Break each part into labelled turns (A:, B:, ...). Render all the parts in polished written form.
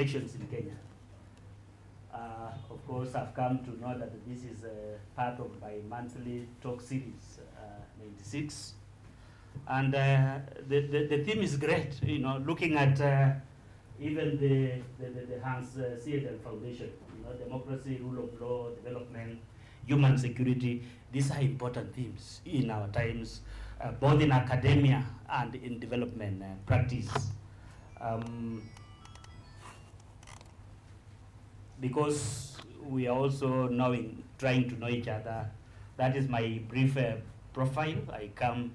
A: elections in Kenya. Of course, I've come to know that this is part of my monthly talk series, 96. And the theme is great, you know, looking at even the Hans Seidel Foundation, you know, democracy, rule of law, development, human security. These are important themes in our times, both in academia and in development practice. Because we are also trying to know each other. That is my brief profile. I come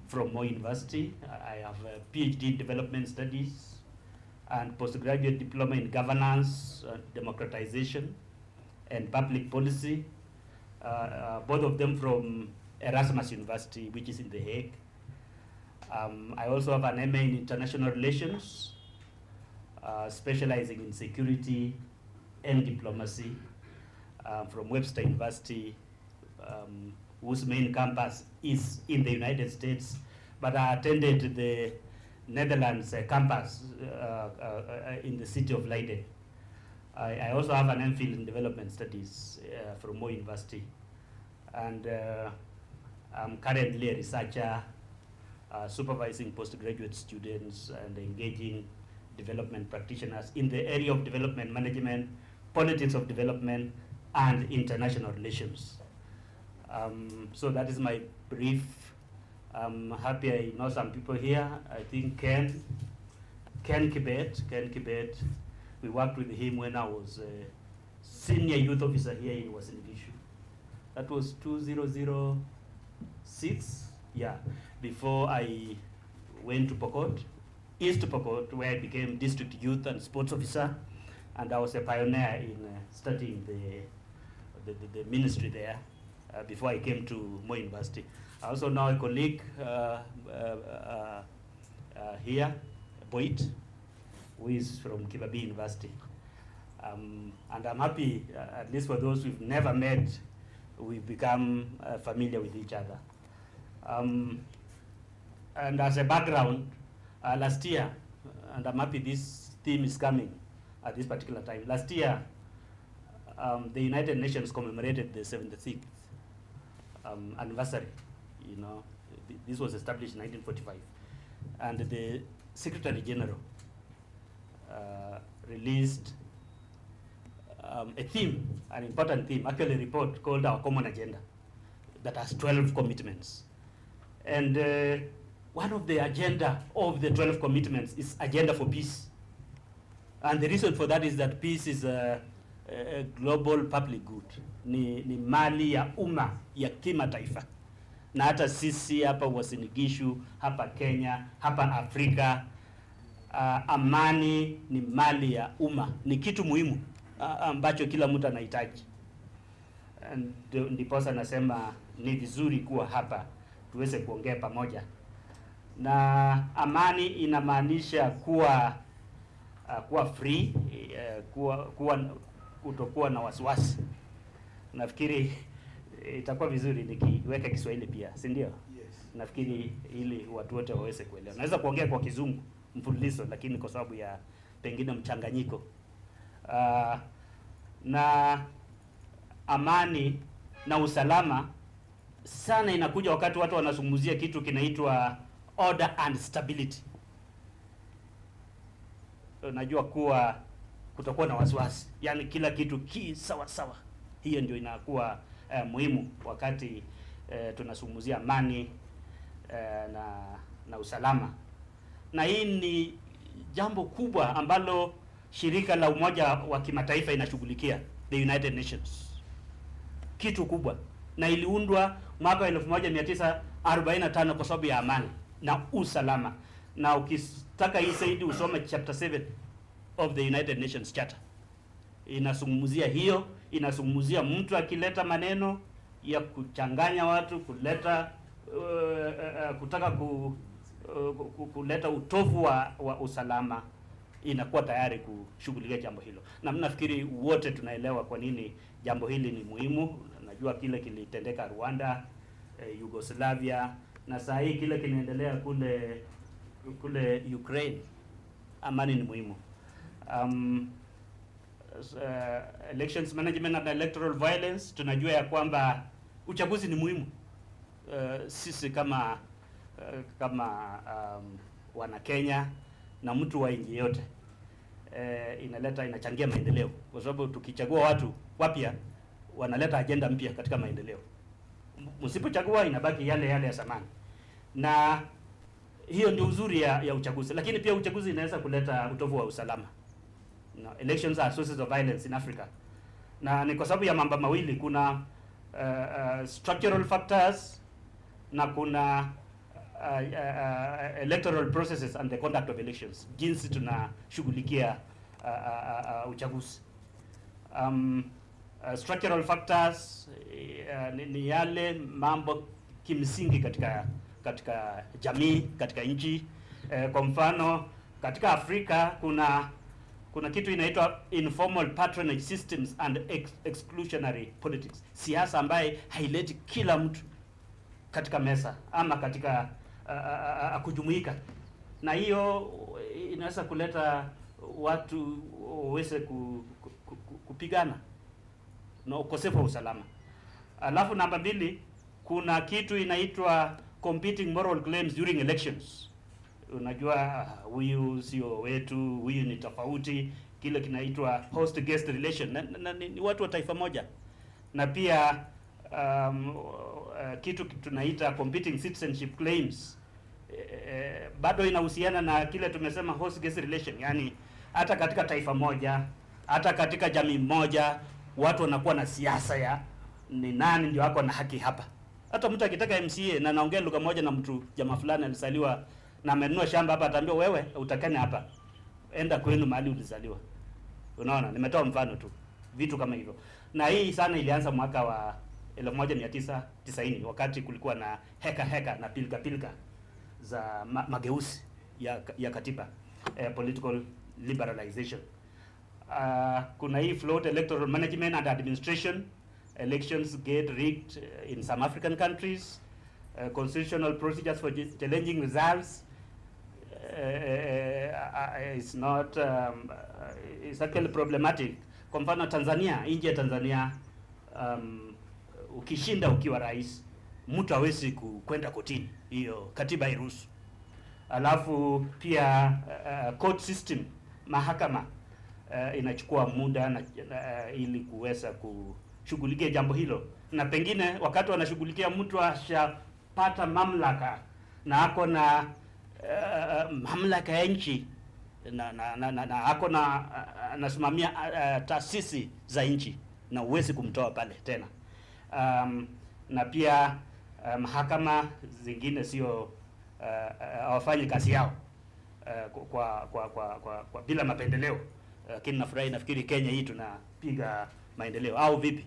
A: from Moi University. I have a PhD in development studies and postgraduate diploma in governance, democratization, and public policy. Both of them from Erasmus University, which is in The Hague. I also have an MA in international relations, specializing in security and diplomacy, from Webster University, whose main campus is in the United States, but I attended the Netherlands campus in the city of Leiden. I also have an MPhil in development studies from Moi University, and I'm currently a researcher supervising postgraduate students and engaging development practitioners in the area of development management, politics of development, and international relations. So that is my brief. I'm happy I know some people here. I think Ken Kibet, we worked with him when I was a senior youth officer here in Uasin Gishu. That was 2006, yeah, before I went to Pokot, East Pokot, where I became district youth and sports officer, and I was a pioneer in studying the ministry there before I came to Moi University. I also know a colleague here, Boit, who is from Kibabii University. And I'm happy, at least for those we've never met, we've become familiar with each other. And as a background, last year, and I'm happy this theme is coming at this particular time. Last year, the United Nations commemorated the 76th anniversary. You know, this was established in 1945, and the Secretary General released a theme, an important theme, actually a report called Our Common Agenda, that has 12 commitments. And one of the agenda of the 12 commitments is agenda for peace. And the reason for that is that peace is a global public good. Ni mali ya umma ya kimataifa. Na hata sisi hapa Uasin Gishu, hapa Kenya, hapa Afrika, amani ni mali ya umma. Ni kitu muhimu ambacho kila mtu anahitaji. Ndiposa nasema ni vizuri kuwa hapa tuweze kuongea pamoja. Na amani inamaanisha kuwa free, kutokuwa na wasiwasi. Nafikiri itakuwa vizuri nikiweka Kiswahili pia, si ndio? Yes. Nafikiri ili watu wote waweze kuelewa. Naweza kuongea kwa Kizungu mfululizo, lakini kwa sababu ya pengine mchanganyiko. Na amani na usalama sana inakuja wakati watu wanazungumzia kitu kinaitwa order and stability. Najua kuwa kutakuwa na wasiwasi, yani kila kitu sawa sawa. Hiyo ndio inakuwa muhimu wakati tunazungumzia amani na usalama. Na hii ni jambo kubwa ambalo shirika la Umoja wa Kimataifa inashughulikia, the United Nations. Kitu kubwa, na iliundwa mwaka 1945 kwa sababu ya amani na usalama. Na ukitaka hii zaidi usome chapter 7 of the United Nations Charter. Inazungumzia hiyo, inazungumzia mtu akileta maneno ya kuchanganya watu, kutaka kuleta utovu wa usalama, inakuwa tayari kushughulikia jambo hilo. Na nafikiri wote tunaelewa kwa nini jambo hili ni muhimu. Najua kile kilitendeka Rwanda, Yugoslavia, na saa hii kile kinaendelea kule Ukraine. Amani ni muhimu. Elections management and electoral violence, tunajua ya kwamba uchaguzi ni muhimu. Sisi kama wana Kenya na mtu wa nchi yote, inachangia maendeleo, kwa sababu tukichagua watu wapya wanaleta agenda mpya katika maendeleo. Msipochagua inabaki yale yale ya zamani, na hiyo ndio uzuri ya uchaguzi. Lakini pia uchaguzi inaweza kuleta utovu wa usalama. No, elections are sources of violence in Africa, na ni kwa sababu ya mambo mawili. Kuna structural factors na kuna electoral processes and the conduct of elections, jinsi tunashughulikia uchaguzi. Structural factors ni yale mambo kimsingi katika jamii, katika nchi. Kwa mfano katika Afrika kuna kitu inaitwa informal patronage systems and exclusionary politics, siasa ambaye haileti kila mtu katika meza ama katika kujumuika, na hiyo inaweza kuleta watu waweze kupigana na ukosefu wa usalama. Alafu namba 2, kuna kitu inaitwa competing moral claims during elections. Unajua huyu sio wetu, huyu ni tofauti, kile kinaitwa host guest relation, na ni watu wa taifa moja. Na pia kitu tunaita competing citizenship claims, bado inahusiana na kile tumesema host guest relation. Yani hata katika taifa moja, hata katika jamii moja, watu wanakuwa na siasa ya ni nani ndio wako na haki hapa. Hata mtu akitaka MCA na anaongea lugha moja na mtu jamaa fulani alizaliwa na amenunua shamba hapa, ataambiwa wewe utakane hapa, enda kwenu mahali ulizaliwa. Unaona, nimetoa mfano tu, vitu kama hivyo. Na hii sana ilianza mwaka wa 1990 wakati kulikuwa na heka na pilka za mageuzi ya katiba, political liberalization. Kuna hii flawed electoral management and administration. Elections get rigged in some African countries. Constitutional procedures for challenging results is not is actually problematic. Kwa mfano Tanzania, nje ya Tanzania, ukishinda ukiwa rais, mtu hawezi kwenda kotini, hiyo katiba hairuhusu. Alafu pia court system, mahakama inachukua muda na ili kuweza kushughulikia jambo hilo, na pengine wakati wanashughulikia mtu ashapata mamlaka na ako na mamlaka ya nchi na ako na anasimamia taasisi za nchi, na uwezi kumtoa pale tena. Na pia mahakama zingine sio hawafanyi kazi yao kwa bila mapendeleo. Lakini nafurahi, nafikiri Kenya hii tunapiga maendeleo, au vipi?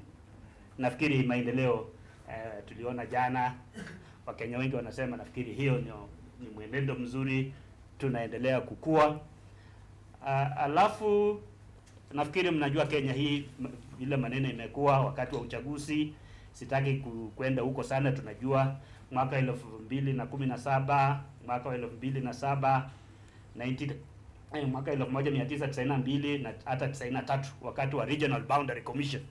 A: Nafikiri maendeleo tuliona jana, Wakenya wengi wanasema, nafikiri hiyo ni mwenendo mzuri, tunaendelea kukua. Alafu nafikiri mnajua Kenya hii vile maneno imekuwa wakati wa uchaguzi, sitaki kwenda huko sana. Tunajua mwaka 2017, mwaka 2007, mwaka 1992 na hata 93 wakati wa Regional Boundary Commission.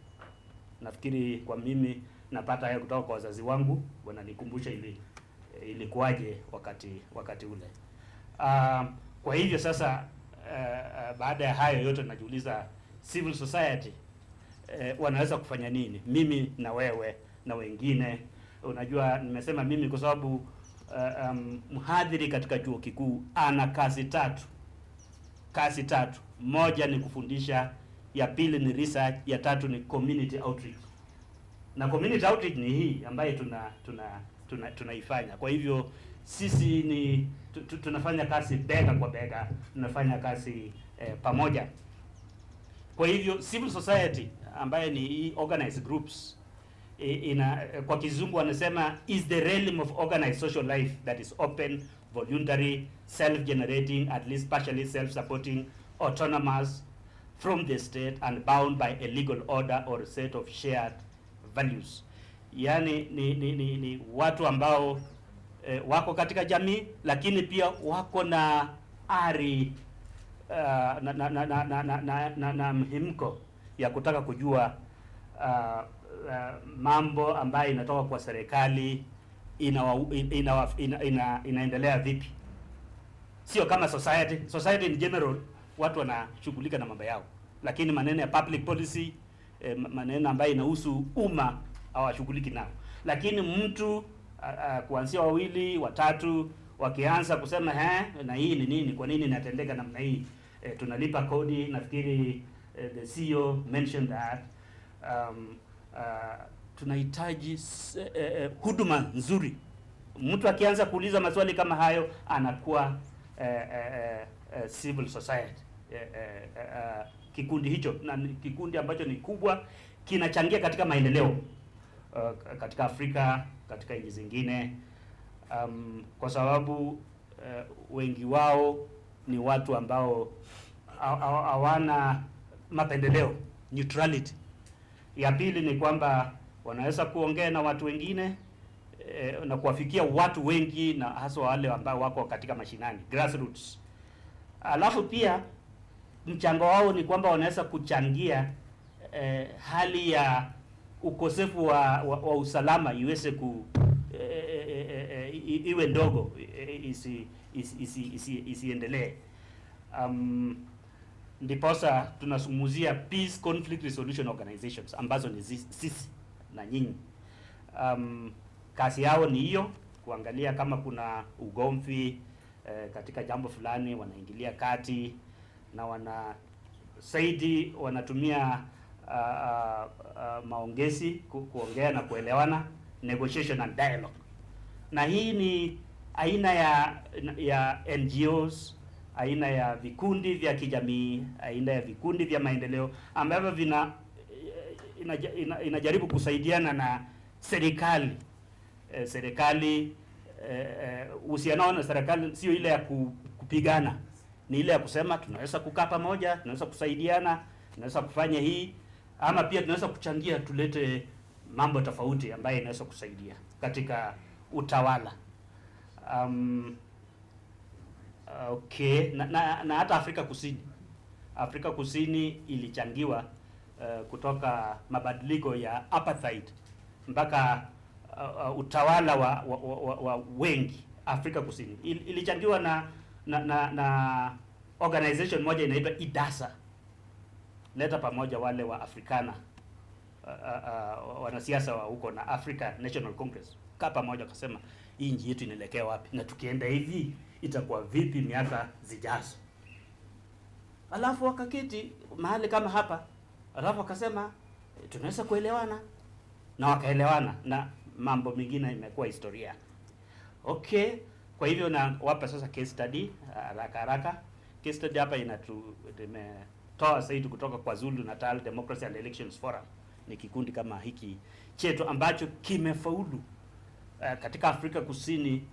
A: Nafikiri kwa mimi napata haya kutoka kwa wazazi wangu, wananikumbusha ilikuwaje wakati ule. Kwa hivyo sasa baada ya hayo yote najiuliza civil society wanaweza kufanya nini? Mimi na wewe na wengine. Unajua nimesema mimi kwa sababu mhadhiri katika chuo kikuu ana kazi tatu. Moja ni kufundisha, ya pili ni research, ya tatu ni community outreach. Na community outreach ni hii ambayo tunaifanya. Kwa hivyo sisi tunafanya kazi bega kwa bega, tunafanya kazi pamoja. Kwa hivyo civil society ambaye ni organized groups kwa kizungu wanasema is the realm of organized social life that is open, voluntary, self-generating, at least partially self-supporting, autonomous from the state and bound by a legal order or a set of shared values. Yani ni watu ambao wako katika jamii, lakini pia wako na ari na mhimko ya kutaka kujua mambo ambayo inatoka kwa serikali inaendelea vipi. Sio kama society in general, watu wanashughulika na mambo yao, lakini maneno ya public policy, maneno ambayo inahusu umma hawashughuliki nao. Lakini mtu kuanzia 2, 3 wakianza kusema na hii ni nini, kwa nini inatendeka namna hii, tunalipa kodi. Nafikiri the CEO mentioned that tunahitaji huduma nzuri. Mtu akianza kuuliza maswali kama hayo anakuwa civil society, kikundi hicho, na kikundi ambacho ni kubwa, kinachangia katika maendeleo katika Afrika, katika nchi zingine, kwa sababu wengi wao ni watu ambao hawana mapendeleo, neutrality. Ya pili ni kwamba wanaweza kuongea na watu wengine na kuwafikia watu wengi, na hasa wale ambao wako katika mashinani, grassroots. Alafu pia mchango wao ni kwamba wanaweza kuchangia hali ya ukosefu wa usalama iweze iwe ndogo, isiendelee. Ndiposa tunazungumzia peace conflict resolution organizations ambazo ni sisi na nyinyi. Kazi yao ni hiyo, kuangalia kama kuna ugomvi katika jambo fulani, wanaingilia kati na wanatumia maongezi kuongea na kuelewana, negotiation and dialogue. Na hii ni aina ya NGOs, aina ya vikundi vya kijamii, aina ya vikundi vya maendeleo ambavyo inajaribu kusaidiana na serikali. Uhusiano na serikali sio ile ya kupigana, ni ile ya kusema tunaweza kukaa pamoja, tunaweza kusaidiana, tunaweza kufanya hii, ama pia tunaweza kuchangia, tulete mambo tofauti ambayo inaweza kusaidia katika utawala. Okay, na hata Afrika Kusini ilichangiwa kutoka mabadiliko ya apartheid mpaka utawala wa wengi. Afrika Kusini ilichangiwa na organization moja inaitwa IDASA, leta pamoja wale wa Africana, wanasiasa wa huko na Africa National Congress, kaa pamoja kasema hii nchi yetu inaelekea wapi, na tukienda hivi itakuwa vipi miaka zijazo. Alafu wakaketi mahali kama hapa, alafu wakasema tunaweza kuelewana, na wakaelewana, na mambo mengine imekuwa historia. Okay, kwa hivyo na wapa sasa case study haraka. Case study hapa imetoa zaidi kutoka kwa Zulu Natal Democracy and Elections Forum. Ni kikundi kama hiki chetu ambacho kimefaulu katika Afrika Kusini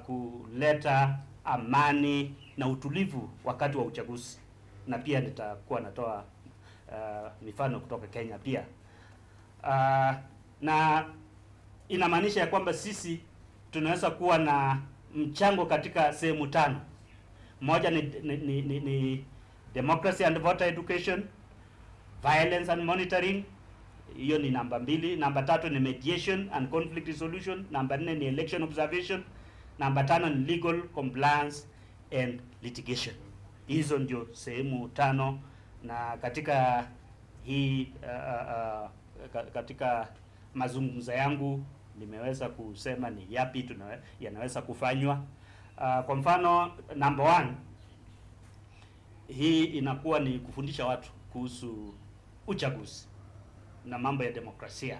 A: kuleta amani na utulivu wakati wa uchaguzi, na pia nitakuwa natoa mifano kutoka Kenya pia. Na inamaanisha ya kwamba sisi tunaweza kuwa na mchango katika sehemu 5. Moja ni democracy and voter education, violence and monitoring, hiyo ni namba 2. Namba 3 ni mediation and conflict resolution. Namba 4 ni election observation. Namba 5 ni legal compliance and litigation. Hizo ndio sehemu 5, na katika hii katika mazungumzo yangu nimeweza kusema ni yapi yanaweza kufanywa. Kwa mfano number 1, hii inakuwa ni kufundisha watu kuhusu uchaguzi na mambo ya demokrasia,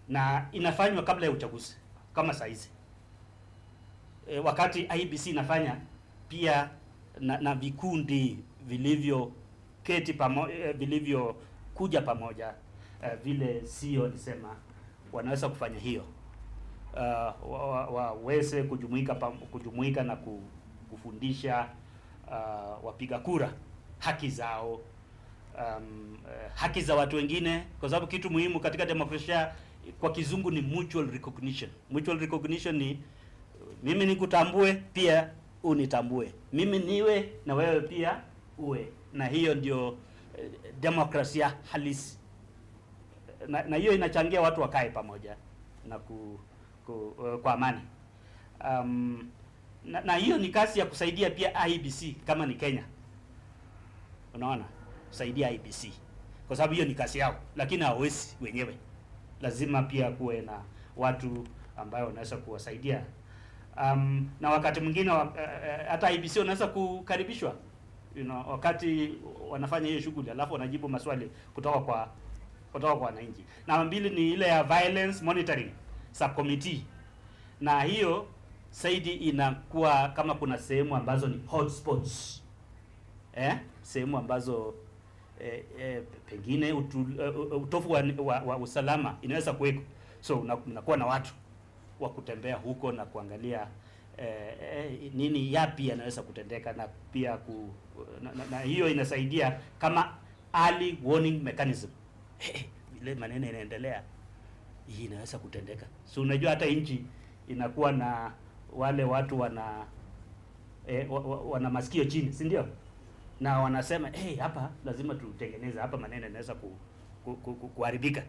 A: na inafanywa kabla ya uchaguzi kama saa hizi. Wakati IEBC inafanya pia na vikundi vilivyoketi pamoja, vilivyokuja pamoja, vile CEO alisema wanaweza kufanya hiyo, waweze kujumuika na kufundisha wapiga kura haki zao, haki za watu wengine, kwa sababu kitu muhimu katika demokrasia kwa kizungu ni mutual recognition. Mutual recognition ni mimi nikutambue, pia unitambue mimi niwe na wewe pia uwe, na hiyo ndio demokrasia halisi, na hiyo inachangia watu wakae pamoja na kwa amani. Na hiyo ni kazi ya kusaidia pia IEBC kama ni Kenya, unaona, kusaidia IEBC kwa sababu hiyo ni kazi yao, lakini hawezi wenyewe, lazima pia kuwe na watu ambao wanaweza kuwasaidia. Na wakati mwingine hata IEBC wanaweza kukaribishwa, wakati wanafanya hiyo shughuli, alafu wanajibu maswali kutoka kwa wananchi. Na mbili ni ile ya violence monitoring subcommittee, na hiyo saidi inakuwa kama kuna sehemu ambazo ni hotspots, sehemu ambazo pengine utofu wa usalama inaweza kuweko, so unakuwa na watu wa kutembea huko na kuangalia nini yapi yanaweza kutendeka, na pia na hiyo inasaidia kama early warning mechanism. Ile maneno inaendelea, hii inaweza kutendeka. So unajua hata nchi inakuwa na wale watu wana masikio chini, si ndio? Na wanasema hapa lazima tutengeneze hapa, maneno yanaweza kuharibika.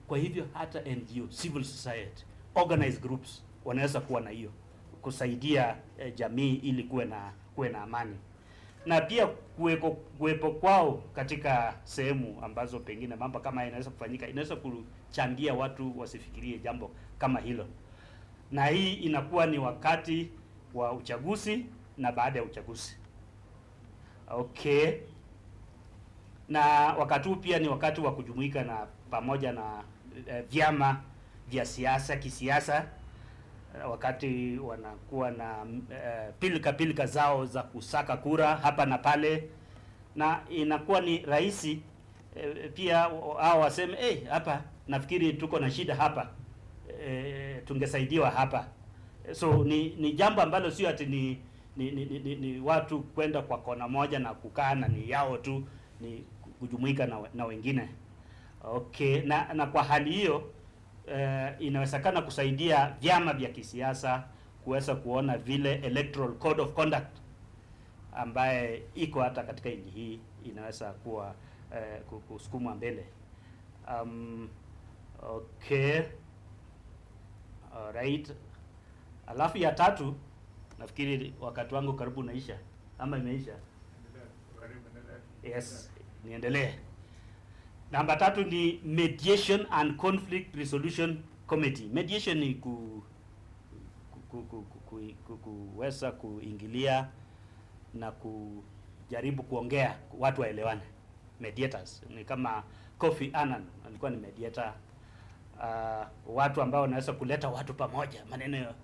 A: Kwa hivyo hata NGO, civil society, organized groups wanaweza kuwa na hiyo kusaidia jamii ili kuwe na amani, na pia kuwepo kwao katika sehemu ambazo pengine mambo kama inaweza kufanyika, inaweza kuchangia watu wasifikirie jambo kama hilo. Na hii inakuwa ni wakati wa uchaguzi na baada ya uchaguzi. Okay. Na wakati huu pia ni wakati wa kujumuika na pamoja na vyama vya kisiasa, wakati wanakuwa na pilika zao za kusaka kura hapa na pale, na inakuwa ni rahisi pia hao waseme hapa nafikiri tuko na shida hapa, tungesaidiwa hapa. So ni jambo ambalo sio ati ni watu kwenda kwa kona moja na kukaa na ni yao tu, ni kujumuika na wengine. Okay, na kwa hali hiyo inawezekana kusaidia vyama vya kisiasa kuweza kuona vile electoral code of conduct ambaye iko hata katika nchi hii inaweza kuwa kusukumwa mbele. Okay. Alright. Alafu ya tatu, nafikiri wakati wangu karibu unaisha ama imeisha? Yes, niendelee. Namba 3 ni Mediation and Conflict Resolution Committee. Mediation ni kuweza kuingilia na kujaribu kuongea watu waelewane. Mediators ni kama Kofi Annan alikuwa ni mediator. Watu ambao wanaweza kuleta watu pamoja, maneno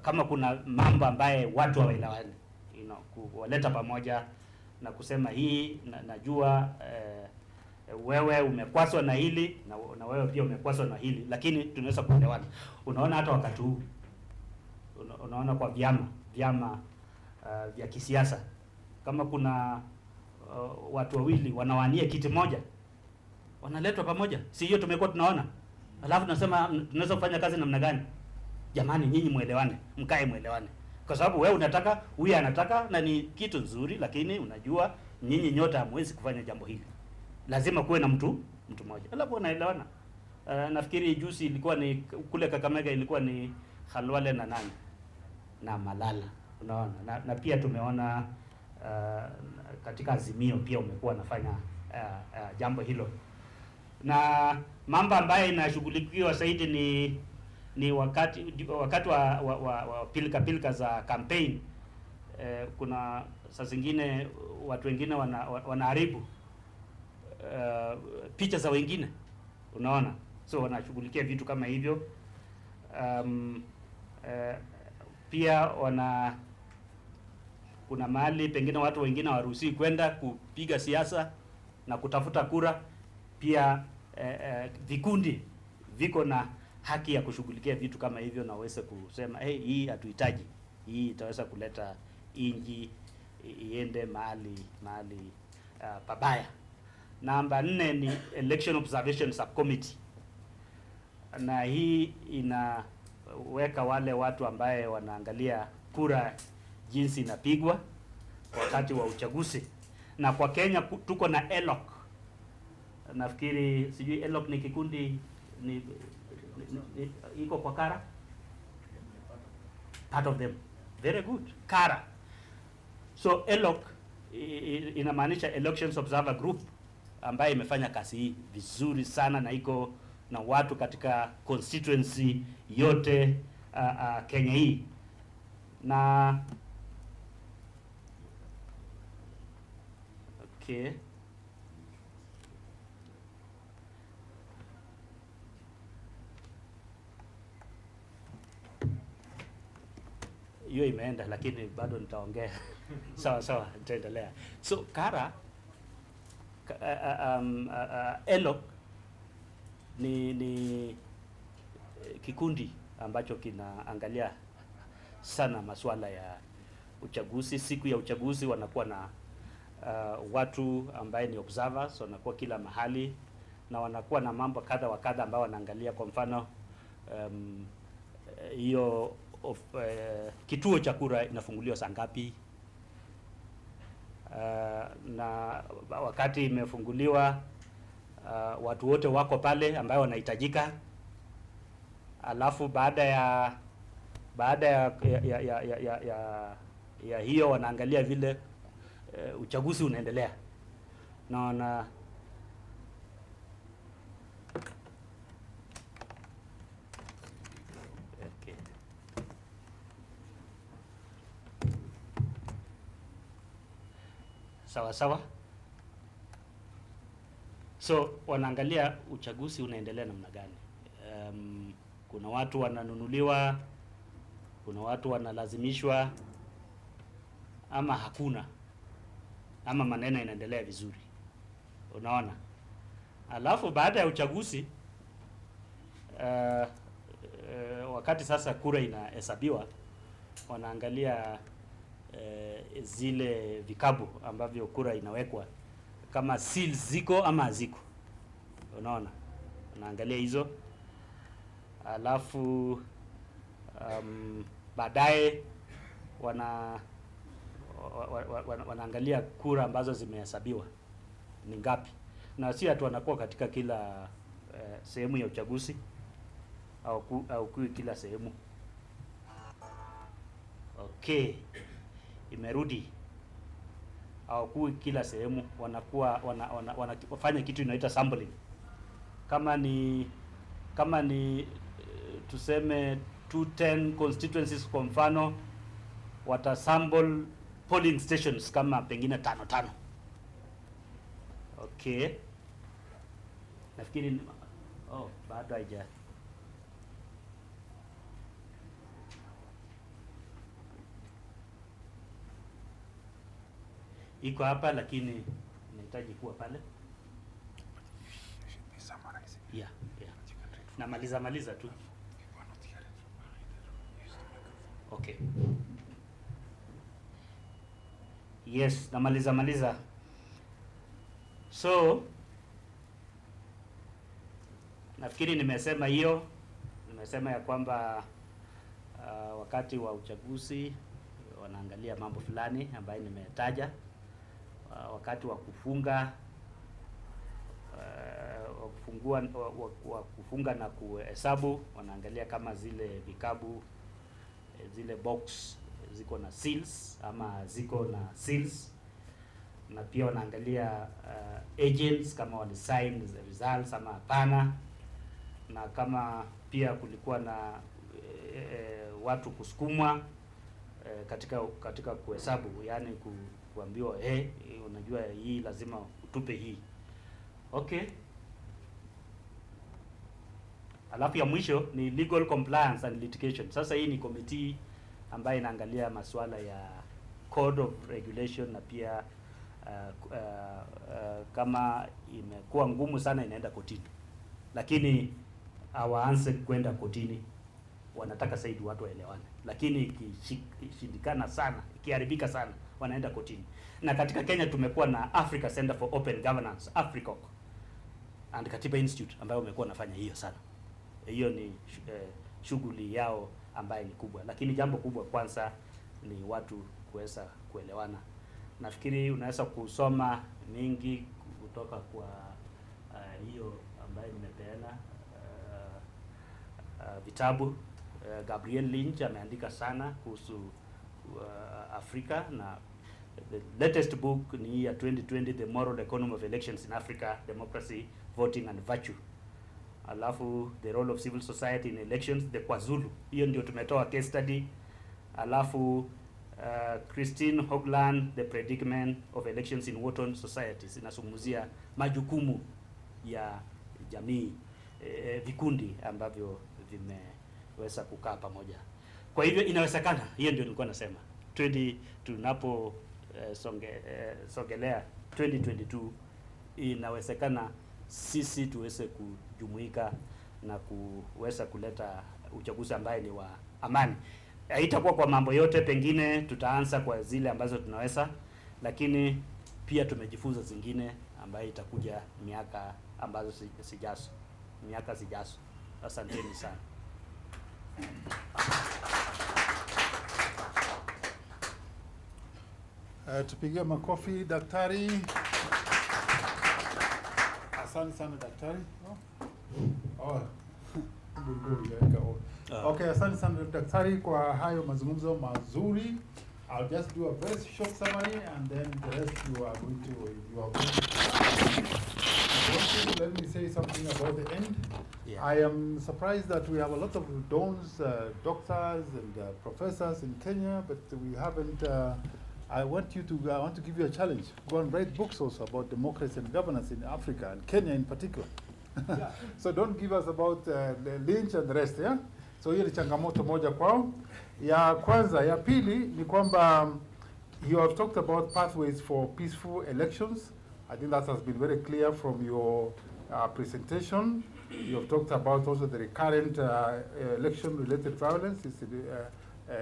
A: kama kuna mambo ambaye watu hawaelewani, kuwaleta pamoja na kusema hii najua wewe umekwaswa na hili na wewe pia umekwaswa na hili, lakini tunaweza kuelewana. Unaona hata wakati huu unaona kwa vyama vya kisiasa, kama kuna watu wawili wanawania kiti moja, wanaletwa pamoja, si hiyo tumekuwa tunaona. Alafu tunasema tunaweza kufanya kazi namna gani? Jamani, nyinyi muelewane, mkae muelewane, kwa sababu wewe unataka, huyu anataka, na ni kitu nzuri, lakini unajua nyinyi nyote hamwezi kufanya jambo hili, lazima kuwe na mtu mmoja, alafu wanaelewana. Nafikiri juzi ilikuwa ni kule Kakamega, ilikuwa ni Khalwale na nani na Malala, unaona, na pia tumeona katika Azimio pia umekuwa nafanya jambo hilo. Na mambo ambayo inashughulikiwa zaidi ni wakati wa pilika za campaign. Kuna saa zingine watu wengine wanaharibu picha za wengine, unaona, so wanashughulikia vitu kama hivyo. Pia kuna mahali pengine watu wengine hawaruhusiwi kwenda kupiga siasa na kutafuta kura. Pia vikundi viko na haki ya kushughulikia vitu kama hivyo, na waweze kusema hii hatuhitaji, hii itaweza kuleta inji iende mahali pabaya. Namba 4 ni Election Observation Subcommittee, na hii inaweka wale watu ambaye wanaangalia kura jinsi inapigwa wakati wa uchaguzi. Na kwa Kenya tuko na ELOC. Nafikiri sijui ELOC ni kikundi iko kwa Kara, part of them, very good, Kara. So ELOC inamaanisha Elections Observer Group, ambaye imefanya kazi hii vizuri sana na iko na watu katika constituency yote Kenya hii. Na okay, hiyo imeenda, lakini bado nitaongea. Sawa, nitaendelea. So Kara, ELOC ni kikundi ambacho kinaangalia sana masuala ya uchaguzi. Siku ya uchaguzi wanakuwa na watu ambaye ni observers, wanakuwa kila mahali na wanakuwa na mambo kadha wa kadha ambao wanaangalia. Kwa mfano hiyo kituo cha kura inafunguliwa saa ngapi, na wakati imefunguliwa watu wote wako pale ambao wanahitajika. Alafu baada ya hiyo wanaangalia vile uchaguzi unaendelea na okay. Sawa. So wanaangalia uchaguzi unaendelea namna gani. Kuna watu wananunuliwa, kuna watu wanalazimishwa, ama hakuna, ama maneno inaendelea vizuri, unaona. Alafu baada ya uchaguzi wakati sasa kura inahesabiwa, wanaangalia zile vikabu ambavyo kura inawekwa, kama seals ziko ama haziko, unaona, wanaangalia hizo. Alafu baadaye wanaangalia kura ambazo zimehesabiwa ni ngapi, na si atu wanakuwa katika kila sehemu ya uchaguzi au kila sehemu. Okay, imerudi au kila sehemu, wanakuwa wanafanya kitu inaitwa sampling. Kama ni tuseme 210 constituencies kwa mfano, watasample polling stations kama pengine 5. Okay, nafikiri bado haija iko hapa, lakini inahitaji kuwa pale. Yeah. Namaliza tu. Okay. Yes, namaliza. So nafikiri nimesema ya kwamba wakati wa uchaguzi wanaangalia mambo fulani ambayo nimetaja. Wakati wa kufunga kufunga na kuhesabu, wanaangalia kama zile vikabu, zile box ziko na seals ama ziko na seals, na pia wanaangalia agents kama walisign the results ama hapana, na kama pia kulikuwa na watu kusukumwa katika kuhesabu, yani kuambiwa unajua hii lazima utupe hii. Okay. Alafu ya mwisho ni legal compliance and litigation. Sasa hii ni committee ambayo inaangalia masuala ya code of regulation, na pia kama imekuwa ngumu sana inaenda kotini, lakini hawaanze kwenda kotini, wanataka zaidi watu waelewane. Lakini ikishindikana sana, ikiharibika sana, wanaenda kotini. Na katika Kenya tumekuwa na Africa Center for Open Governance, AFRICOG, and Katiba Institute ambayo umekuwa nafanya hiyo sana. Hiyo ni shughuli yao ambayo ni kubwa, lakini jambo kubwa kwanza ni watu kuweza kuelewana. Nafikiri unaweza kusoma mingi kutoka kwa hiyo ambayo nimepeana vitabu. Gabriel Lynch ameandika sana kuhusu Afrika, na the latest book ni ya 2020, The Moral Economy of Elections in Africa, Democracy, Voting and Virtue. Alafu The Role of Civil Society in Elections, the KwaZulu, hiyo ndio tumetoa case study. Alafu Christine Hogland, The Predicament of Elections in War-torn Societies, inazungumzia majukumu ya jamii, vikundi ambavyo vimeweza kukaa pamoja. Kwa hivyo inawezekana, hiyo ndio nilikuwa nasema. Tunapo sogelea 2022, inawezekana sisi tuweze kujumuika na kuweza kuleta uchaguzi ambaye ni wa amani. Haitakuwa kwa mambo yote, pengine tutaanza kwa zile ambazo tunaweza, lakini pia tumejifunza zingine ambayo itakuja miaka ambazo zijazo. Asanteni sana.
B: Tupigie makofi daktari. Asante sana daktari. Okay, asante sana daktari kwa hayo mazungumzo mazuri. I'll just do a very short summary and then the rest you are going to let me say something about the end.
A: Yeah.
B: I am surprised that we have a lot of dons, doctors and professors in Kenya, but we haven't I want to give you a challenge. Go and write books also about democracy and governance in Africa and Kenya in particular. Yeah. So don't give us about the Lynch and the rest, yeah? So hiyo ni changamoto moja kwao. Ya kwanza, ya pili ni kwamba you have talked about pathways for peaceful elections. I think that has been very clear from your presentation. You have talked about also the recurrent election-related violence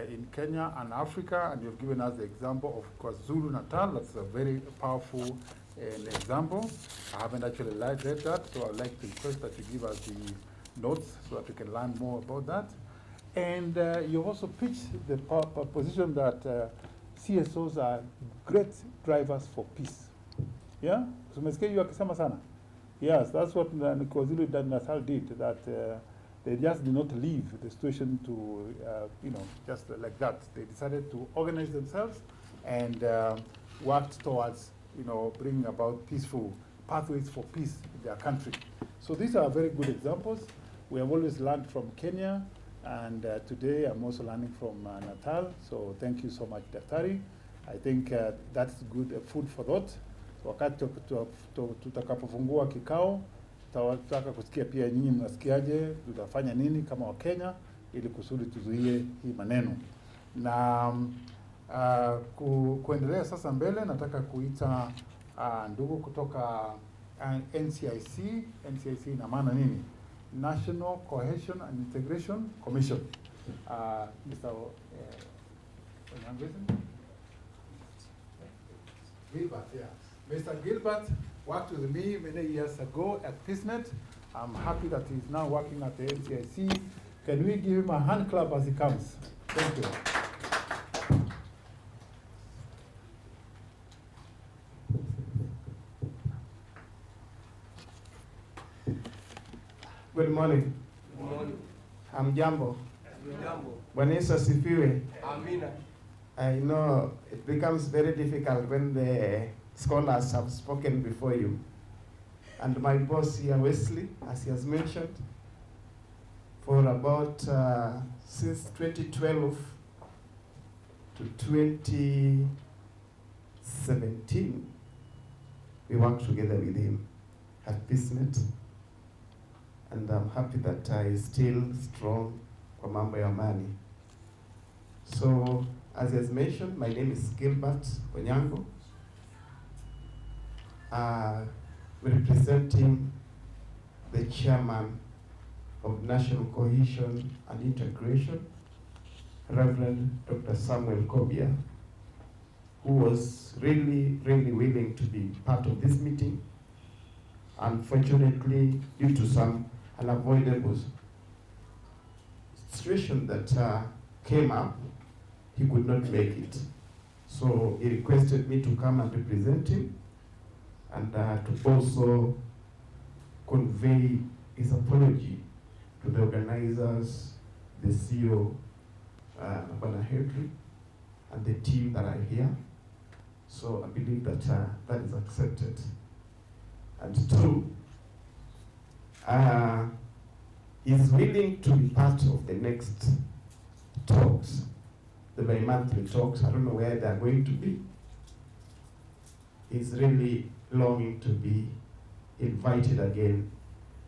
B: in Kenya and Africa, and you've given us the example of KwaZulu-Natal. That's a very powerful example. I haven't actually read that, so I'd like to request that you give us the notes so that we can learn more about that. And you've also pitched the position that CSOs are great drivers for peace. Yeah? So umesikia hiyo akisema sana? Yes, that's what KwaZulu-Natal did, that they just did not leave the situation to, just like that. They decided to organize themselves and worked towards, bringing about peaceful pathways for peace in their country. So these are very good examples. We have always learned from Kenya, and today I'm also learning from Natal. So thank you so much, Daktari. I think that's good food for thought. So wakati tutakapofungua kikao, tutaka kusikia pia nyinyi mnasikiaje, tutafanya nini kama Wakenya ili kusudi tuzuie hii maneno. Na kuendelea sasa mbele, nataka kuita ndugu kutoka NCIC. NCIC ina maana nini? National Cohesion and Integration Commission. Mr. Gilbert, yeah. Mr. Gilbert worked with me many years ago at PeaceNet. I'm happy that he's now working at the NCIC. Can we give him a hand clap as he comes? Thank you.
C: Good morning.
D: Good morning.
C: Hamjambo.
D: Jambo.
C: Bwana Yesu asifiwe.
D: Amina.
C: I know it becomes very difficult when the scholars have spoken before you. And my boss here, Wesley, as he has mentioned, for about since 2012 to 2017, we worked together with him at PeaceNet. And I'm happy that he's still strong kwa mambo ya amani. So, as he has mentioned, my name is Gilbert Onyango. Representing the chairman of National Cohesion and Integration, Reverend Dr. Samuel Kobia, who was really willing to be part of this meeting. Unfortunately, due to some unavoidable situation that came up, he could not make it. So he requested me to come and represent him, and to also convey his apology to the organizers, the CEO, Bwana Henry, and the team that are here. So I believe that that is accepted. And two, is willing to be part of the next talks, the bi-monthly talks. I don't know where they're going to be. He's really longing to be invited again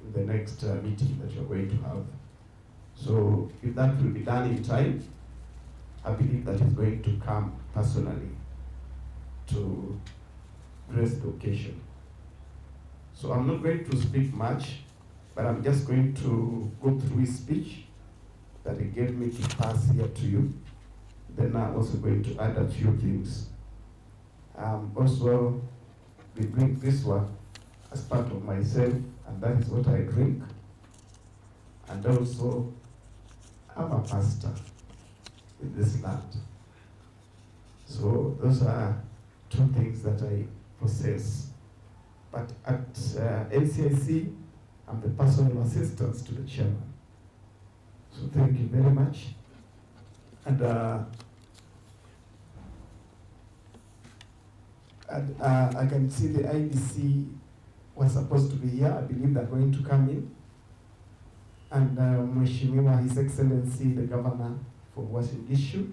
C: in the next meeting that you're going to have. So if that will be done in time, I believe that he's going to come personally to grace the occasion. So I'm not going to speak much, but I'm just going to go through his speech that he gave me to pass here to you. Then I'm also going to add a few things. Also, we drink this one as part of myself, and that is what I drink. And also, I'm a pastor in this land. So those are two things that I possess. But at NCIC, I'm the personal assistant to the chairman. So thank you very much. And I can see the IBC was supposed to be here. I believe they're going to come in. And Mheshimiwa, His Excellency, the Governor for Uasin Gishu,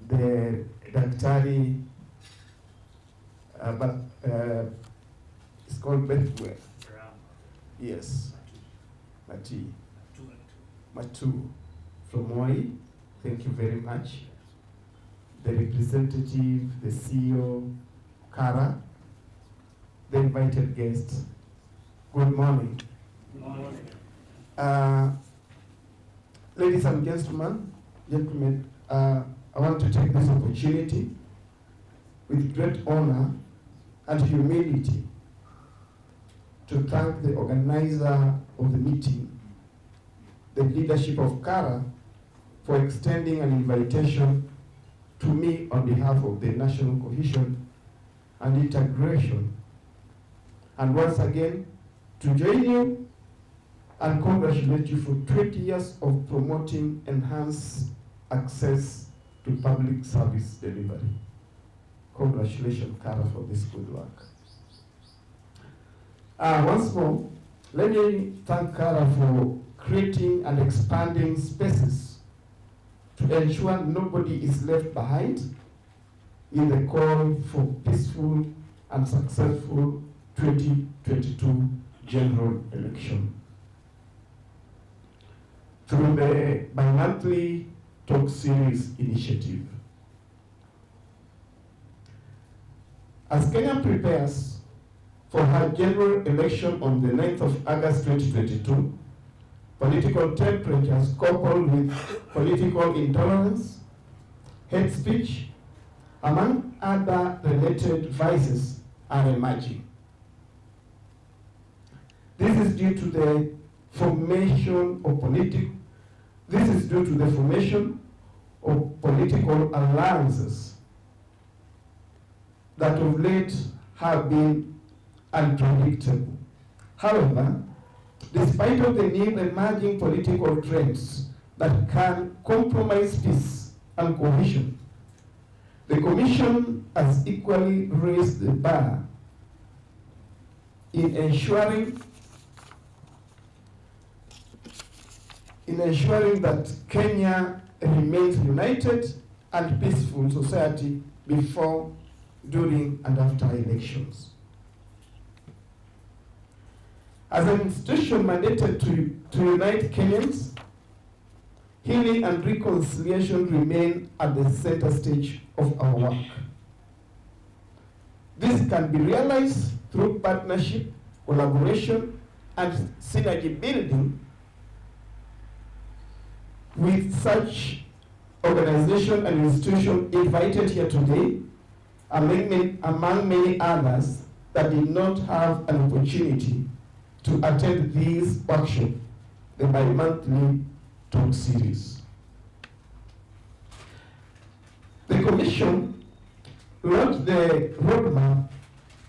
C: the Daktari, it's called Bethwell. Yes, Matu from Moi, thank you very much. The representative, the CEO, Kara, the invited guests, good morning.
A: Good morning.
C: Ladies and gentlemen, I want to take this opportunity with great honor and humility to thank the organizer of the meeting, the leadership of Kara, for extending an invitation to me on behalf of the National Cohesion and Integration. And once again, to join you and congratulate you for 20 years of promoting enhanced access to public service delivery. Congratulations, Kara, for this good work. Once more, let me thank Kara for creating and expanding spaces to ensure nobody is left behind in the call for peaceful and successful 2022 general election. Through the bi-monthly talk series initiative. As Kenya prepares for her general election on the 9th of August 2022, political temperatures coupled with political intolerance, hate speech, among other related vices are emerging. This is due to the formation of political alliances that of late have been unpredictable. However, despite of the new emerging political trends that can compromise peace and cohesion, the Commission has equally raised the bar in ensuring that Kenya remains united and peaceful society before, during, and after elections. As an institution mandated to unite Kenyans, healing and reconciliation remain at the center stage of our work. This can be realized through partnership, collaboration, and synergy building with such organization and institution invited here today, among many others that did not have an opportunity to attend this workshop, the bi-monthly talk series. The Commission launched the roadmap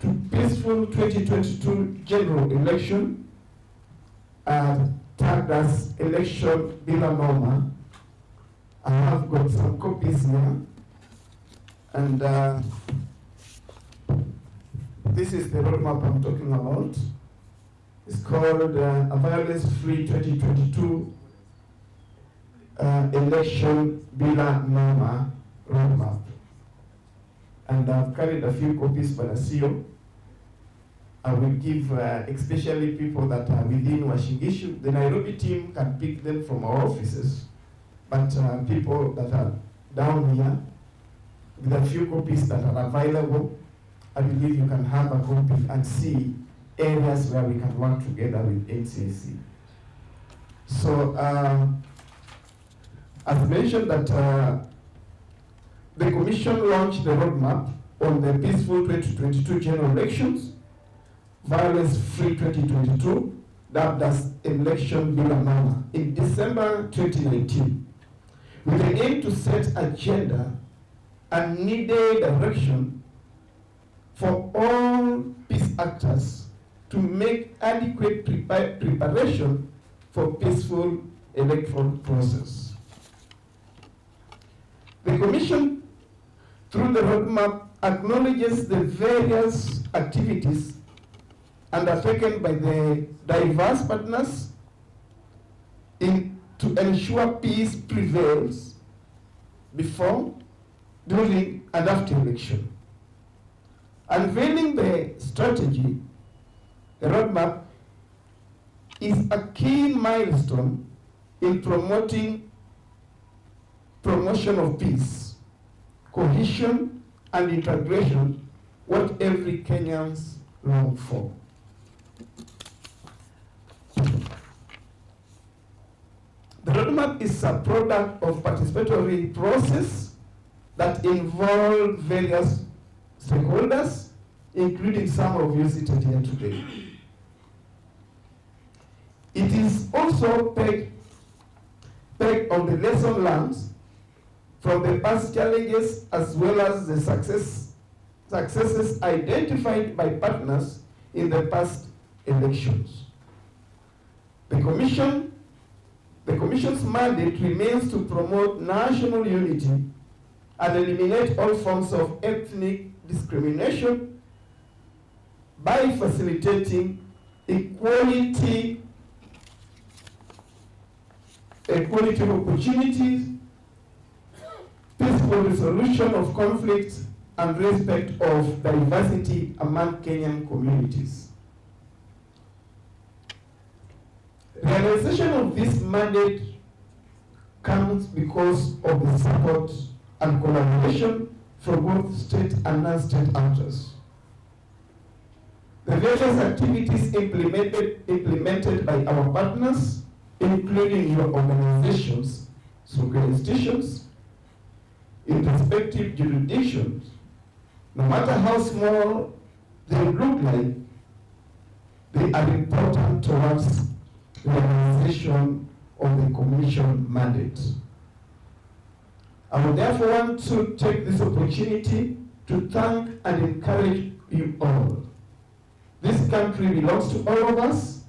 C: to peaceful 2022 general election, tagged as Election Bila Norma. I have got some copies here, and this is the roadmap I'm talking about. It's called a violence-free 2022 Election Bila Norma roadmap. And I've carried a few copies for the CEO. I will give, especially people that are within Uasin Gishu. The Nairobi team can pick them from our offices, but people that are down here, with a few copies that are available, I believe you can have a copy and see areas where we can work together with NCAC. So, as mentioned that the Commission launched the roadmap on the peaceful 2022 general elections, violence-free 2022, dubbed as Election Bila Norma, in December 2019, with the aim to set agenda and needed direction for all peace actors to make adequate preparation for peaceful electoral process. The Commission, through the roadmap, acknowledges the various activities undertaken by the diverse partners to ensure peace prevails before, during, and after election. Unveiling the strategy, the roadmap is a key milestone in promotion of peace, cohesion, and integration, what every Kenyans long for. The roadmap is a product of participatory process that involve various stakeholders, including some of you seated here today. It is also pegged on the lesson learned from the past challenges as well as the successes identified by partners in the past elections. The Commission's mandate remains to promote national unity and eliminate all forms of ethnic discrimination by facilitating equality of opportunities, peaceful resolution of conflicts, and respect of diversity among Kenyan communities. Realization of this mandate comes because of the support and collaboration from both state and non-state actors. The various activities implemented by our partners, including your organizations, local institutions, in respective jurisdictions, no matter how small they look like, they are important towards the realization of the Commission mandate. I would therefore want to take this opportunity to thank and encourage you all. This country belongs to all of us.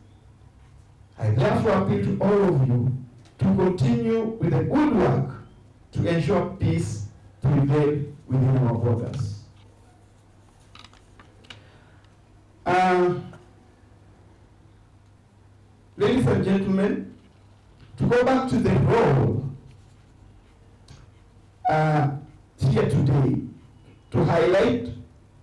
C: I therefore appeal to all of you to continue with the good work to ensure peace prevail within our borders. Ladies and gentlemen, to go back to the role here today, to highlight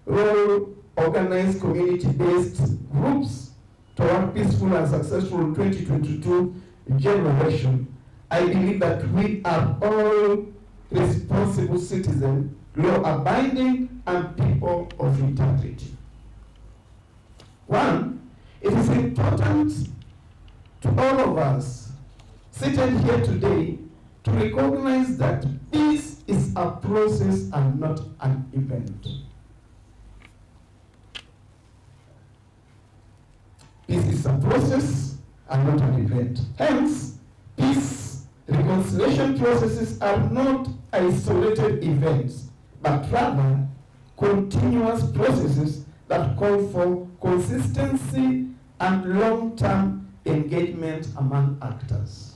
C: role organized community-based groups toward peaceful and successful 2022 general election, I believe that we are all responsible citizens, law-abiding, and people of integrity. One, it is important to all of us seated here today to recognize that peace is a process and not an event. Peace is a process and not an event. Hence, peace requires reconciliation processes are not isolated events, but rather continuous processes that call for consistency and long-term engagement among actors.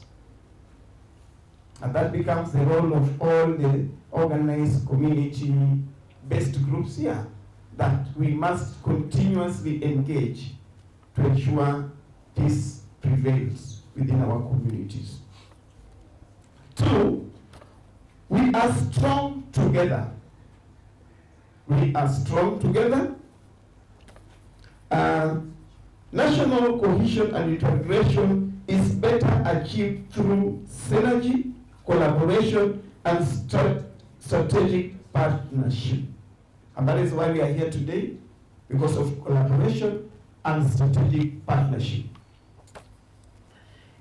C: And that becomes the role of all the organized community-based groups here, that we must continuously engage to ensure peace prevails within our communities. 2, we are strong together. We are strong together. National cohesion and integration is better achieved through synergy, collaboration, and strategic partnership. And that is why we are here today, because of collaboration and strategic partnership.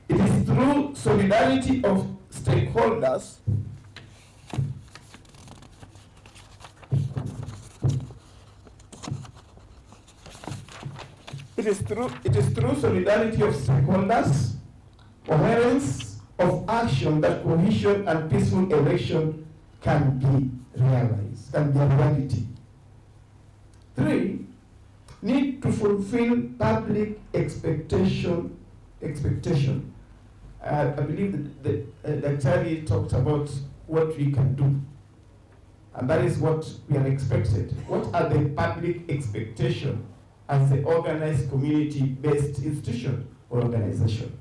C: It is through solidarity of stakeholders It is through solidarity of stakeholders, coherence of action, that cohesion and peaceful election can be realized, can be a reality. 3, need to fulfill public expectation. I believe that the Daktari talked about what we can do, and that is what we are expected. What are the public expectations as the organized community-based institution or organization?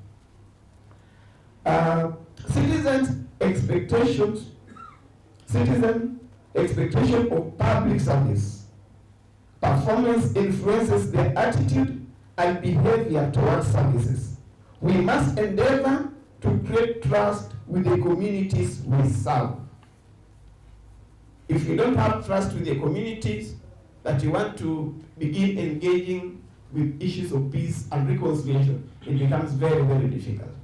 C: Citizen expectation of public service. Performance influences their attitude and behavior towards services. We must endeavor to create trust with the communities we serve. If you don't have trust with the communities that you want to begin engaging with issues of peace and reconciliation, it becomes very, very difficult.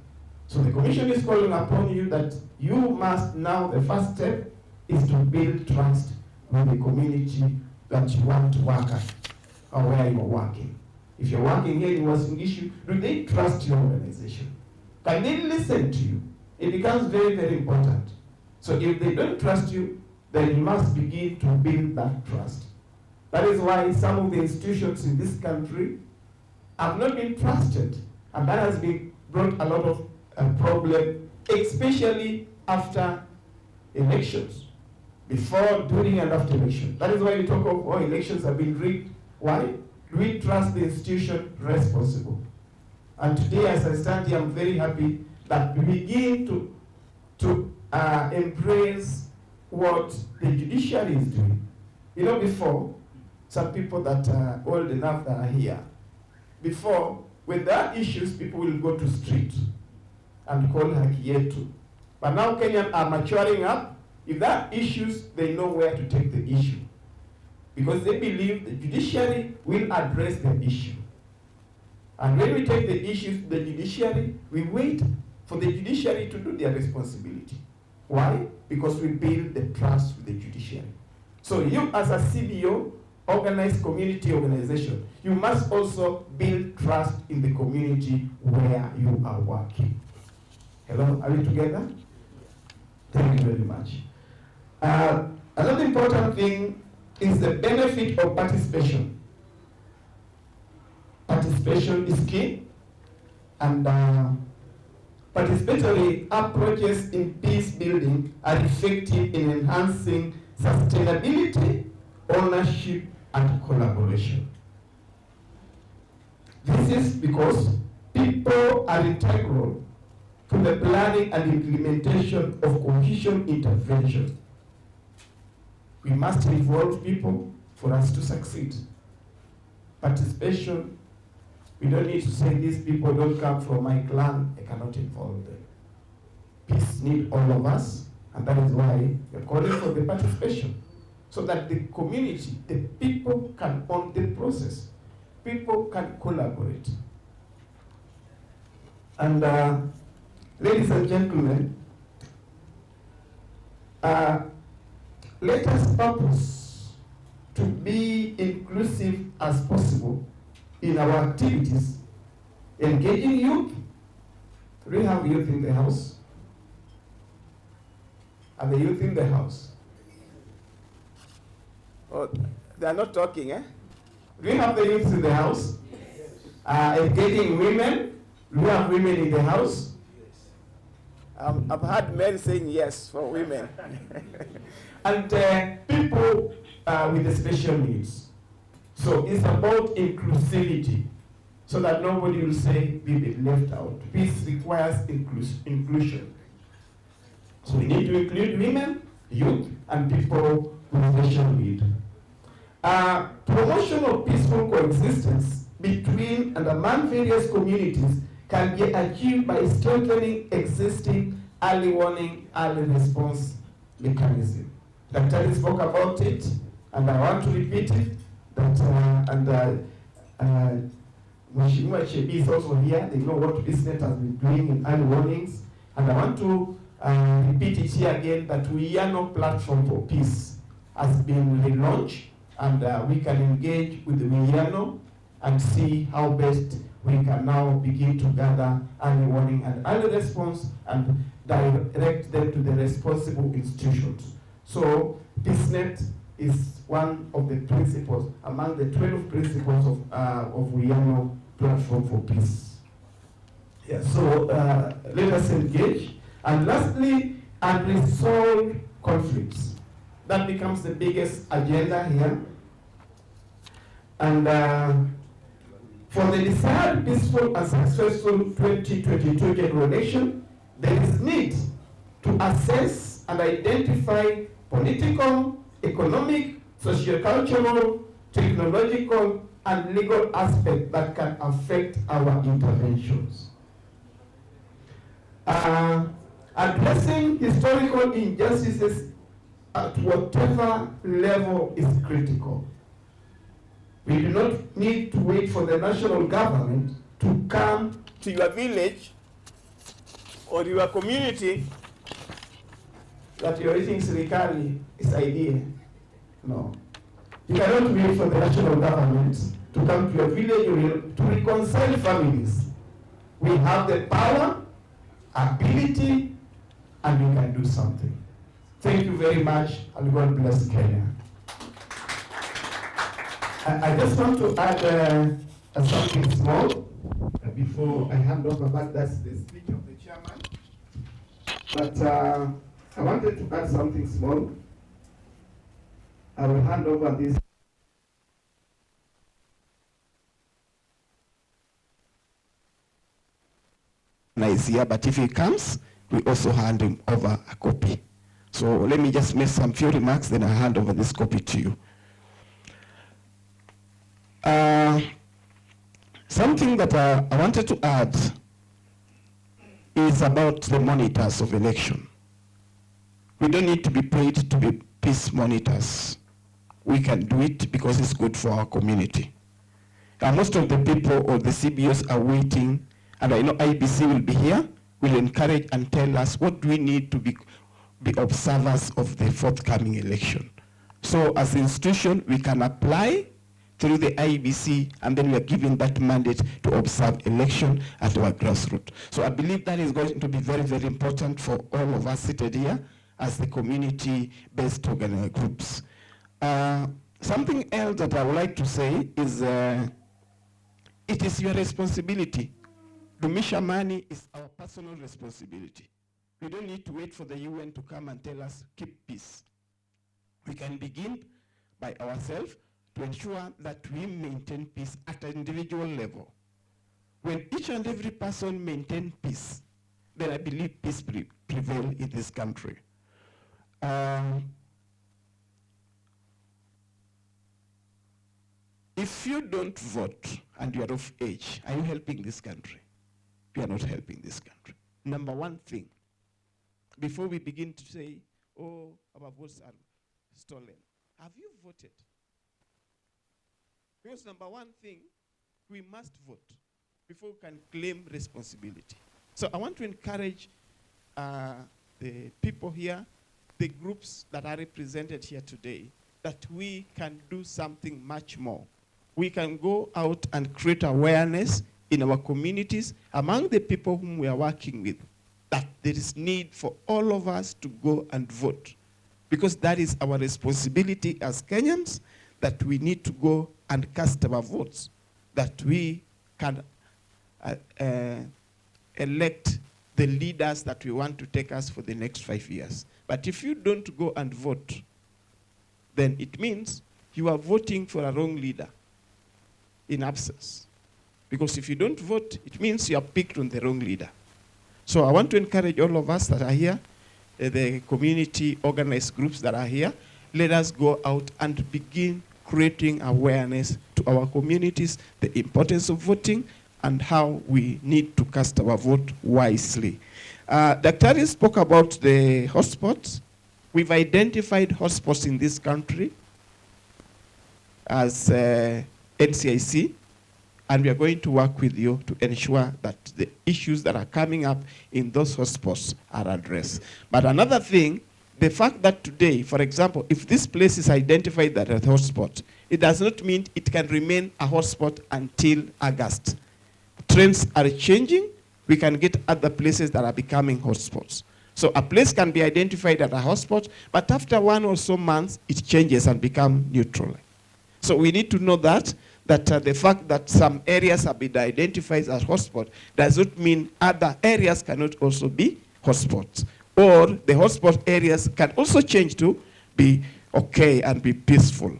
C: So the Commission is calling upon you that you must now, the first step is to build trust with the community that you want to work at, or where you are working. If you're working here in Uasin Gishu, do they trust your organization? Can they listen to you? It becomes very, very important. So if they don't trust you, then you must begin to build that trust. That is why some of the institutions in this country have not been trusted, and that has been brought a lot of problem, especially after elections, before, during, and after election. That is why we talk of, oh, elections have been rigged. Why? Do we trust the institution responsible? And today, as I stand here, I'm very happy that we begin to embrace what the judiciary is doing. You know, before, some people that are old enough that are here, before, when there are issues, people will go to street and call Haki Yetu. But now Kenyans are maturing up. If there are issues, they know where to take the issue, because they believe the judiciary will address the issue. And when we take the issues to the judiciary, we wait for the judiciary to do their responsibility. Why? Because we build the trust with the judiciary. So you, as a CBO, organized community organization, you must also build trust in the community where you are working. Hello, are we together? Thank you very much. Another important thing is the benefit of participation. Participation is key, and participatory approaches in peace building are effective in enhancing sustainability, ownership, and collaboration. This is because people are integral to the planning and implementation of cohesion intervention. We must involve people for us to succeed. Participation, we don't need to say these people don't come from my clan, I cannot involve them. Peace needs all of us, and that is why we're calling for the participation, so that the community, the people can own the process. People can collaborate. And ladies and gentlemen, let us purpose to be inclusive as possible in our activities, engaging youth. We have youth in the house. Are the youth in the house? Oh, they are not talking, eh? Do we have the youth in the house? Educating women? Do we have women in the house? I've had men saying yes for women. And people with special needs. So it's about inclusivity, so that nobody will say we've been left out. Peace requires inclusion. So we need to include women, youth, and people with special need. Promotion of peaceful coexistence between and among various communities can be achieved by strengthening existing early warning, early response mechanism. Dr. spoke about it, and I want to repeat it, that Mheshimiwa Chebi is also here. They know what BizNet has been doing in early warnings, and I want to repeat it here again, that Uyano Platform for Peace has been relaunched, and we can engage with the Uyano and see how best we can now begin to gather early warning and early response and direct them to the responsible institutions. So BizNet is one of the principles, among the 12 principles of Uyano Platform for Peace. Yeah, so let us engage. And lastly, unresolved conflicts. That becomes the biggest agenda here. And for the desired peaceful and successful 2022 general election, there is need to assess and identify political, economic, socio-cultural, technological, and legal aspects that can affect our interventions. Addressing historical injustices at whatever level is critical. We do not need to wait for the national government to come to your village or your community that you're eating serikali is idea. No. You cannot wait for the national government to come to your village or to reconcile families. We have the power, ability, and we can do something. Thank you very much, and God bless Kenya. I just want to add something small before I hand over back. That's the speech of the chairman. But I wanted to add something small. I will hand over this. Is here, but if he comes, we also hand him over a copy. So let me just make some few remarks, then I hand over this copy to you. Something that I wanted to add is about the monitors of election. We don't need to be paid to be peace monitors. We can do it because it's good for our community. Most of the people or the CBOs are waiting, and I know IBC will be here, will encourage and tell us what do we need to be observers of the forthcoming election. So as an institution, we can apply through the IBC, and then we are given that mandate to observe election at our grassroots. So I believe that is going to be very, very important for all of us seated here as the community-based groups. Something else that I would like to say is it is your responsibility. Dumisha Amani is our personal responsibility. We don't need to wait for the UN to come and tell us, keep peace. We can begin by ourselves to ensure that we maintain peace at an individual level. When each and every person maintains peace, then I believe peace prevails in this country. If you don't vote and you are of age, are you helping this country? You are not helping this country. Number one thing, before we begin to say, oh, our votes are stolen, have you voted? Because number one thing, we must vote before we can claim responsibility. So I want to encourage the people here, the groups that are represented here today, that we can do something much more. We can go out and create awareness in our communities among the people whom we are working with. that there is need for all of us to go and vote. Because that is our responsibility as Kenyans, that we need to go and cast our votes, that we can elect the leaders that we want to take us for the next 5 years. But if you don't go and vote, then it means you are voting for a wrong leader in absence. Because if you don't vote, it means you are picked on the wrong leader. So I want to encourage all of us that are here, the community organized groups that are here, let us go out and begin creating awareness to our communities, the importance of voting, and how we need to cast our vote wisely. Dr. spoke about the hotspots. We've identified hotspots in this country as NCIC, and we are going to work with you to ensure that the issues that are coming up in those hotspots are addressed. But another thing, the fact that today, for example, if this place is identified as a hotspot, it does not mean it can remain a hotspot until August. Trends are changing. We can get other places that are becoming hotspots. So a place can be identified as a hotspot, but after 1 or so months, it changes and becomes neutral. So we need to know that the fact that some areas have been identified as hotspot does not mean other areas cannot also be hotspots. Or the hotspot areas can also change to be okay and be peaceful.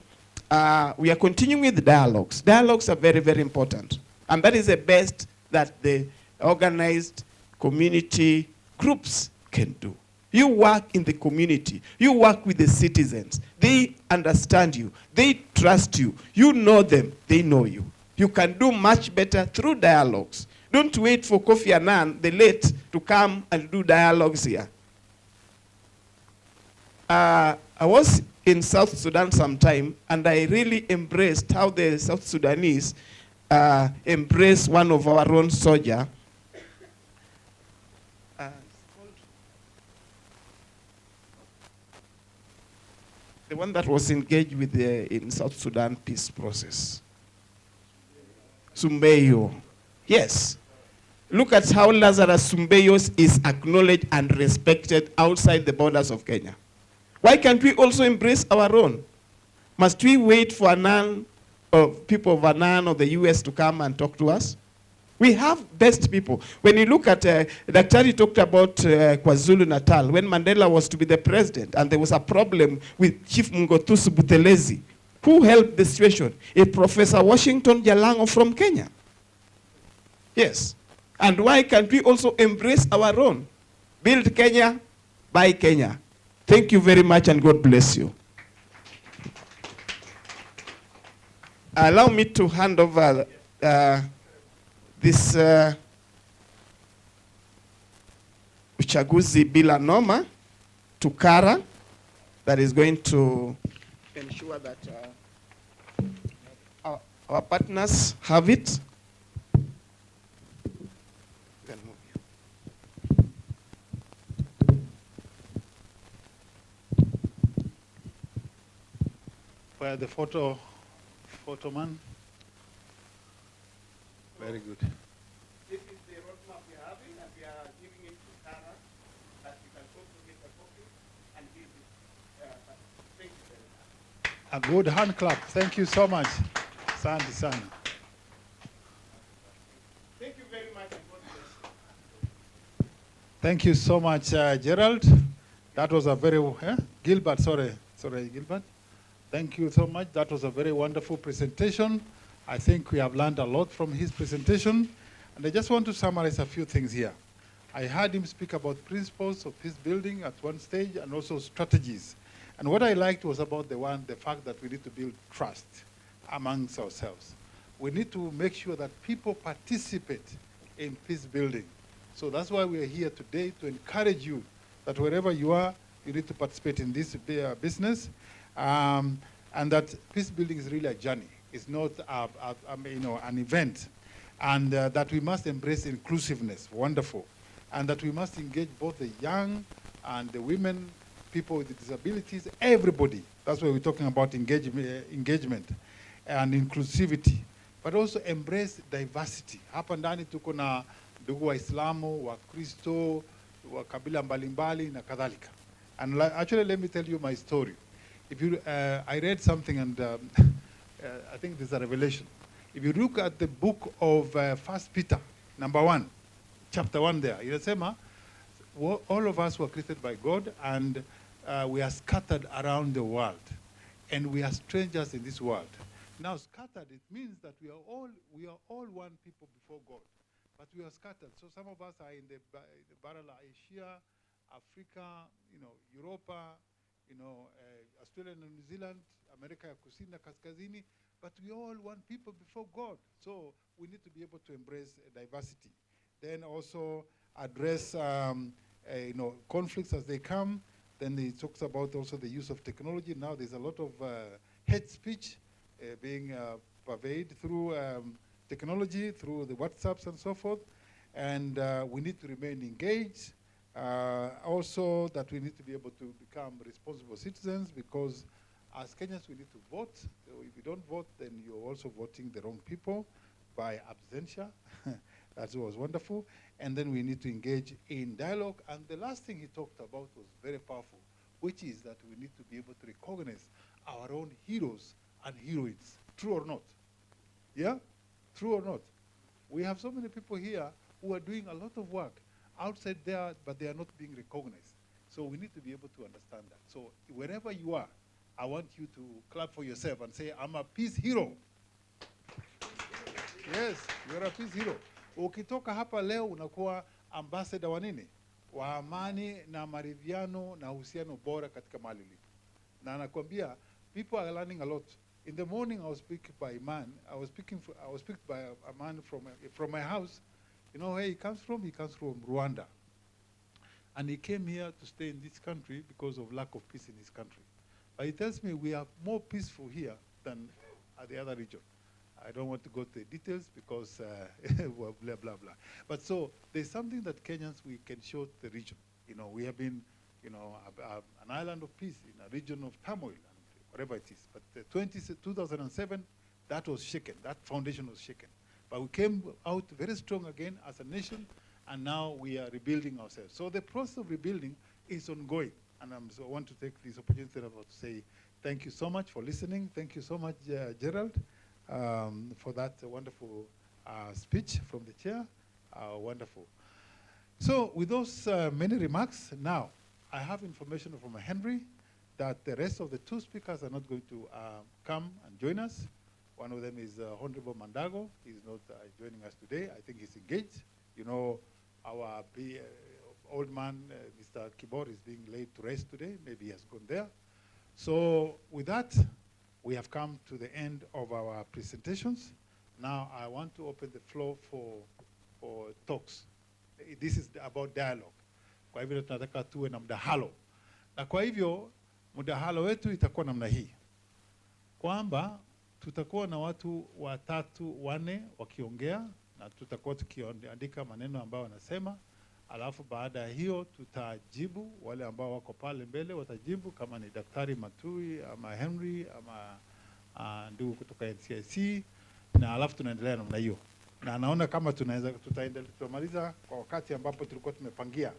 C: We are continuing with dialogues. Dialogues are very, very important. And that is the best that the organized community groups can do. You work in the community. You work with the citizens. They understand you. They trust you. You know them. They know you. You can do much better through dialogues. Don't wait for Kofi Annan, the late, to come and do dialogues here. I was in South Sudan sometime, and I really embraced how the South Sudanese embraced one of our own soldiers. The one that was engaged with in South Sudan peace process. Sumbeyo. Yes. Look at how Lazarus Sumbeyo is acknowledged and respected outside the borders of Kenya. Why can't we also embrace our own? Must we wait for Annan, or people of Annan or the US to come and talk to us? We have best people. When you look at, Dr. talked about KwaZulu-Natal, when Mandela was to be the president, and there was a problem with Chief Mngothusi Buthelezi. Who helped the situation? A Professor Washington Jalango from Kenya. Yes. And why can't we also embrace our own? Build Kenya, buy Kenya. Thank you very much, and God bless you. Allow me to hand over this uchaguzi bila noma to Kara, that is going to ensure that our partners have it.
B: Where the photo man? Very good.
C: This is the roadmap we are having, and we are giving it to Kara, that you can also get a copy and give it. Thank you very much.
B: A good hand clap. Thank you so much. Sandy Sana.
C: Thank you very much, and God bless you.
B: Thank you so much, Gerald. That was a very, Gilbert, sorry, Gilbert. Thank you so much. That was a very wonderful presentation. I think we have learned a lot from his presentation. And I just want to summarize a few things here. I heard him speak about principles of peace building at one stage, and also strategies. And what I liked was about the fact that we need to build trust amongst ourselves. We need to make sure that people participate in peace building. So that's why we are here today, to encourage you that wherever you are, you need to participate in this business. And that peace building is really a journey. It's not an event. And that we must embrace inclusiveness, wonderful. And that we must engage both the young and the women, people with disabilities, everybody. That's why we're talking about engagement and inclusivity. But also embrace diversity. Hapa ndani tuko na ndugu Waislamu, Wakristo, wa kabila mbalimbali na kadhalika. And actually, let me tell you my story. If you, I read something and I think this is a revelation. If you look at the book of 1 Peter, number 1, chapter 1 there, inasema, all of us were created by God, and we are scattered around the world, and we are strangers in this world. Now, scattered, it means that we are all one people before God, but we are scattered. So some of us are in the barrel of Asia, Africa, Europa, Australia and New Zealand, America ya Kusini na Kaskazini, but we are all one people before God. So we need to be able to embrace diversity. Then also address conflicts as they come. Then he talks about also the use of technology. Now there's a lot of hate speech being pervaded through technology, through the WhatsApps and so forth. And we need to remain engaged. Also that we need to be able to become responsible citizens, because as Kenyans we need to vote. So if you don't vote, then you're also voting the wrong people by absentia. That was wonderful. And then we need to engage in dialogue. And the last thing he talked about was very powerful, which is that we need to be able to recognize our own heroes and heroines. True or not? Yeah? True or not? We have so many people here who are doing a lot of work outside there, but they are not being recognized. So we need to be able to understand that. So wherever you are, I want you to clap for yourself and say, I'm a peace hero. Yes, you're a peace hero. Ukitoka hapa leo unakuwa ambassador wa nini? Wa amani na maridhiano na uhusiano bora katika mahali ulipo. Na nakwambia, people are learning a lot. In the morning I was speaking by a man. I was speaking by a man from my house. You know where he comes from? He comes from Rwanda. And he came here to stay in this country because of lack of peace in his country. But he tells me we are more peaceful here than at the other region. I don't want to go to the details because blah, blah, blah. But so there's something that Kenyans, we can show the region. We have been, an island of peace in a region of turmoil, and whatever it is. But 2007, that was shaken. That foundation was shaken. But we came out very strong again as a nation, and now we are rebuilding ourselves. So the process of rebuilding is ongoing. And so I want to take this opportunity to say thank you so much for listening. Thank you so much, Gerald, for that wonderful speech from the chair. Wonderful. So with those many remarks, now I have information from Henry that the rest of the two speakers are not going to come and join us. One of them is Honorable Mandago. He's not joining us today. I think he's engaged. Our old man, Mr. Kibor, is being laid to rest today. Maybe he has gone there. So with that, we have come to the end of our presentations. Now I want to open the floor for talks. This is about dialogue. Kwa hivyo tunataka tuwe na mdahalo. Na kwa hivyo mdahalo wetu itakuwa namna hii. Kwamba tutakuwa na watu 3, 4 wakiongea, na tutakuwa tukiandika maneno ambayo wanasema. Alafu baada ya hiyo tutajibu, wale ambao wako pale mbele watajibu, kama ni Daktari Matui ama Henry ama ndugu kutoka NCIC, na alafu tunaendelea namna hiyo. Na naona kama tutamaliza kwa wakati ambapo tulikuwa tumepangia.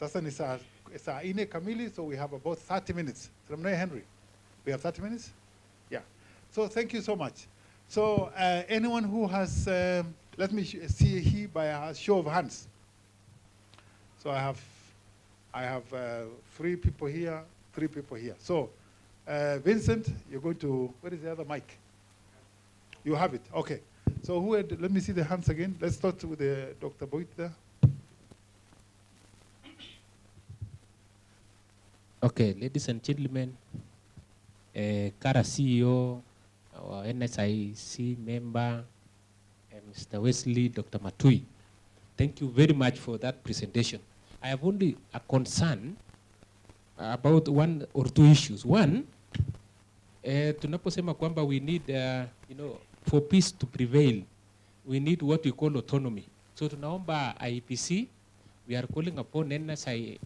B: Sasa ni saa 4 kamili, so we have about 30 minutes. Namna hiyo, Henry? We have 30 minutes? Yeah. So thank you so much. So anyone who has, let me see here by a show of hands. So I have 3 people here, 3 people here. So Vincent, you're going to, where is the other mic? You have it, okay. So let me see the hands again. Let's start with Dr. Boyd there.
D: Okay, ladies and gentlemen, Kara CEO, our NSIC member, Mr. Wesley, Dr. Matui, thank you very much for that presentation. I have only a concern about 1 or 2 issues. One, tunaposema kwamba we need, for peace to prevail, we need what we call autonomy. So tunaomba IEPC, we are calling upon NCIC,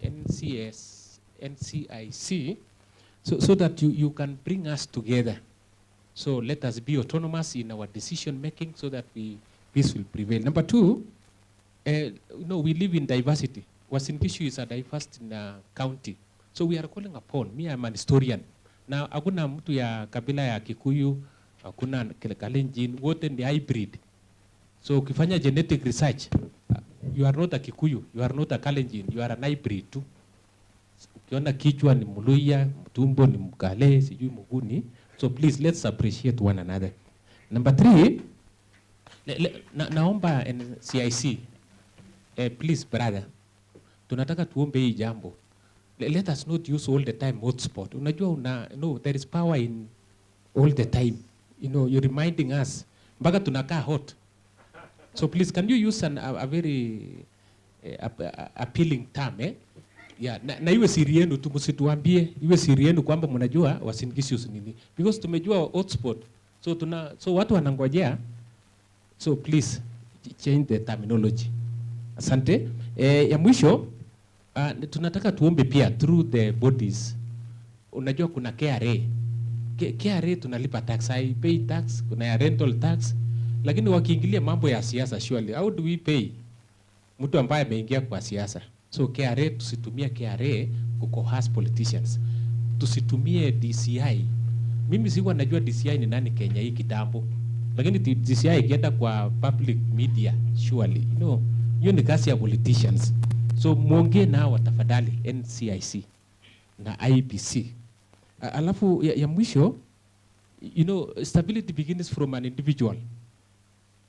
D: so that you can bring us together. So let us be autonomous in our decision making so that peace will prevail. Number 2, we live in diversity. Uasin Gishu is a diverse county. So we are calling upon, me I'm an historian. Na hakuna mtu ya kabila ya Kikuyu, hakuna Kalenjin, wote ni hybrid. So ukifanya genetic research, you are not a Kikuyu, you are not a Kalenjin, you are an hybrid too. Ukiona kichwa ni Muluya, tumbo ni Mkale, sijui Muguni. So please let's appreciate one another. Number 3, naomba CIC, please brother, tunataka tuombe hii jambo. Let us not use all the time hotspot. Unajua no, there is power in all the time. You know, you're reminding us. Mpaka tunakaa hot. So please, can you use a very appealing term, eh? Yeah, na iwe siri yenu tu, msituambie, iwe siri yenu kwamba mnajua Uasin Gishu nini. Because tumejua hotspot. So watu wanangojea. So please change the terminology. Asante. Ya mwisho, tunataka tuombe pia through the bodies. Unajua kuna KRA. KRA tunalipa tax, I pay tax, kuna ya rental tax. Lakini wakiingilia mambo ya siasa, surely how do we pay mtu ambaye ameingia kwa siasa? So KRA, tusitumie KRA kucoerce politicians. Tusitumie DCI. Mimi sikuwa najua DCI ni nani Kenya hii kitambo. Lakini DCI ikienda kwa public media, surely, you know, hiyo ni kazi ya politicians. So muongee nao tafadhali, NCIC na IBC. Alafu ya mwisho, you know, stability begins from an individual.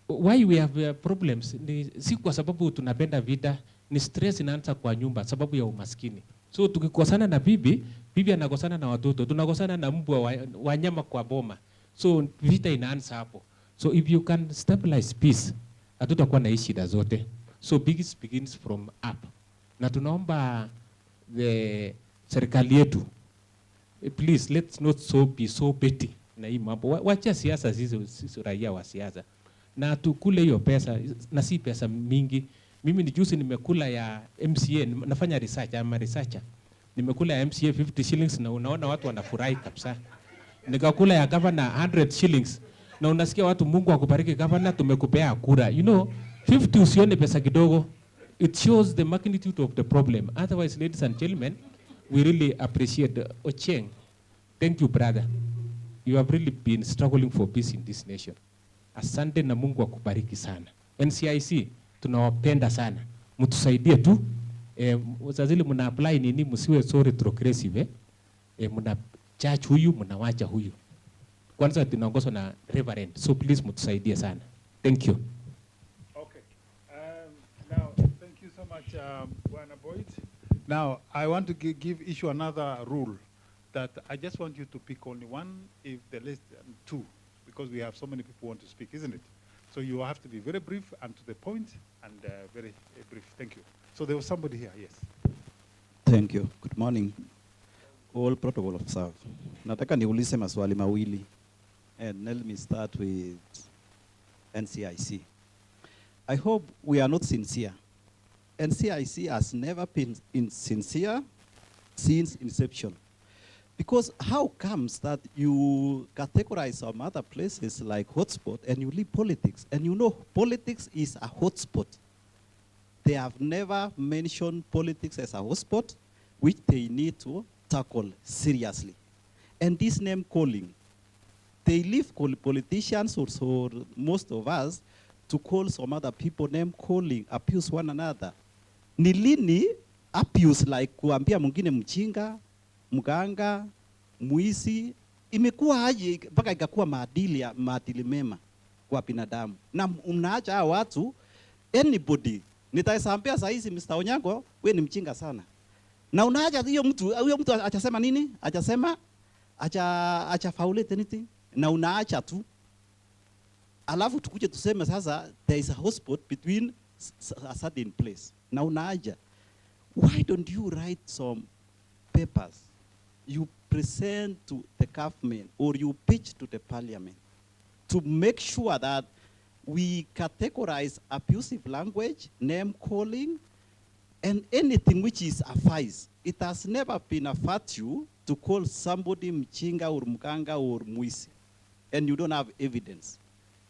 D: Why we have problems si kwa sababu tunapenda vita, ni stress inaanza kwa nyumba sababu ya umaskini. So tukikosana na bibi anakosana na watoto, tunakosana na mbwa, wanyama kwa boma. So vita inaanza hapo. So if you can stabilize peace, hatutakuwa na shida zote. So peace begins from up. Na tunaomba serikali yetu, please let's not be so petty na hii mambo. Wacha siasa sisi raia wa siasa. Na tukule hiyo pesa, na si pesa mingi. Mimi ni juzi nimekula ya MCA, nafanya research, ama researcher. Nimekula ya MCA 50 shillings na unaona watu wanafurahi kabisa. Nikakula ya governor 100 shillings na unasikia watu, Mungu akubariki governor, tumekupea kura. You know, 50 usione pesa kidogo. It shows the magnitude of the problem. Otherwise, ladies and gentlemen, we really appreciate Ocheng. Thank you, brother. You have really been struggling for peace in this nation. Asante na Mungu akubariki sana. NCIC, tunawapenda sana. Mtusaidie tu. Wazazili muna apply nini, msiwe so retrogressive. Muna charge huyu, muna wacha huyu. Kwanza tunaongozwa na Reverend. So please mtusaidie sana. Thank you.
B: Okay. Now, thank you so much, Bwana Boyd. Now, I want to issue another rule that I just want you to pick only one, if the list, 2, because we have so many people who want to speak, isn't it? So you have to be very brief and to the point and very brief. Thank you. So there was somebody here, yes.
E: Thank you. Good morning. All protocol observed. Nataka niulize maswali mawili. And let me start with NCIC. I hope we are not sincere. NCIC has never been sincere since inception. Because how comes that you categorize some other places like hotspot and you leave politics? And you know politics is a hotspot. They have never mentioned politics as a hotspot, which they need to tackle seriously. And this name calling, they leave politicians or most of us to call some other people name calling, abuse one another. Ni lini abuse like kuambia mwingine mchinga, mganga, muisi, imekuwa aje mpaka ikakuwa maadili mema kwa binadamu. Na unaacha hao watu, anybody, nitaisambia saa hizi Mr. Onyango, we ni mchinga sana. Na unaacha huyo mtu achasema nini? Achasema, acha faulete anything. Na unaacha tu. Alafu tukuje tuseme sasa, there is a hotspot between a certain place. Na unaacha. Why don't you write some papers? You present to the government or you pitch to the parliament to make sure that we categorize abusive language, name calling, and anything which is a vice. It has never been a virtue to call somebody mchinga or mganga or muisi, and you don't have evidence.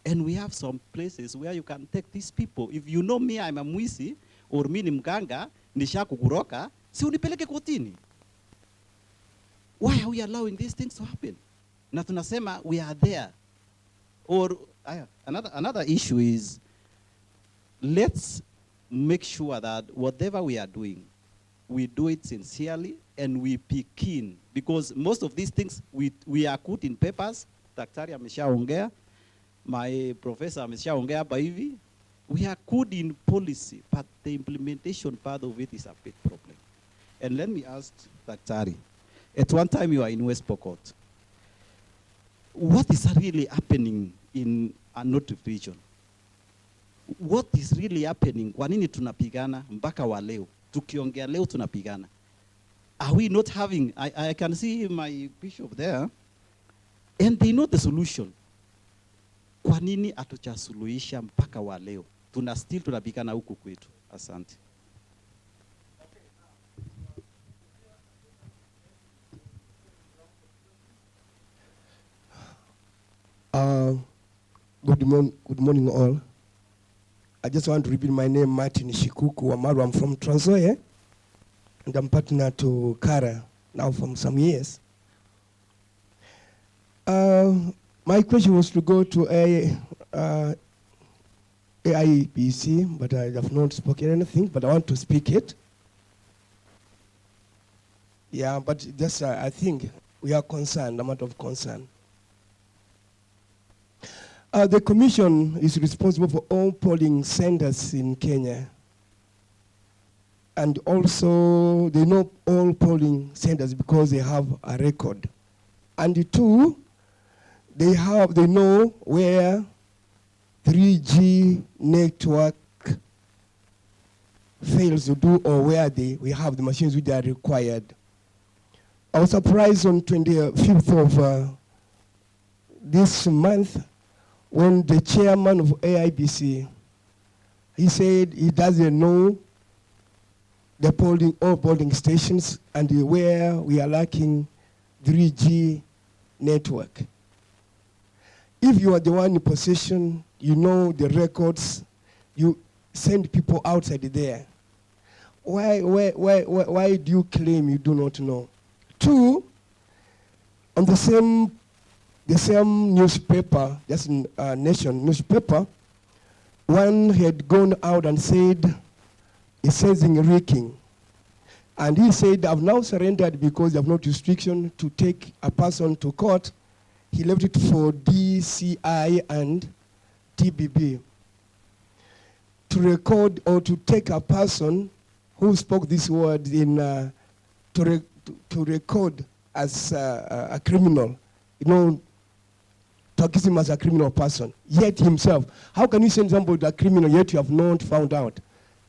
E: And we have some places where you can take these people. If you know me, I'm a muisi, or me ni mganga, nishakukuroka, si unipeleke kotini. Why are we allowing these things to happen? Na tunasema we are there. Or another issue is, let's make sure that whatever we are doing, we do it sincerely and we be keen, because most of these things we are put in papers. Daktari ameshaongea, my professor ameshaongea hapa hivi. We are good in policy, but the implementation part of it is a big problem. And let me ask Daktari, at one time you are in West Pokot. What is really happening in a North region? What is really happening? Kwa nini tunapigana mpaka wa leo? Tukiongea leo tunapigana. Are we not having, I can see my bishop there, and they know the solution. Kwa nini hatuchasuluhisha mpaka wa leo? Still tunapigana huku kwetu. Asante.
F: Good morning all. I just want to repeat my name, Martin Shikuku Wamaru. I'm from Trans Nzoia, and I'm partner to Kara now from some years. My question was to go to AIPC, but I have not spoken anything, but I want to speak it. Yeah, but just I think we are concerned, a matter of concern. The commission is responsible for all polling centers in Kenya. And also, they know all polling centers because they have a record. And the two, they know where 3G network fails to do, or where we have the machines which are required. I was surprised on 25th of this month when the chairman of AIBC, he said he doesn't know all polling stations and where we are lacking 3G network. If you are the one in possession, you know the records, you send people outside there. Why do you claim you do not know? Two, on the same newspaper, just Nation newspaper, one had gone out and said, it says in Riking. And he said, I've now surrendered because they have no restriction to take a person to court. He left it for DCI and TBB to record or to take a person who spoke this word to record as a criminal, to accuse him as a criminal person, yet himself. How can you send somebody to a criminal yet you have not found out?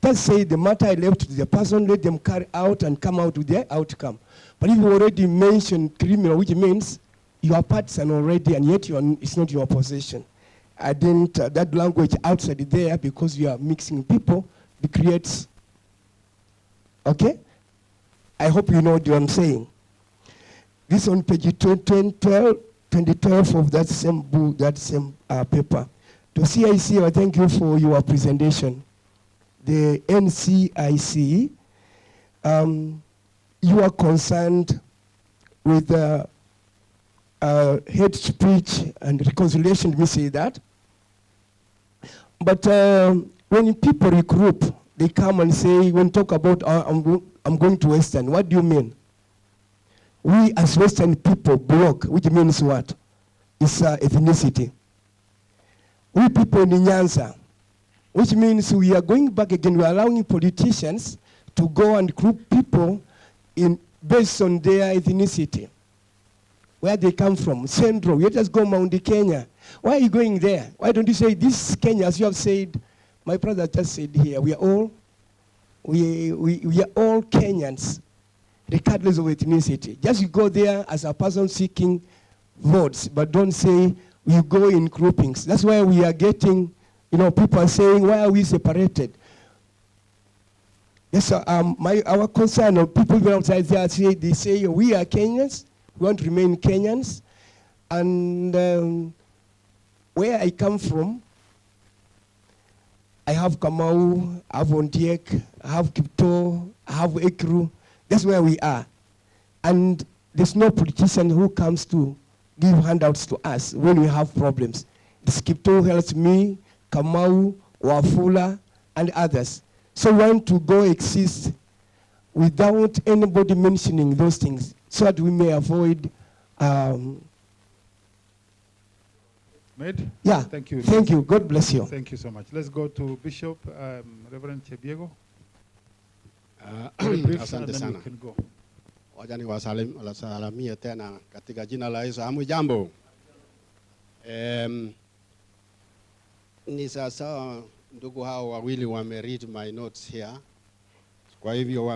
F: Let's say the matter I left to the person, let them carry out and come out with their outcome. But if you already mentioned criminal, which means you are partisan already and yet it's not your possession. I didn't, that language outside there, because you are mixing people, it creates, okay? I hope you know what I'm saying. This on page 2012 of that same book, that same paper. To CIC, I thank you for your presentation. The NCIC, you are concerned with hate speech and reconciliation, let me say that. But when people regroup, they come and say, when talk about, I'm going to Western, what do you mean? We as Western people block, which means what? It's ethnicity. We people in Nyanza, which means we are going back again, we are allowing politicians to go and group people based on their ethnicity. Where they come from, Central, let us go Mount Kenya. Why are you going there? Why don't you say this Kenya, as you have said, my brother just said here, we are all Kenyans, regardless of ethnicity. Just you go there as a person seeking votes, but don't say we go in groupings. That's why we are getting, people are saying, why are we separated? Yes, our concern of people outside there, they say we are Kenyans, we want to remain Kenyans, and where I come from, I have Kamau, I have Ondiek, I have Kipto, I have a crew. That's where we are. And there's no politician who comes to give handouts to us when we have problems. The Skipto helps me, Kamau, Wafula, and others. So we want to go exist without anybody mentioning those things so that we may avoid
B: Made?
F: yeah.
B: Thank you.
F: Thank you. God bless you.
B: Thank you so much. Let's go to Bishop Reverend Chebiego.
G: Asante sana. Wacha niwasalimie tena katika jina la Yesu. Hamujambo. Ni sasa ndugu hao wawili read my notes here. Kwa hivyo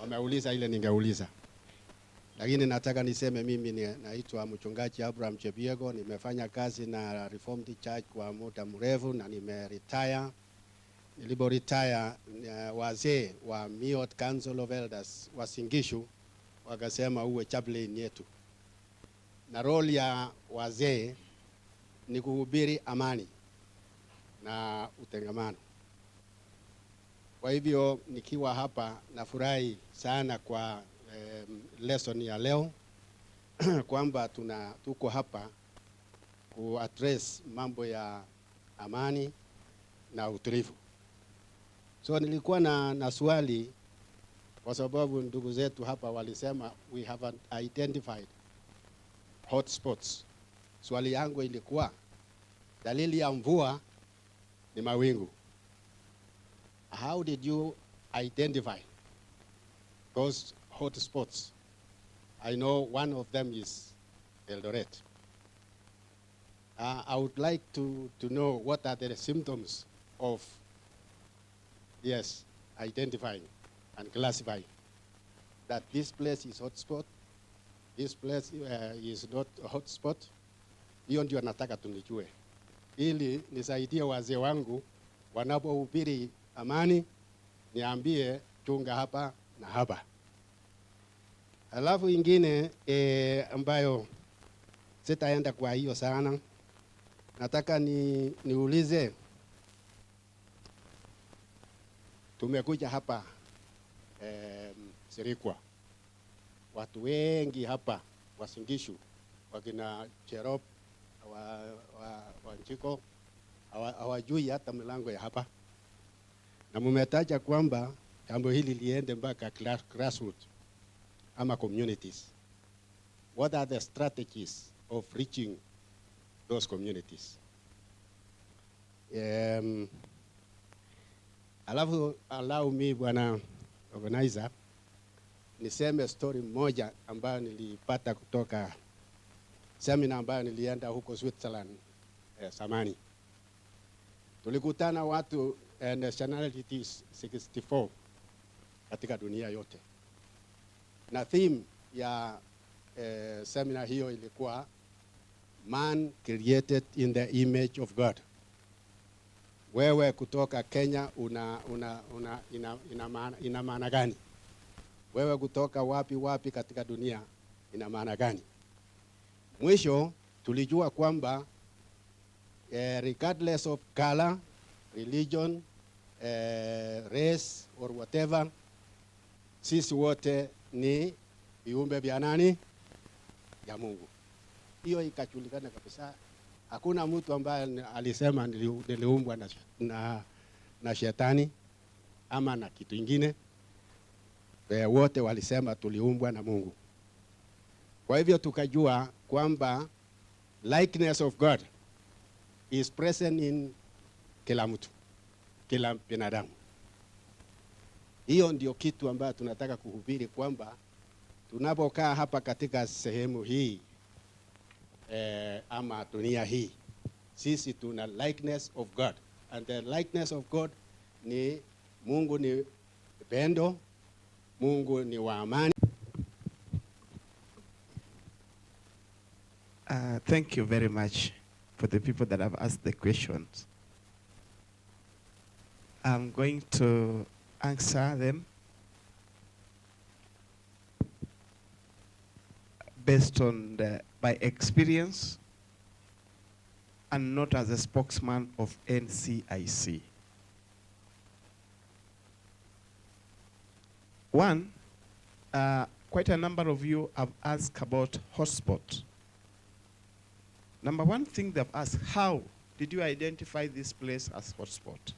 G: wameuliza ile ningeuliza. Lakini nataka niseme mimi naitwa mchungaji Abraham Chebiego, nimefanya kazi na Reformed Church kwa muda mrefu na nimeretire. Niliporetire wazee wa Miot Council of Elders wa Singishu wakasema uwe chaplain yetu. Na role ya wazee ni kuhubiri amani na utengamano. Kwa hivyo nikiwa hapa nafurahi sana kwa lesson ya leo kwamba tuko hapa kuaddress mambo ya amani na utulivu. So nilikuwa na swali kwa sababu ndugu zetu hapa walisema we have identified hotspots. Swali yangu ilikuwa dalili ya mvua ni mawingu. How did you identify those hotspots? I know one of them is Eldoret. I would like to know what are the symptoms of, yes, identifying and classifying that this place is hotspot, this place is not a hotspot. Hiyo ndio nataka tunijue, ili nisaidie wazee wangu wanapohubiri amani, niambie chunga hapa na hapa. Alafu ingine ambayo sitaenda kwa hiyo sana, nataka niulize, tumekuja hapa Sirikwa, watu wengi hapa Wasingishu, wakina Cherop, Wanchiko, hawajui hata milango ya hapa. Na mumetaja kwamba jambo hili liende mpaka grassroots ama communities. What are the strategies of reaching those communities? Alafu allow me bwana organizer niseme story moja ambayo nilipata kutoka seminar ambayo nilienda huko Switzerland zamani. Tulikutana watu nationalities 64 katika dunia yote. Na theme ya seminar hiyo ilikuwa man created in the image of God. Wewe kutoka Kenya ina maana gani? Wewe kutoka wapi katika dunia ina maana gani? Mwisho tulijua kwamba regardless of color, religion, race or whatever, sisi wote ni viumbe vya nani? Ya Mungu. Hiyo ikajulikana kabisa. Hakuna mtu ambaye alisema niliumbwa na shetani ama na kitu kingine. Wote walisema tuliumbwa na Mungu. Kwa hivyo tukajua kwamba likeness of God is present in kila mtu, kila binadamu. Hiyo ndio kitu ambayo tunataka kuhubiri, kwamba tunapokaa hapa katika sehemu hii ama dunia hii, sisi tuna likeness of God, and the likeness of God ni Mungu ni pendo, Mungu ni wa amani.
C: Thank you very much for the people that have asked the questions. I'm going to answer them based on my experience and not as a spokesman of NCIC. One, quite a number of you have asked about hotspot. Number one thing they've asked, how did you identify this place as hotspot?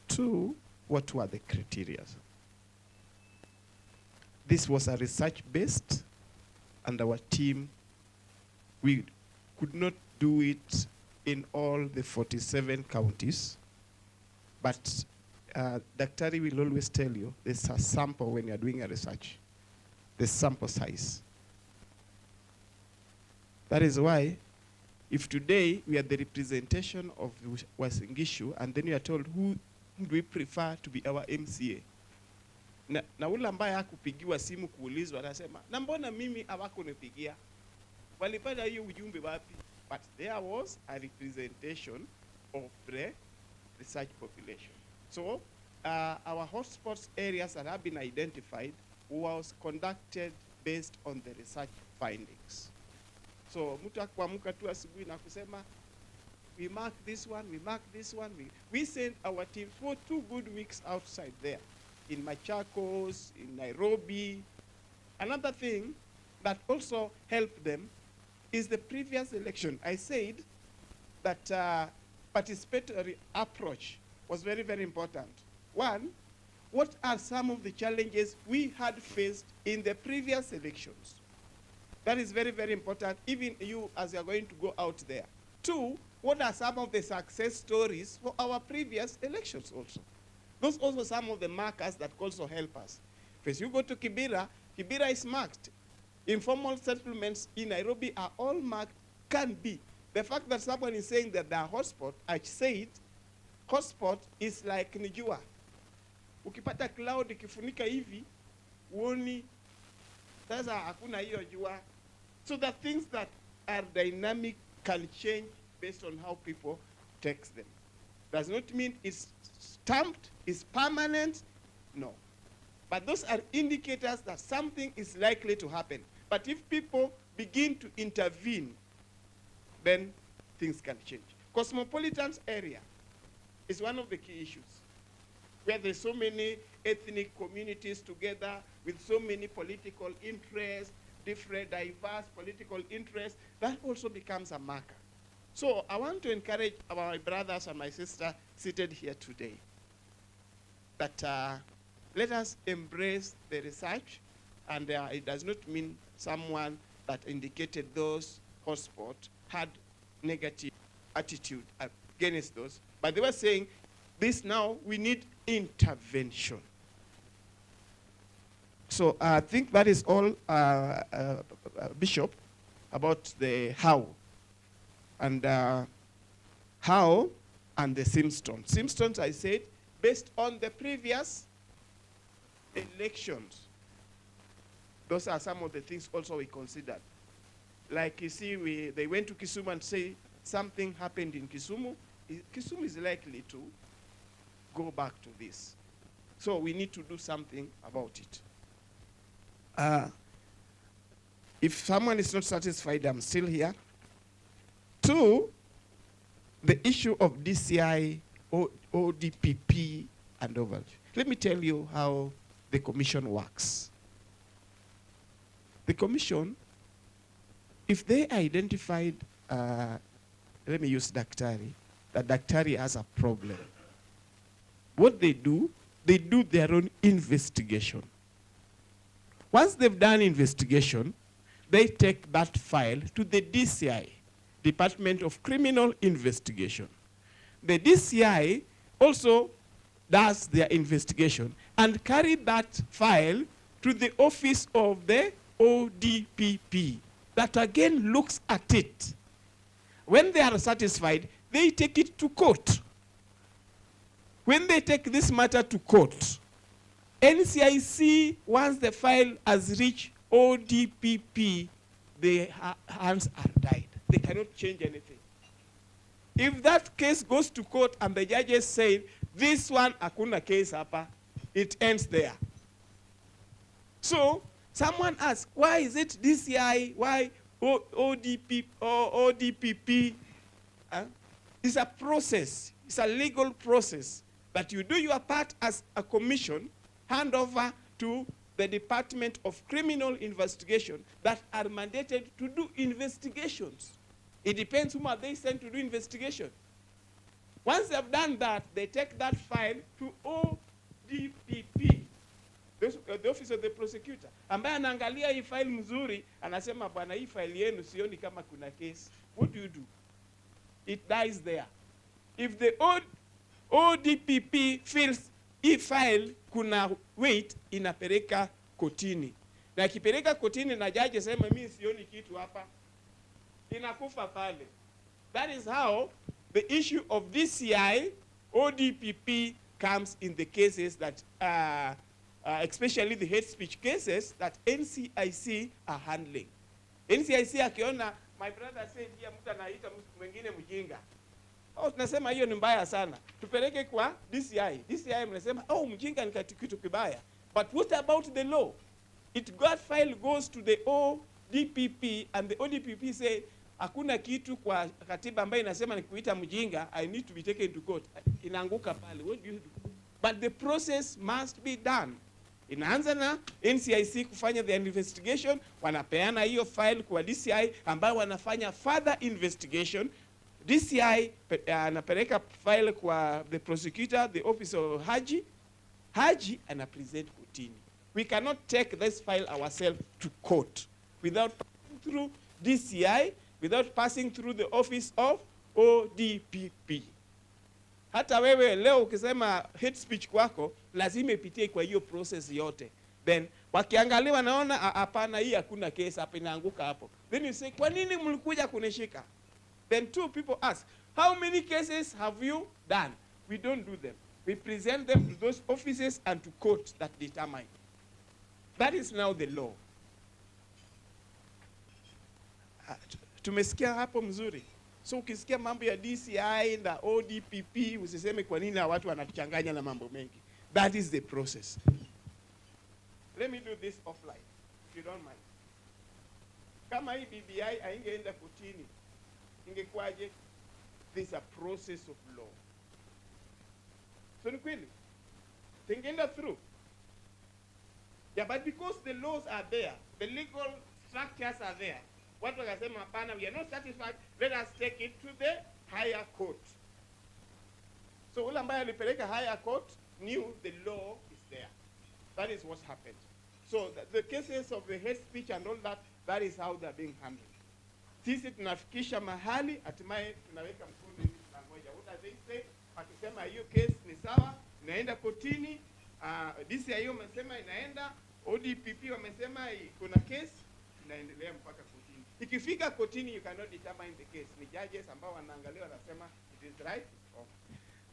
C: Two, what were the criteria? This was a research-based, and our team, we could not do it in all the 47 counties, but Daktari will always tell you there's a sample when you're doing a research, the sample size. That is why, if today we are the representation of Uasin Gishu, and then you are told who do we prefer to be our MCA, na ule ambaye hakupigiwa simu kuulizwa anasema, na mbona mimi hawakunipigia? Walipata hiyo ujumbe wapi? But there was a representation of the research population. So our hotspots areas that have been identified was conducted based on the research findings. So mtu akuamka tu asubuhi na kusema, we mark this one, we mark this one. We sent our team for 2 good weeks outside there, in Machakos, in Nairobi. Another thing that also helped them is the previous election. I said that participatory approach was very, very important. One, what are some of the challenges we had faced in the previous elections? That is very, very important, even you as you are going to go out there. Two, what are some of the success stories for our previous elections also? Those also some of the markers that also help us. Because you go to Kibera, Kibera is marked. Informal settlements in Nairobi are all marked, can be. The fact that someone is saying that they are hotspot, I said, hotspot is like Nijua. Ukipata cloud ikifunika hivi, uoni, sasa hakuna hiyo jua. So the things that are dynamic can change based on how people text them. Does not mean it's stamped, it's permanent, no. But those are indicators that something is likely to happen. But if people begin to intervene, then things can change. Cosmopolitan area is one of the key issues, where there's so many ethnic communities together with so many political interests, different diverse political interests, that also becomes a marker. So I want to encourage my brothers and my sister seated here today that let us embrace the research, and it does not mean someone that indicated those hotspots had negative attitude against those, but they were saying this now we need intervention. So I think that is all, Bishop, about the how. And how and the Simstones. Simstones, I said, based on the previous elections. Those are some of the things also we considered. Like you see, they went to Kisumu and say something happened in Kisumu. Kisumu is likely to go back to this. So we need to do something about it. If someone is not satisfied, I'm still here. Two, the issue of DCI, ODPP, and overall. Let me tell you how the commission works. The commission, if they identified, let me use Daktari, that Daktari has a problem, what they do their own investigation. Once they've done investigation, they take that file to the DCI, Department of Criminal Investigation. The DCI also does their investigation and carry that file to the office of the ODPP, that again looks at it. When they are satisfied, they take it to court. When they take this matter to court, NCIC, once the file has reached ODPP, their hands are tied. They cannot change anything. If that case goes to court and the judges say, this one, hakuna case hapa, it ends there. So, someone asks, why is it DCI, why ODP or ODPP? It's a process, it's a legal process, that you do your part as a commission, hand over
H: to the Department of Criminal Investigation that are mandated to do investigations. It depends whom are they sent to do investigation. Once they've done that, they take that file to ODPP, the Office of the Prosecutor, ambaye anaangalia hii file mzuri, anasema bwana hii file yenu sioni kama kuna case. What do? It dies there. If the ODPP feels hii file kuna weight, inapeleka kotini. Na ikipeleka kotini na jaji sema mimi sioni kitu hapa, inakufa pale. That is how the issue of DCI, ODPP comes in the cases that, especially the hate speech cases that NCIC are handling. NCIC akiona my brother said here mtu anaita mwingine mjinga, oh, tunasema hiyo ni mbaya sana, tupeleke kwa DCI. DCI mnasema oh, mjinga ni kitu kibaya. But what about the law? That file goes to the ODPP and the ODPP say hakuna kitu kwa katiba ambayo inasema ni kuita mjinga, I need to be taken to court. Inaanguka pale. What do you do? But the process must be done. Inaanza na NCIC kufanya the investigation, wanapeana hiyo file kwa DCI ambayo wanafanya further investigation. DCI anapeleka file kwa the prosecutor, the office of Haji. Haji anapresent kotini. We cannot take this file ourselves to court without passing through DCI, without passing through the office of ODPP. Hata wewe leo ukisema hate speech kwako, lazima ipitie kwa hiyo process yote. Then wakiangalia wanaona hapana, hii hakuna case hapa, inaanguka hapo. Then you say, kwa nini mlikuja kunishika? Then two people ask, how many cases have you done? We don't do them. We present them to those offices and to court that determine. That is now the law. Tumesikia hapo mzuri. So ukisikia mambo ya DCI na ODPP, usiseme kwa nini watu wanachanganya na mambo mengi. That is the process. Let me do this offline, if you don't mind. Kama hii BBI haingeenda kotini, ingekuwaje? This is a process of law. So ni kweli, tingeenda through. Yeah, but because the laws are there, the legal structures are there, watu wakasema hapana, we are not satisfied, let us take it to the higher court. So ule ambaye alipeleka higher court knew the law is there. That is what happened. So the cases of the hate speech and all that, that is how they're being handled. Sisi tunafikisha mahali, hatimaye tunaweka mkono hivi tunangoja. What are they say? Wakisema hiyo case ni sawa, inaenda kotini, DCI wamesema inaenda, ODPP wamesema kuna case, inaendelea mpaka kotini. Ikifika kotini, you cannot determine the case. Ni judges ambao wanaangalia wanasema it is right or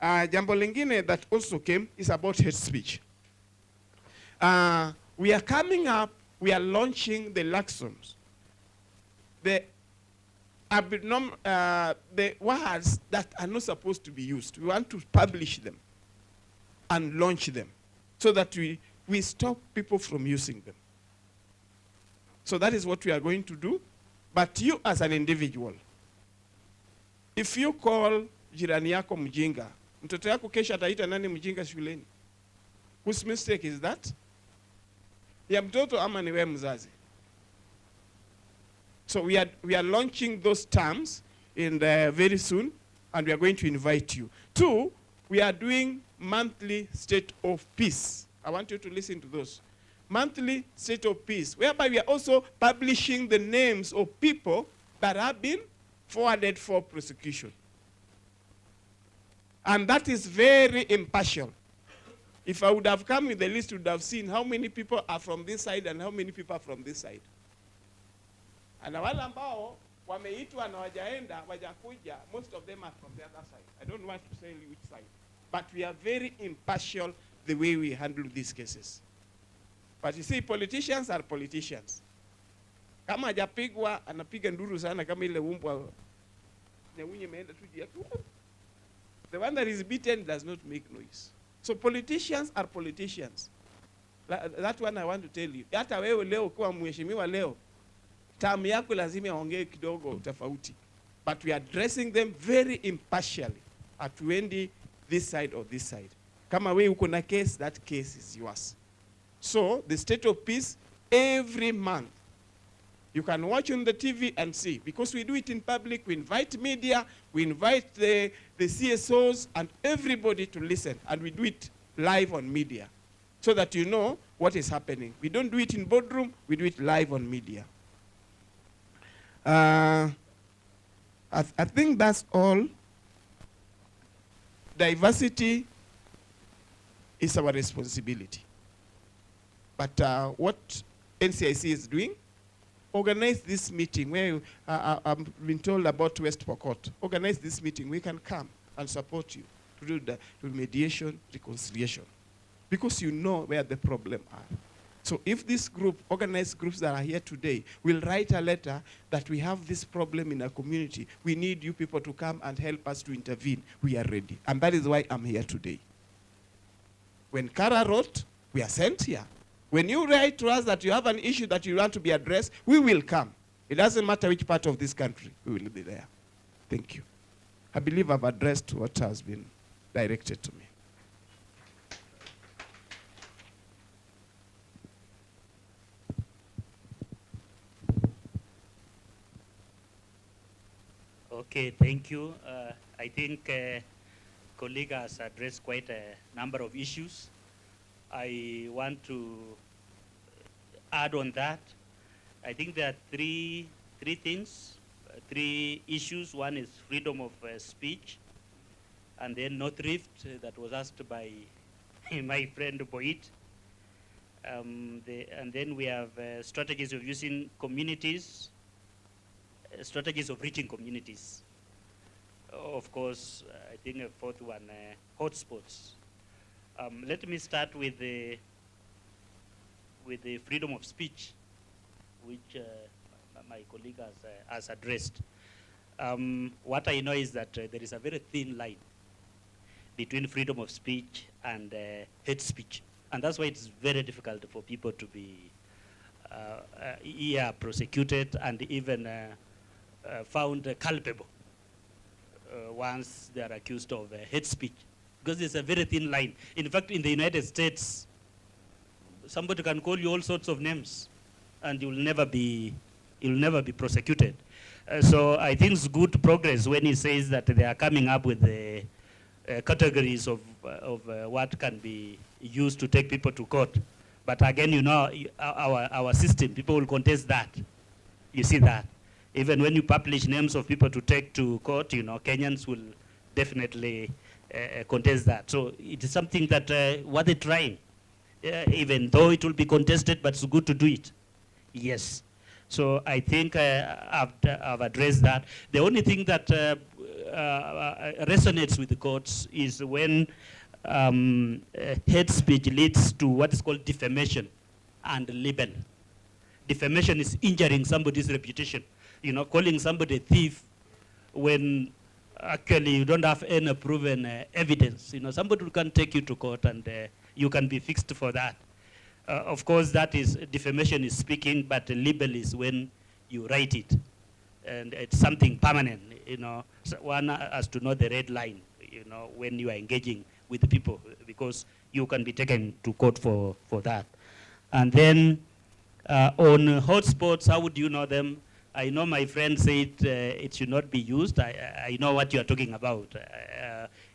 H: wrong. Jambo lingine that also came is about hate speech. We are coming up, we are launching the Laxons. The words that are not supposed to be used. We want to publish them and launch them so that we stop people from using them. So that is what we are going to do. But you as an individual, if you call jirani yako mjinga, mtoto yako kesha ataita nani mjinga shuleni? Whose mistake is that? Ya mtoto ama ni wewe mzazi? So we are launching those terms very soon, and we are going to invite you. 2, we are doing monthly state of peace. I want you to listen to those. Monthly state of peace, whereby we are also publishing the names of people that have been forwarded for prosecution. And that is very impartial. If I would have come with the list, you would have seen how many people are from this side and how many people are from this side. And wale ambao wameitwa na wajakuja, most of them are from the other side. I don't want to say which side. But we are very impartial the way we handle these cases. But you see, politicians are politicians. Kama hajapigwa, anapiga nduru sana kama ile umbwa. The one that is beaten does not make noise. So politicians are politicians. That one I want to tell you. Hata wewe leo kwa mheshimiwa leo, tamu yako lazima aongee kidogo tofauti. But we are addressing them very impartially. Hatuendi this side or this side. Kama wewe uko na case, that case is yours. So the state of peace every month. You can watch on the TV and see, because we do it in public, we invite media, we invite the CSOs and everybody to listen, and we do it live on media, so that you know what is happening. We don't do it in boardroom, we do it live on media. I think that's all. Diversity is our responsibility. But what NCIC is doing, organize this meeting where I've been told about West Pokot. Organize this meeting, we can come and support you to do the mediation, reconciliation, because you know where the problem are. So if this group, organized groups that are here today, will write a letter that we have this problem in our community, we need you people to come and help us to intervene, we are ready. And that is why I'm here today. When Kara wrote, we are sent here. When you write to us that you have an issue that you want to be addressed, we will come. It doesn't matter which part of this country, we will be there. Thank you. I believe I've addressed what has been directed to me.
A: Okay, thank you. I think colleague has addressed quite a number of issues. I want to add on that. I think there are three things, three issues. One is freedom of speech, and then no thrift that was asked by my friend Boit. And then we have strategies of using communities, strategies of reaching communities. Of course, I think a fourth one, hotspots. Let me start with the freedom of speech, which my colleague has addressed. What I know is that there is a very thin line between freedom of speech and hate speech. And that's why it's very difficult for people to be prosecuted and even found culpable once they are accused of hate speech. Because there's a very thin line. In fact, in the United States, somebody can call you all sorts of names, and you'll never be prosecuted. So I think it's good progress when he says that they are coming up with the categories of what can be used to take people to court. But again, you know, our system, people will contest that. You see that. Even when you publish names of people to take to court, you know, Kenyans will definitely contest that. So it is something that what they're trying, even though it will be contested, but it's good to do it. Yes. So I think I've addressed that. The only thing that resonates with the courts is when hate speech leads to what is called defamation and libel. Defamation is injuring somebody's reputation. You know, calling somebody a thief when actually you don't have any proven evidence. You know, somebody can take you to court and you can be fixed for that. Of course, that is defamation is speaking, but libel is when you write it, and it's something permanent. You know, so one has to know the red line. You know, when you are engaging with the people, because you can be taken to court for that. And then on hotspots, how would you know them? I know my friend said it should not be used. I know what you are talking about.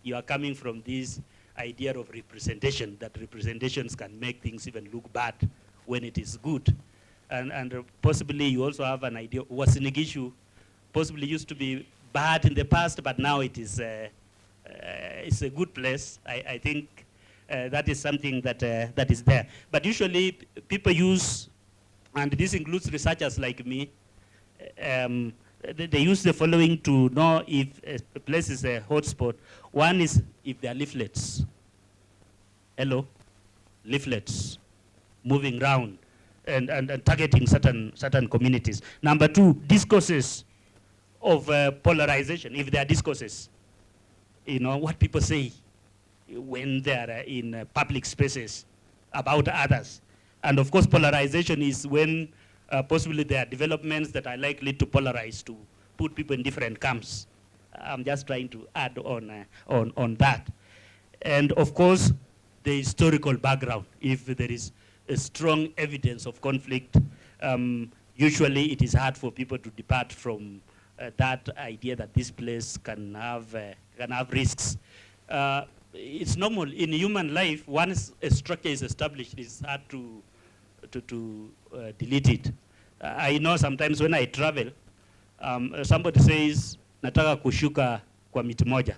A: You are coming from this idea of representation, that representations can make things even look bad when it is good. And possibly you also have an idea, Uasin possibly used to be bad in the past, but now it is it's a good place. I think that is something that, that is there. But usually people use, and this includes researchers like me, they use the following to know if a place is a hotspot. One is if there are leaflets. Hello? Leaflets moving around and targeting certain communities. Number two, discourses of polarization, if there are discourses. You know, what people say when they are in public spaces about others. And of course, polarization is when possibly there are developments that are likely to polarize, to put people in different camps. I'm just trying to add on that. And of course, the historical background. If there is a strong evidence of conflict, usually it is hard for people to depart from that idea that this place can have risks. It's normal in human life. Once a structure is established, it's hard to delete it. I know sometimes when I travel, somebody says, nataka kushuka kwa miti moja.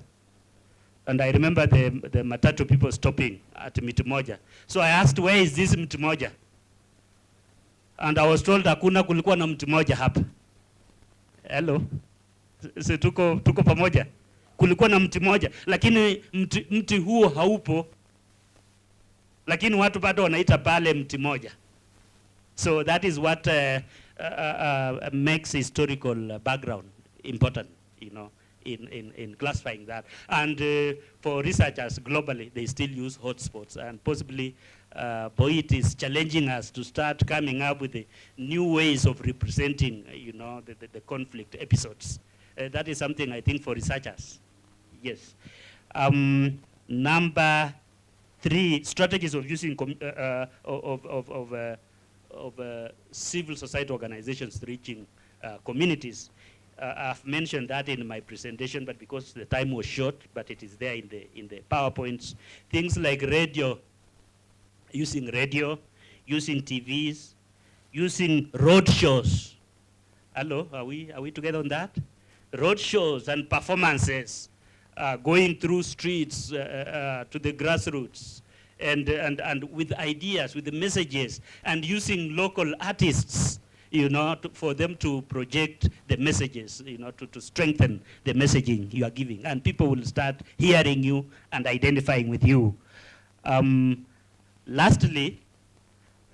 A: And I remember the matatu people stopping at miti moja. So I asked, where is this miti moja? And I was told, hakuna, kulikuwa na mti moja hapa. Hello? Si tuko pamoja? Kulikuwa na mti moja, lakini mti huo haupo. Lakini watu bado wanaita pale mti moja. So that is what makes historical background important, you know, in classifying that. And for researchers globally, they still use hotspots, and possibly Boit is challenging us to start coming up with the new ways of representing, you know, the conflict episodes. That is something I think for researchers. Yes. Number 3, strategies of using civil society organizations reaching communities. I've mentioned that in my presentation, but because the time was short, but it is there in the PowerPoints. Things like radio, using TVs, using road shows. Hello, are we together on that? Road shows and performances, going through streets to the grassroots, and with ideas, with the messages, and using local artists, you know, for them to project the messages, you know, to strengthen the messaging you are giving. And people will start hearing you and identifying with you. Lastly,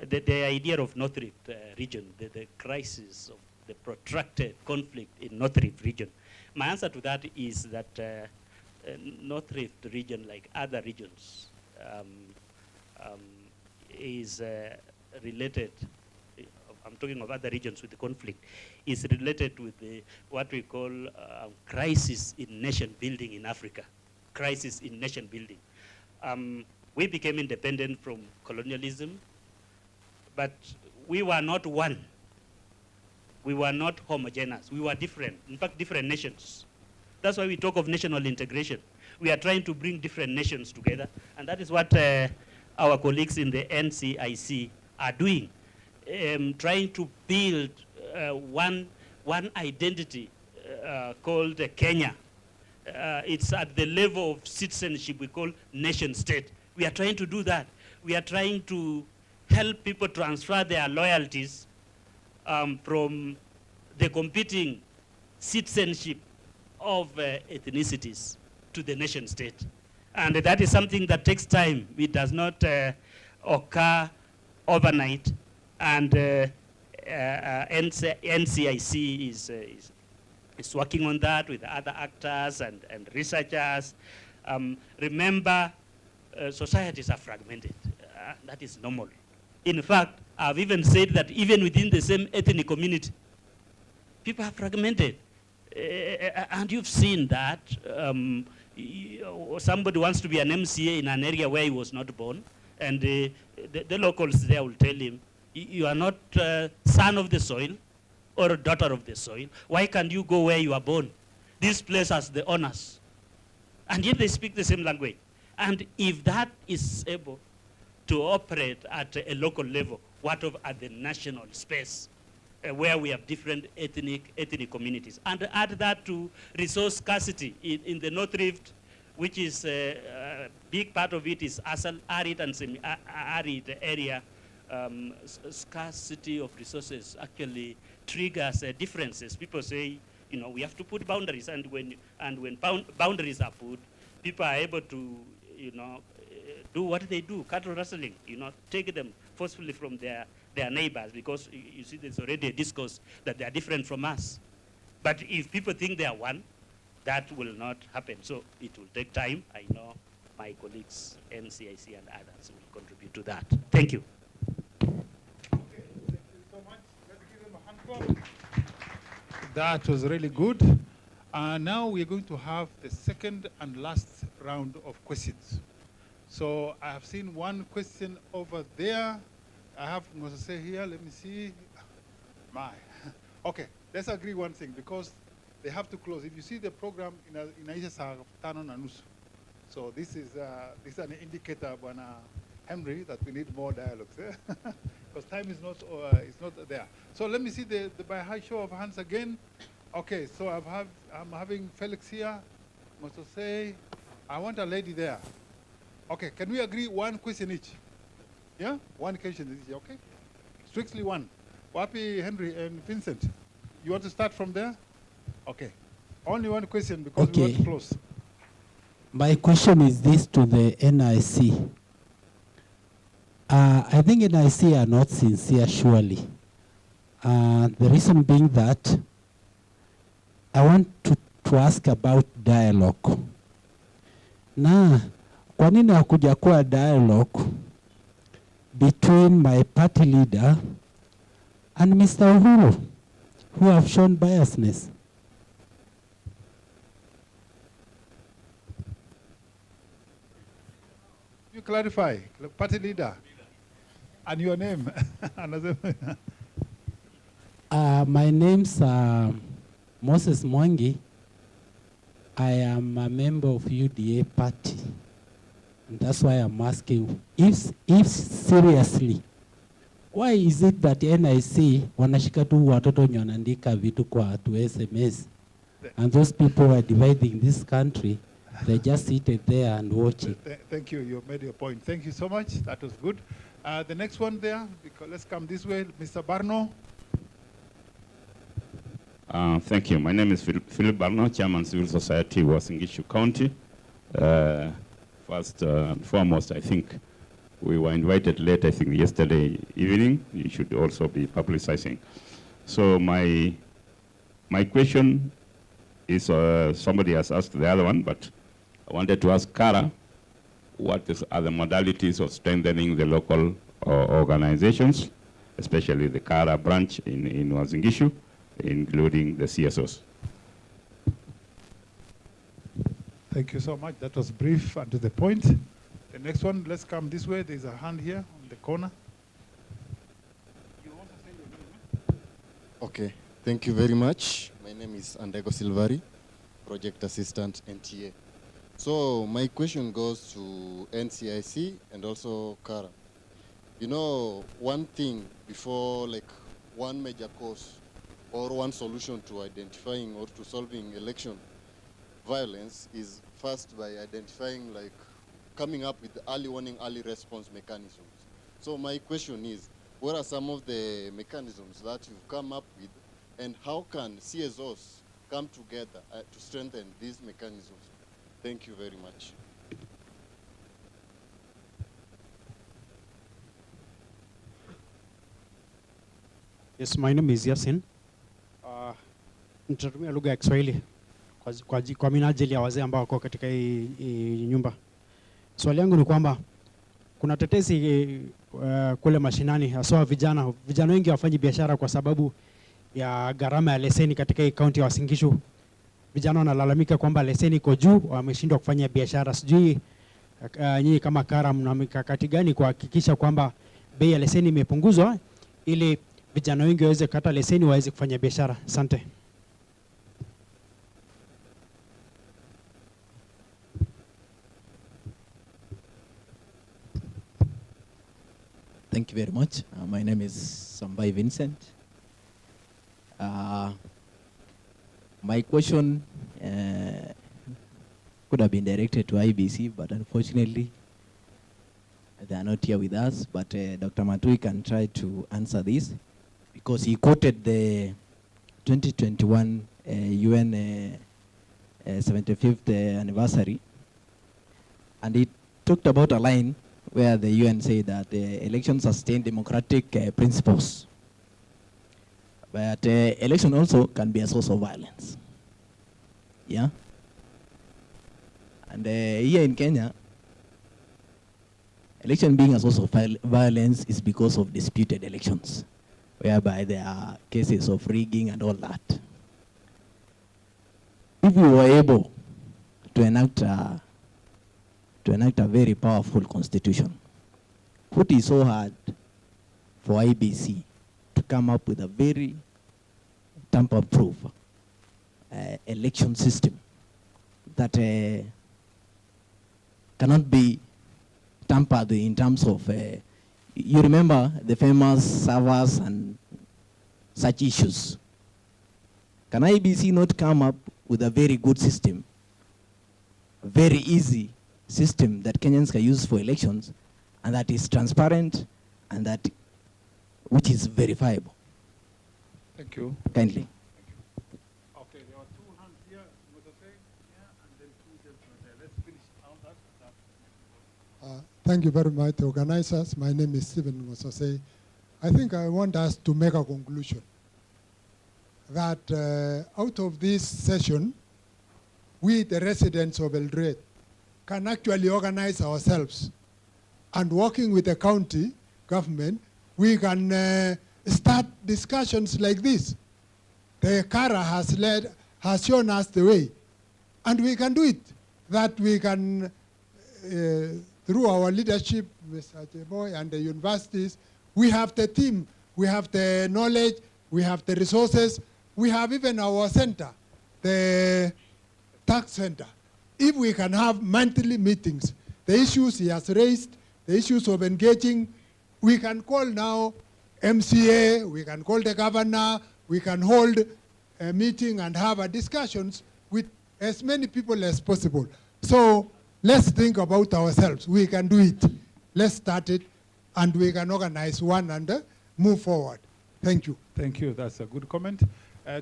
A: the idea of North Rift region, the crisis of the protracted conflict in North Rift region. My answer to that is that North Rift region, like other regions, is related, I'm talking of other regions with the conflict, is related with what we call crisis in nation building in Africa. Crisis in nation building. We became independent from colonialism, but we were not one. We were not homogeneous. We were different, in fact, different nations. That's why we talk of national integration. We are trying to bring different nations together, and that is what our colleagues in the NCIC are doing, trying to build one identity called Kenya. It's at the level of citizenship we call nation state. We are trying to do that. We are trying to help people transfer their loyalties from the competing citizenship of ethnicities to the nation state. And that is something that takes time. It does not occur overnight. And NCIC is working on that with other actors and researchers. Remember, societies are fragmented. That is normal. In fact, I've even said that even within the same ethnic community, people are fragmented. And you've seen that. Somebody wants to be an MCA in an area where he was not born, and the locals there will tell him, you are not son of the soil or a daughter of the soil. Why can't you go where you are born? This place has the honors. And yet they speak the same language. And if that is able to operate at a local level, what of at the national space, where we have different ethnic communities? And add that to resource scarcity in the North Rift, which is a big part of it is arid and semi-arid area. Scarcity of resources actually triggers differences. People say, you know, we have to put boundaries, and when boundaries are put, people are able to, you know, do what they do, cattle rustling, you know, take them forcefully from their neighbors, because you see there's already a discourse that they are different from us. But if people think they are one, that will not happen. So it will take time. I know my colleagues, NCIC and others, will contribute to that. Thank you.
B: Okay, thank you so much. Let's give them a hand clap. That was really good. Now we're going to have the second and last round of questions. So I have seen one question over there. I have Ngosase here. Let me see. My. Okay, let's agree one thing because they have to close. If you see the program inaisha saa 5:30. So this is an indicator, Bwana Henry, that we need more dialogues. Because time is not there. So let me see the by high show of hands again. Okay, so I'm having Felix here. Ngosase. I want a lady there. Okay, can we agree one question each? Yeah, one question each. Okay, strictly one. Wapi, Henry and Vincent, you want to start from there? Okay, only one question because we want to close.
I: My question is this to the NIC. I think NIC are not sincere, surely. The reason being that I want to ask about dialogue. Na kwa nini hakuja kuwa dialogue between my party leader and Mr. Uhuru, who have shown biasness?
B: You clarify, party leader, and your name.
I: My name's Moses Mwangi. I am a member of UDA party. And that's why I'm asking, if seriously, why is it that NIC wanashika tu watoto wenye wanaandika vitu kwa tu SMS, and those people are dividing this country? They just seated there and watch it.
B: Thank you. You made your point. Thank you so much. That was good. The next one there, let's come this way. Mr. Barno.
J: Thank you. My name is Philip Barno, Chairman Civil Society, Uasin Gishu County. First and foremost, I think we were invited late, I think yesterday evening. You should also be publicizing. So my question is, somebody has asked the other one, but I wanted to ask Kara, what are the modalities of strengthening the local organizations, especially the Kara branch in Uasin Gishu, including the CSOs?
B: Thank you so much. That was brief and to the point. The next one, let's come this way. There's a hand here on the corner. You want to say your name?
K: Okay, thank you very much. My name is Andego Silvari, Project Assistant NTA. So my question goes to NCIC and also Kara. You know, one thing before, like one major cause or one solution to identifying or to solving election violence is first by identifying, like coming up with early warning, early response mechanisms. So my question is, what are some of the mechanisms that you've come up with, and how can CSOs come together to strengthen these mechanisms? Thank you very much.
L: Yes, my name is Yasin. Nitatumia lugha ya Kiswahili kwa minajili ya wazee ambao wako katika hii nyumba. Swali yangu ni kwamba kuna tetesi kule mashinani, hasa vijana wengi wafanyi biashara kwa sababu ya gharama ya leseni katika hii kaunti ya Uasin Gishu. Vijana wanalalamika kwamba leseni iko juu, wameshindwa kufanya biashara. Sijui nyinyi kama Kara mna mikakati gani kuhakikisha kwamba bei ya leseni imepunguzwa ili vijana wengi waweze kukata leseni waweze kufanya biashara? Asante.
M: Thank you very much. My name is Sambai Vincent. My question could have been directed to IBC, but unfortunately they are not here with us. But Dr. Matui can try to answer this because he quoted the 2021 UN 75th anniversary, and he talked about a line where the UN say that elections sustain democratic principles. But election also can be a source of violence. Yeah? And here in Kenya, election being a source of violence is because of disputed elections, whereby there are cases of rigging and all that. If we were able to enact a very powerful constitution, what is so hard for IBC to come up with a very tamper-proof election system that cannot be tampered in terms of, you remember the famous servers and such issues. Can IBC not come up with a very good system, a very easy system that Kenyans can use for elections, and that is transparent and that which is verifiable?
B: Thank you.
M: Kindly.
B: Okay, there are 2 hands here, Motose, and then 2 gentlemen there. Let's finish all that.
N: Thank you very much, organizers. My name is Stephen Mosose. I think I want us to make a conclusion that out of this session, we, the residents of Eldoret, can actually organize ourselves, and working with the county government, we can start discussions like this. The Kara has shown us the way, and we can do it. That we can, through our leadership, Mr. Cheboy, and the universities, we have the team, we have the knowledge, we have the resources, we have even our center, the tax center. If we can have monthly meetings, the issues he has raised, the issues of engaging, we can call now MCA, we can call the governor, we can hold a meeting and have a discussions with as many people as possible. So let's think about ourselves. We can do it. Let's start it, and we can organize one and move forward. Thank you.
B: Thank you. That's a good comment.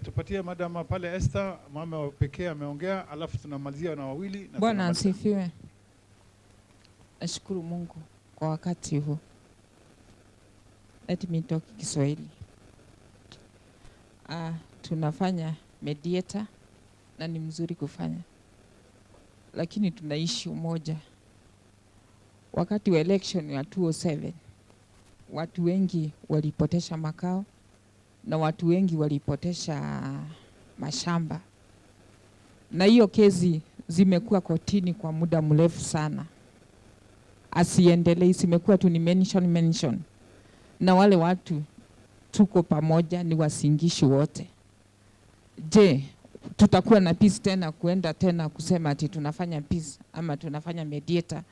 B: Tupatie Madam pale Esther, mama pekee ameongea, alafu tunamalizia na wawili.
O: Bwana asifiwe. Nashukuru Mungu kwa wakati huu. Let me talk Kiswahili. Tunafanya mediator na ni mzuri kufanya, lakini tunaishi umoja. Wakati wa election ya 2007 watu wengi walipotesha makao na watu wengi walipotesha mashamba, na hiyo kesi zimekuwa kotini kwa muda mrefu sana. Asiendelee, zimekuwa tu ni mention, na wale watu tuko pamoja ni wasingishi wote. Je, tutakuwa na peace tena kuenda tena kusema ati tunafanya peace ama tunafanya mediator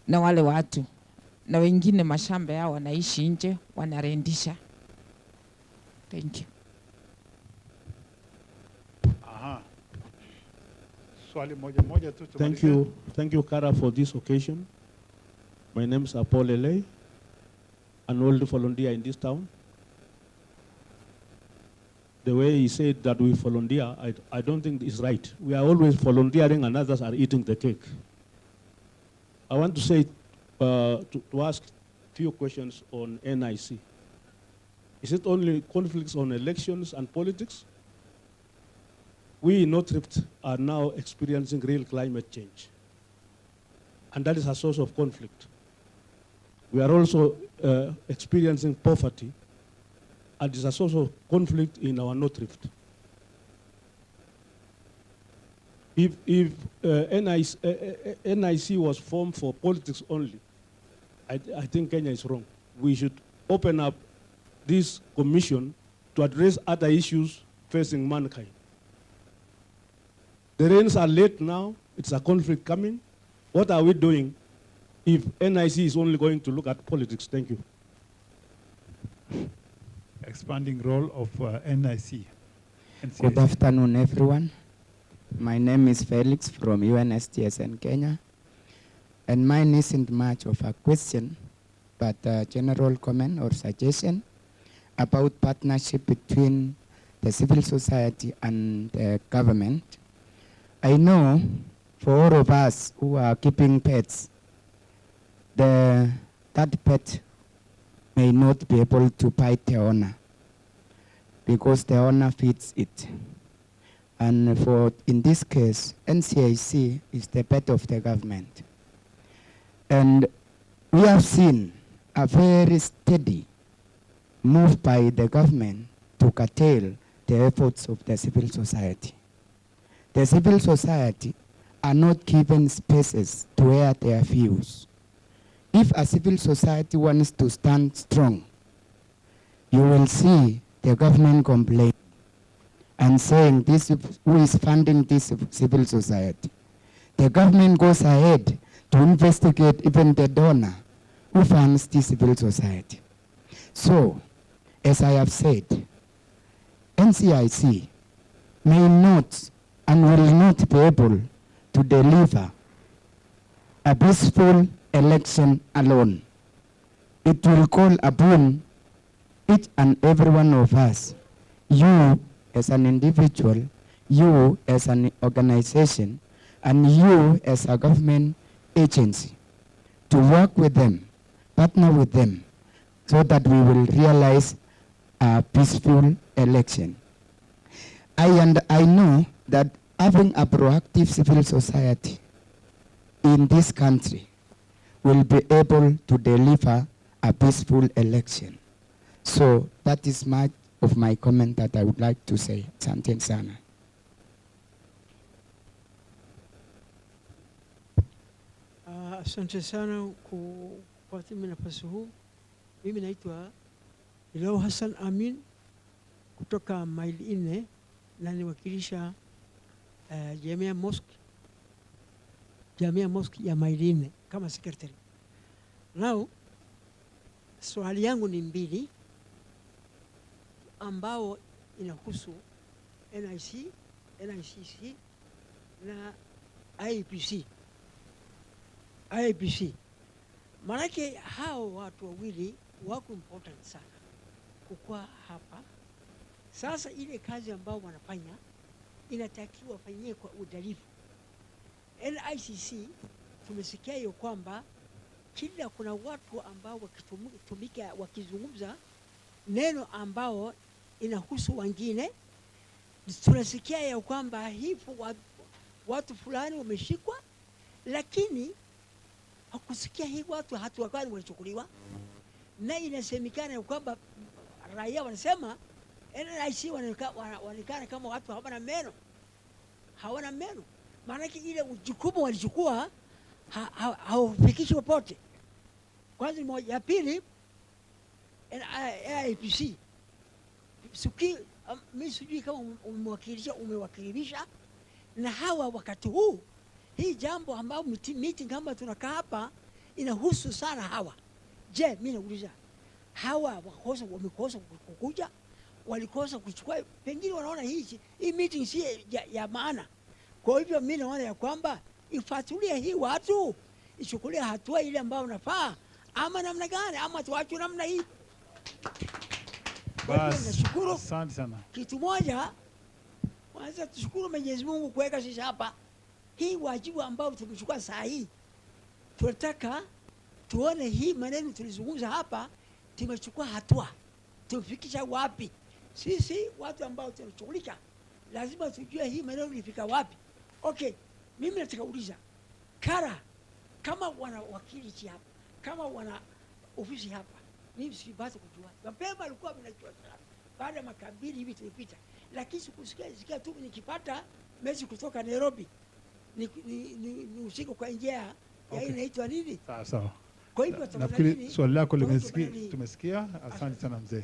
O: na wale watu, na wengine mashamba yao wanaishi nje wanarendisha? Thank you.
B: Aha. Swali moja moja tu.
P: Thank you, Kara, for this occasion. My name is Paul Ele, an old volunteer in this town. The way he said that we volunteer, I don't think it's right. We are always volunteering and others are eating the cake. I want to say, to ask few questions on NIC. Is it only conflicts on elections and politics? We in North Rift are now experiencing real climate change, and that is a source of conflict. We are also experiencing poverty, and it's a source of conflict in our North Rift. If NIC was formed for politics only, I think Kenya is wrong. We should open up this commission to address other issues facing mankind. The rains are late now, it's a conflict coming. What are we doing if NIC is only going to look at politics? Thank you.
B: Expanding role of NIC.
Q: Good afternoon, everyone. My name is Felix from UNSTSN Kenya. And mine isn't much of a question, but a general comment or suggestion about partnership between the civil society and the government. I know for all of us who are keeping pets, that pet may not be able to bite the owner because the owner feeds it. And in this case, NCIC is the pet of the government. And we have seen a very steady move by the government to curtail the efforts of the civil society. The civil society are not given spaces to air their views. If a civil society wants to stand strong you will see the government complain and saying this, who is funding this civil society. The government goes ahead to investigate even the donor who funds this civil society. So, as I have said, NCIC may not and will not be able to deliver a peaceful election alone. It will call upon each and every one of us, you as an individual, you as an organization, and you as a government agency, to work with them, partner with them, so that we will realize a peaceful election. I know that having a proactive civil society in this country will be able to deliver a peaceful election. So that is much of my comment that I would like to say. Asante sana.
R: Asante sana kupata nafasi huu. Mimi naitwa Ilao Hassan Amin kutoka Maili 4 na niwakilisha Jamia Mosque ya Maili 4 kama secretary. Now, swali yangu ni mbili ambao inahusu NICC na IEBC. Manake hao watu wawili wako important sana kukua hapa. Sasa ile kazi ambao wanafanya inatakiwa wafanyie kwa udhalifu. NICC tumesikia hiyo kwamba kila kuna watu ambao wakizungumza neno ambao inahusu wengine. Tunasikia ya kwamba hivyo watu fulani wameshikwa, lakini hakusikia hii watu hatua gani walichukuliwa. Na inasemekana ya kwamba raia wanasema NIC wanaonekana kama watu hawana meno. Maanake ile jukumu walichukua haufikishi popote. Kwanza moja. Ya pili, IEBC mimi sijui kama umewakilisha na hawa wakati huu. Hii jambo ambao meeting kama tunakaa hapa inahusu sana hawa. Je, mimi nauliza hawa wamekosa kukuja, walikosa kuchukua, pengine wanaona hii meeting si ya maana. Kwa hivyo mimi naona ya kwamba ifuatilie hii watu, ichukulie hatua ile ambayo unafaa, ama namna gani, ama tuache namna hii.
B: Basi,
R: nashukuru.
B: Asante sana.
R: Kitu moja, kwanza tushukuru Mwenyezi Mungu kuweka sisi hapa. Hii wajibu ambao tumechukua saa hii, tunataka tuone hii maneno tulizungumza hapa tumechukua hatua, tumefikisha wapi. Sisi watu ambao tunashughulika lazima tujue hii maneno ilifika wapi. Okay, mimi nataka kuuliza Kara, kama wana wakili hapa, kama wana ofisi hapa, mimi sipata kujua. Mapema alikuwa mnajua sana. Baada ya makabili hivi tulipita. Lakini sikusikia tu nikipata message kutoka Nairobi. Ni usiku kwa njia ya hii inaitwa nini?
B: Sawa.
R: Kwa hivyo
B: nafikiri swali lako tumesikia. Asante sana mzee.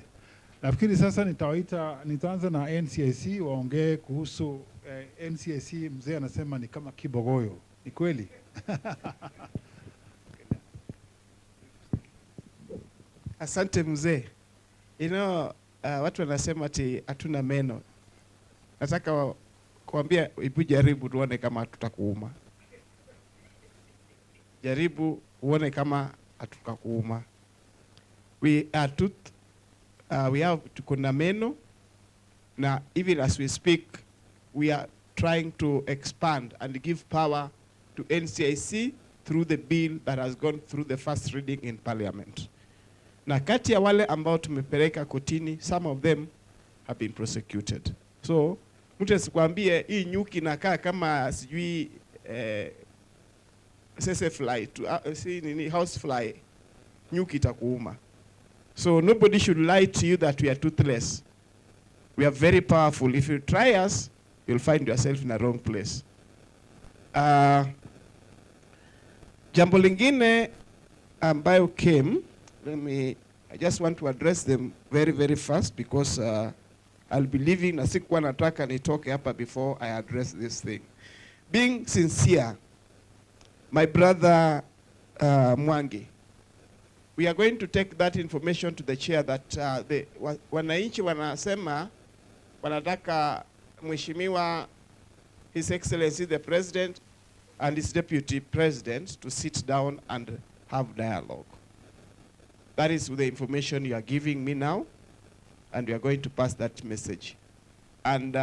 B: Nafikiri sasa nitaanza na NCIC waongee kuhusu NCIC. Mzee anasema ni kama kibogoyo. Ni kweli?
H: Asante mzee. Watu wanasema ati hatuna meno. Nataka kuambia hebu jaribu tuone kama tutakuuma. Jaribu uone kama hatutakuuma. We are we have kuna meno, na even as we speak we are trying to expand and give power to NCIC through the bill that has gone through the first reading in parliament. Na kati ya wale ambao tumepeleka kotini, some of them have been prosecuted. So mtu asikwambie hii nyuki nakaa kama sijui fly house fly, nyuki itakuuma. So nobody should lie to you that we are toothless. We are very powerful. If you try us, you'll find yourself in a wrong place. Jambo lingine ambayo came, let me I just want to address them very, very fast because I'll be leaving. Na sikuwa nataka nitoke hapa before I address this thing. Being sincere, my brother Mwangi, we are going to take that information to the chair that wananchi wanasema wanataka Mheshimiwa His Excellency the President and his Deputy President to sit down and have dialogue. That is the information you are giving me now, and we are going to pass that message. And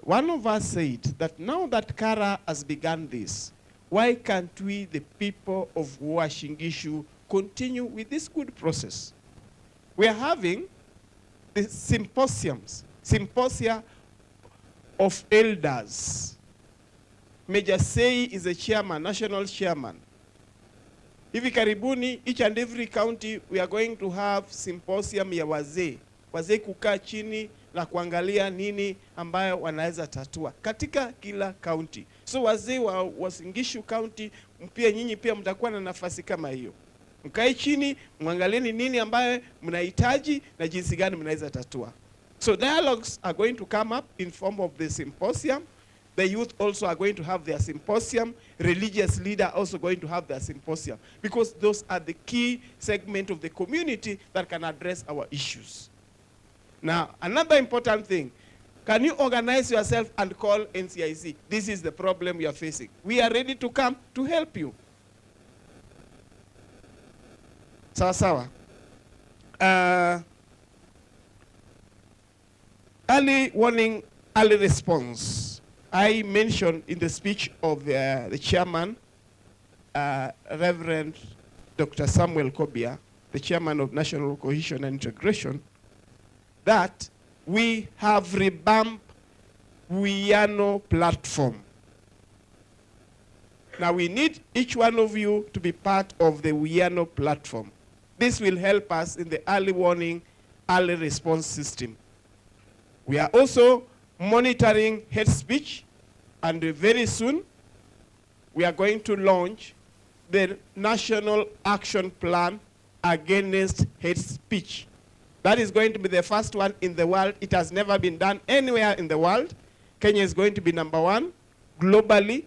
H: one of us said that now that Kara has begun this, why can't we, the people of Uasin Gishu, continue with this good process? We are having the symposia of elders. Major Sei is the chairman, national chairman. Hivi karibuni, each and every county, we are going to have symposium ya wazee. Wazee kukaa chini na kuangalia nini ambayo wanaweza tatua katika kila county. So wazee wa Uasin Gishu County, pia nyinyi pia mtakuwa na nafasi kama hiyo. Mkae chini, mwangalieni nini ambayo mnahitaji na jinsi gani mnaweza tatua. So dialogues are going to come up in form of the symposium. The youth also are going to have their symposium. Religious leaders also going to have their symposium. Because those are the key segment of the community that can address our issues. Now, another important thing, can you organize yourself and call NCIC? This is the problem you are facing. We are ready to come to help you. Sawa sawa. Early warning, early response. I mentioned in the speech of the chairman, Reverend Dr. Samuel Kobia, the chairman of National Cohesion and Integration, that we have revamped Wiano platform. Now we need each one of you to be part of the Wiano platform. This will help us in the early warning, early response system. We are also monitoring hate speech, and very soon we are going to launch the National Action Plan Against Hate Speech. That is going to be the first one in the world. It has never been done anywhere in the world. Kenya is going to be #1 globally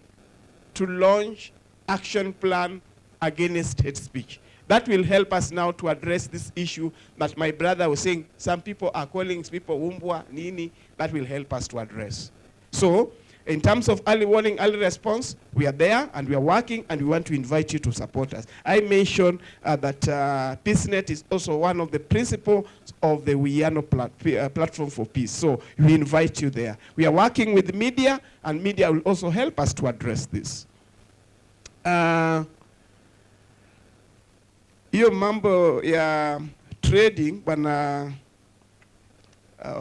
H: to launch action plan against hate speech. That will help us now to address this issue that my brother was saying. Some people are calling people umbwa, nini. That will help us to address. So, in terms of early warning, early response, we are there and we are working and we want to invite you to support us. I mentioned that PeaceNet is also one of the principles of the Wiano platform for peace. So, we invite you there. We are working with media and media will also help us to address this. Hiyo mambo ya trading bana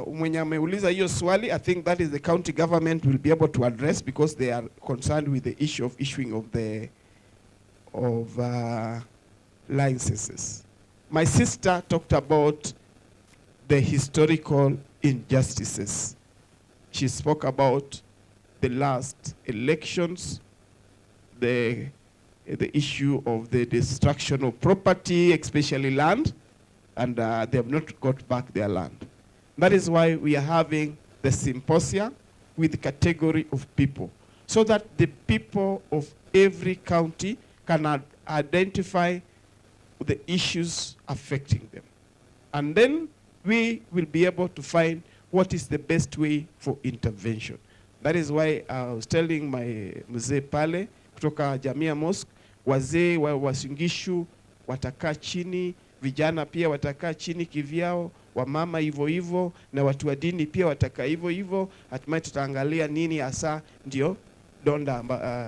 H: mwenye ameuliza hiyo swali, I think that is the county government will be able to address because they are concerned with the issue of issuing of licenses. My sister talked about the historical injustices. She spoke about the last elections, the issue of the destruction of property, especially land, and they have not got back their land. That is why we are having the symposia with the category of people, so that the people of every county can identify the issues affecting them. And then we will be able to find what is the best way for intervention. That is why I was telling my mzee pale kutoka Jamia Mosque, wazee wa Uasin Gishu watakaa chini, vijana pia watakaa chini kivyao, wamama hivyo hivyo, na watu wa dini pia watakaa hivyo hivyo. Hatimaye tutaangalia nini hasa ndio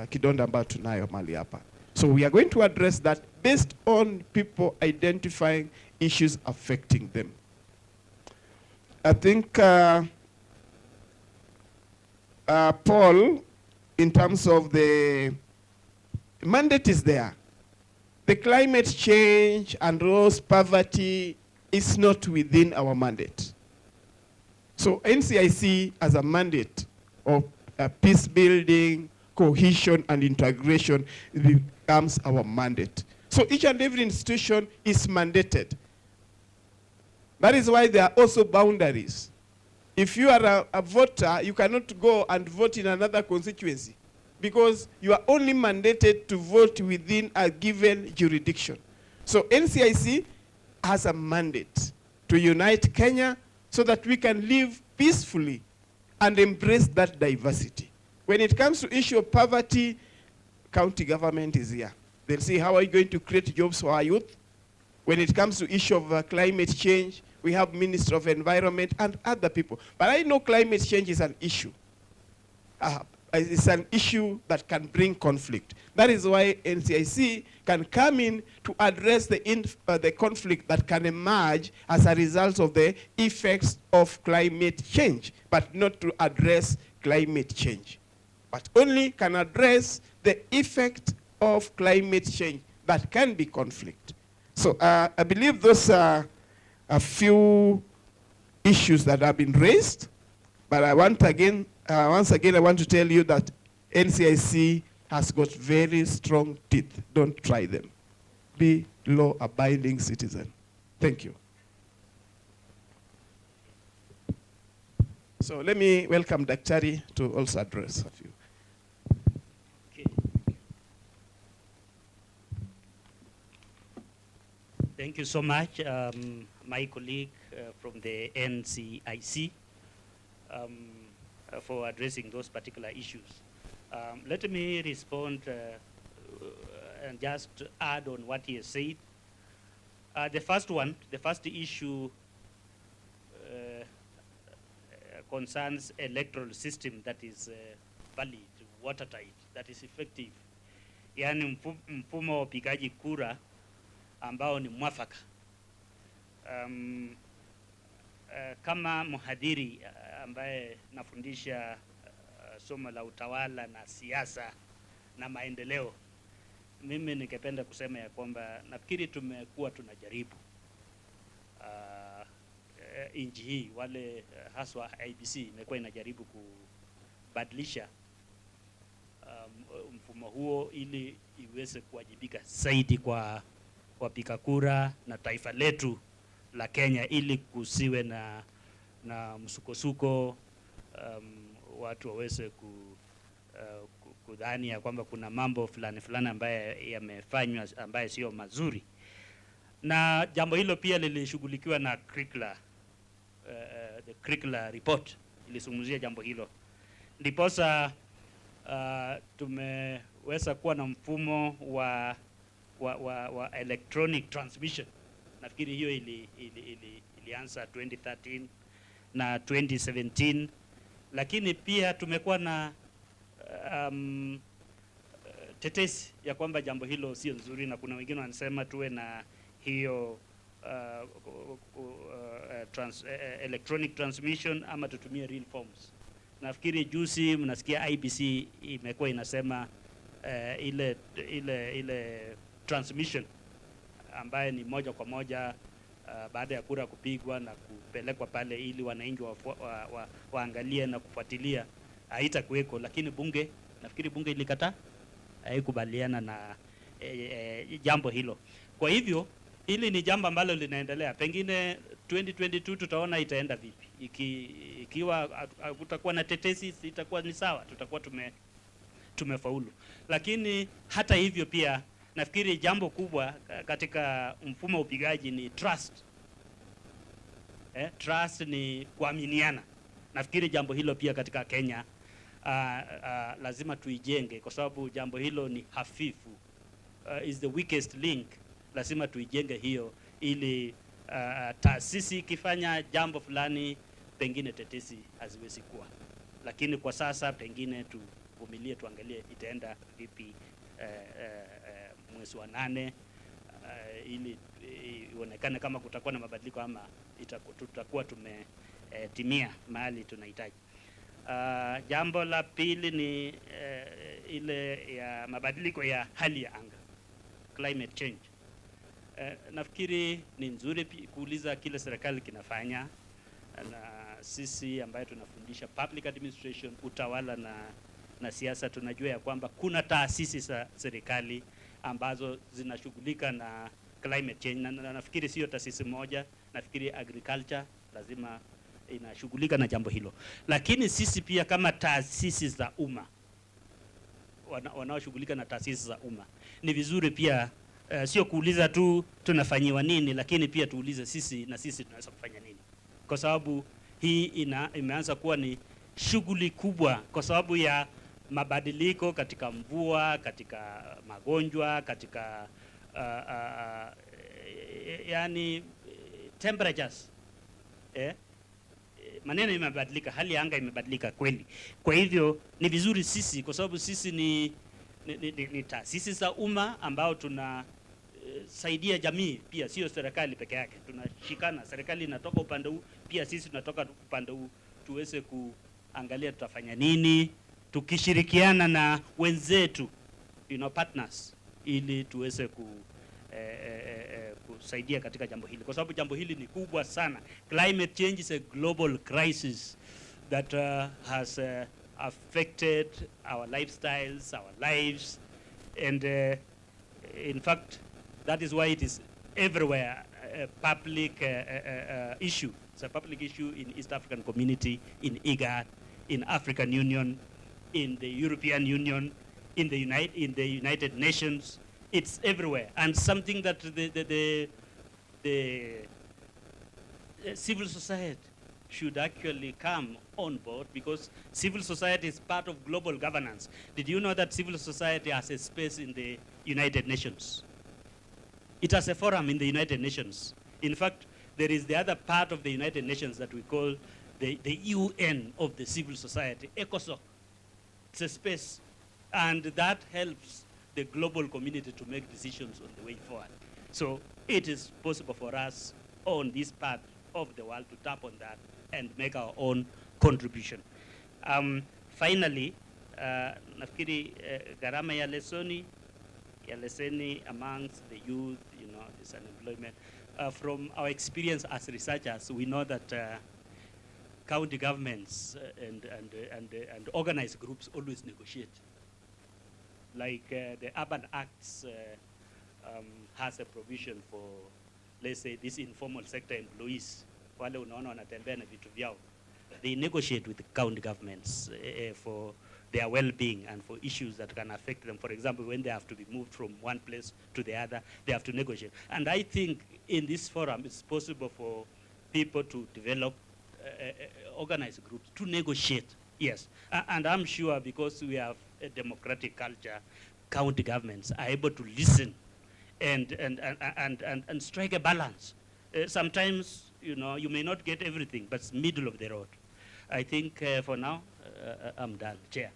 H: kidonda ambayo tunayo mali hapa. So we are going to address that based on people identifying issues affecting them. I think Paul, in terms of the mandate is there. The climate change and rose poverty is not within our mandate. So NCIC as a mandate of peace building, cohesion and integration becomes our mandate. So each and every institution is mandated That is why there are also boundaries. If you are a voter, you cannot go and vote in another constituency because you are only mandated to vote within a given jurisdiction. So NCIC has a mandate to unite Kenya so that we can live peacefully and embrace that diversity. When it comes to issue of poverty, county government is here. They'll see how are you going to create jobs for our youth. When it comes to issue of climate change, we have Minister of Environment and other people. But I know climate change is an issue. It's an issue that can bring conflict. That is why NCIC can come in to address the conflict that can emerge as a result of the effects of climate change, but not to address climate change, but only can address the effect of climate change that can be conflict. So I believe those are a few issues that have been raised, but once again, I want to tell you that NCIC has got very strong teeth. Don't try them. Be law-abiding citizen. Thank you. So let me welcome Daktari to also address a few.
A: Thank you so much, my colleague from the NCIC, for addressing those particular issues. Let me respond and just add on what he has said. The first issue concerns electoral system that is valid, watertight, that is effective. Yani mfumo wa upigaji kura ambao ni mwafaka. Kama mhadhiri ambaye nafundisha somo la utawala na siasa na maendeleo, mimi ningependa kusema ya kwamba nafikiri tumekuwa tunajaribu nchi hii, wale haswa IBC imekuwa inajaribu kubadilisha mfumo huo ili iweze kuwajibika zaidi kwa wapiga kura na taifa letu la Kenya, ili kusiwe na msukosuko, watu waweze kudhani ya kwamba kuna mambo fulani ambaye yamefanywa ambaye sio mazuri. Na jambo hilo pia lilishughulikiwa na curricular, the curricular report ilizungumzia jambo hilo. Ndiposa tumeweza kuwa na mfumo wa electronic transmission. Nafikiri hiyo ilianza 2013 na 2017, lakini pia tumekuwa na tetesi ya kwamba jambo hilo sio nzuri, na kuna wengine wanasema tuwe na hiyo electronic transmission ama tutumie real forms. Nafikiri juzi mnasikia IBC imekuwa inasema ile transmission ambaye ni moja kwa moja baada ya kura kupigwa na kupelekwa pale ili wananchi waangalie na kufuatilia, haitakuweko. Lakini bunge, nafikiri bunge ilikataa, haikubaliana na jambo hilo. Kwa hivyo hili ni jambo ambalo linaendelea. Pengine 2022 tutaona itaenda vipi. Ikiwa kutakuwa na tetesi itakuwa ni sawa, tutakuwa tumefaulu. Lakini hata hivyo pia nafikiri jambo kubwa katika mfumo wa upigaji ni trust. Trust ni kuaminiana. Nafikiri jambo hilo pia katika Kenya lazima tuijenge, kwa sababu jambo hilo ni hafifu, is the weakest link. Lazima tuijenge hiyo ili taasisi ikifanya jambo fulani pengine tetesi haziwezi kuwa. Lakini kwa sasa pengine tuvumilie, tuangalie itaenda vipi mwezi wa 8 ili ionekane kama kutakuwa na mabadiliko ama tutakuwa tumetimia mahali tunahitaji. Jambo la pili ni ile ya mabadiliko ya hali ya anga, climate change. Nafikiri ni nzuri kuuliza kile serikali kinafanya, na sisi ambaye tunafundisha public administration, utawala na siasa, tunajua ya kwamba kuna taasisi za serikali ambazo zinashughulika na climate change, na nafikiri sio taasisi moja, nafikiri agriculture lazima inashughulika na jambo hilo, lakini sisi pia kama taasisi za umma wanaoshughulika na taasisi za umma ni vizuri pia sio kuuliza tu tunafanyiwa nini, lakini pia tuulize sisi tunaweza kufanya nini, kwa sababu hii imeanza kuwa ni shughuli kubwa kwa sababu ya mabadiliko katika mvua, katika magonjwa, katika yani temperatures, maneno imebadilika, hali ya anga imebadilika kweli. Kwa hivyo ni vizuri sisi, kwa sababu sisi ni taasisi za umma ambao tunasaidia jamii pia, sio serikali peke yake. Tunashikana, serikali inatoka upande huu, pia sisi tunatoka upande huu, tuweze kuangalia tutafanya nini, tukishirikiana na wenzetu, partners, ili tuweze kusaidia katika jambo hili, kwa sababu jambo hili ni kubwa sana. Climate change is a global crisis that has affected our lifestyles, our lives, and in fact that is why it is everywhere a public issue. It's a public issue in East African Community, in IGAD, in African Union, in the European Union, in the United Nations. It's everywhere, and something that the civil society should actually come on board, because civil society is part of global governance. Did you know that civil society has a space in the United Nations? It has a forum in the United Nations. In fact, there is the other part of the United Nations that we call the UN of the civil society, ECOSOC. It's a space, and that helps the global community to make decisions on the way forward. So it is possible for us on this part of the world to tap on that and make our own contribution. Finally, nafikiri gharama ya leseni amongst the youth, this unemployment. From our experience as researchers, we know that county governments and organized groups always negotiate. Like the Urban Acts has a provision for, let's say, these informal sector employees, wale unaona wanatembea na vitu vyao. They negotiate with the county governments for their well-being and for issues that can affect them. For example, when they have to be moved from one place to the other, they have to negotiate. And I think in this forum, it's possible for people to develop organized groups to negotiate. Yes, and I'm sure because we have a democratic culture, county governments are able to listen and strike a balance. Sometimes, you may not get everything, but it's middle of the road. I think for now, I'm done. Chair.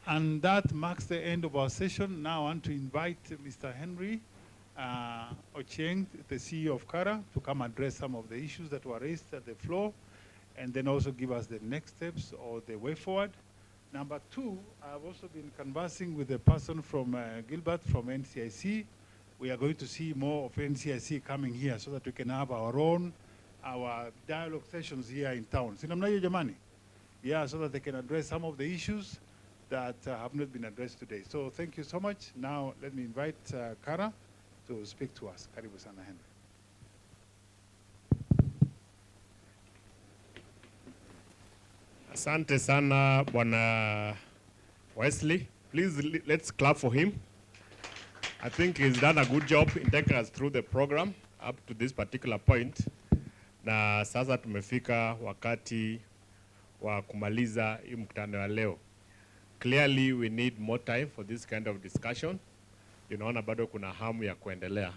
B: And that marks the end of our session. Now I want to invite Mr. Henry Ochieng, the CEO of Kara, to come address some of the issues that were raised at the floor, and then also give us the next steps or the way forward. Number two, I've also been conversing with a person from Gilbert from NCIC. We are going to see more of NCIC coming here so that we can have our dialogue sessions here in town. Sinamna hiyo jamani? Yeah, so that they can address some of the issues that have not been addressed today. So thank you so much. Now let me invite Kara to speak to us. Karibu sana Henry.
S: Asante sana Bwana Wesley. Please let's clap for him. I think he's done a good job in taking us through the program up to this particular point. Na sasa tumefika wakati wa kumaliza hii mkutano wa leo. Clearly we need more time for this kind of discussion. Unaona bado kuna hamu ya kuendelea.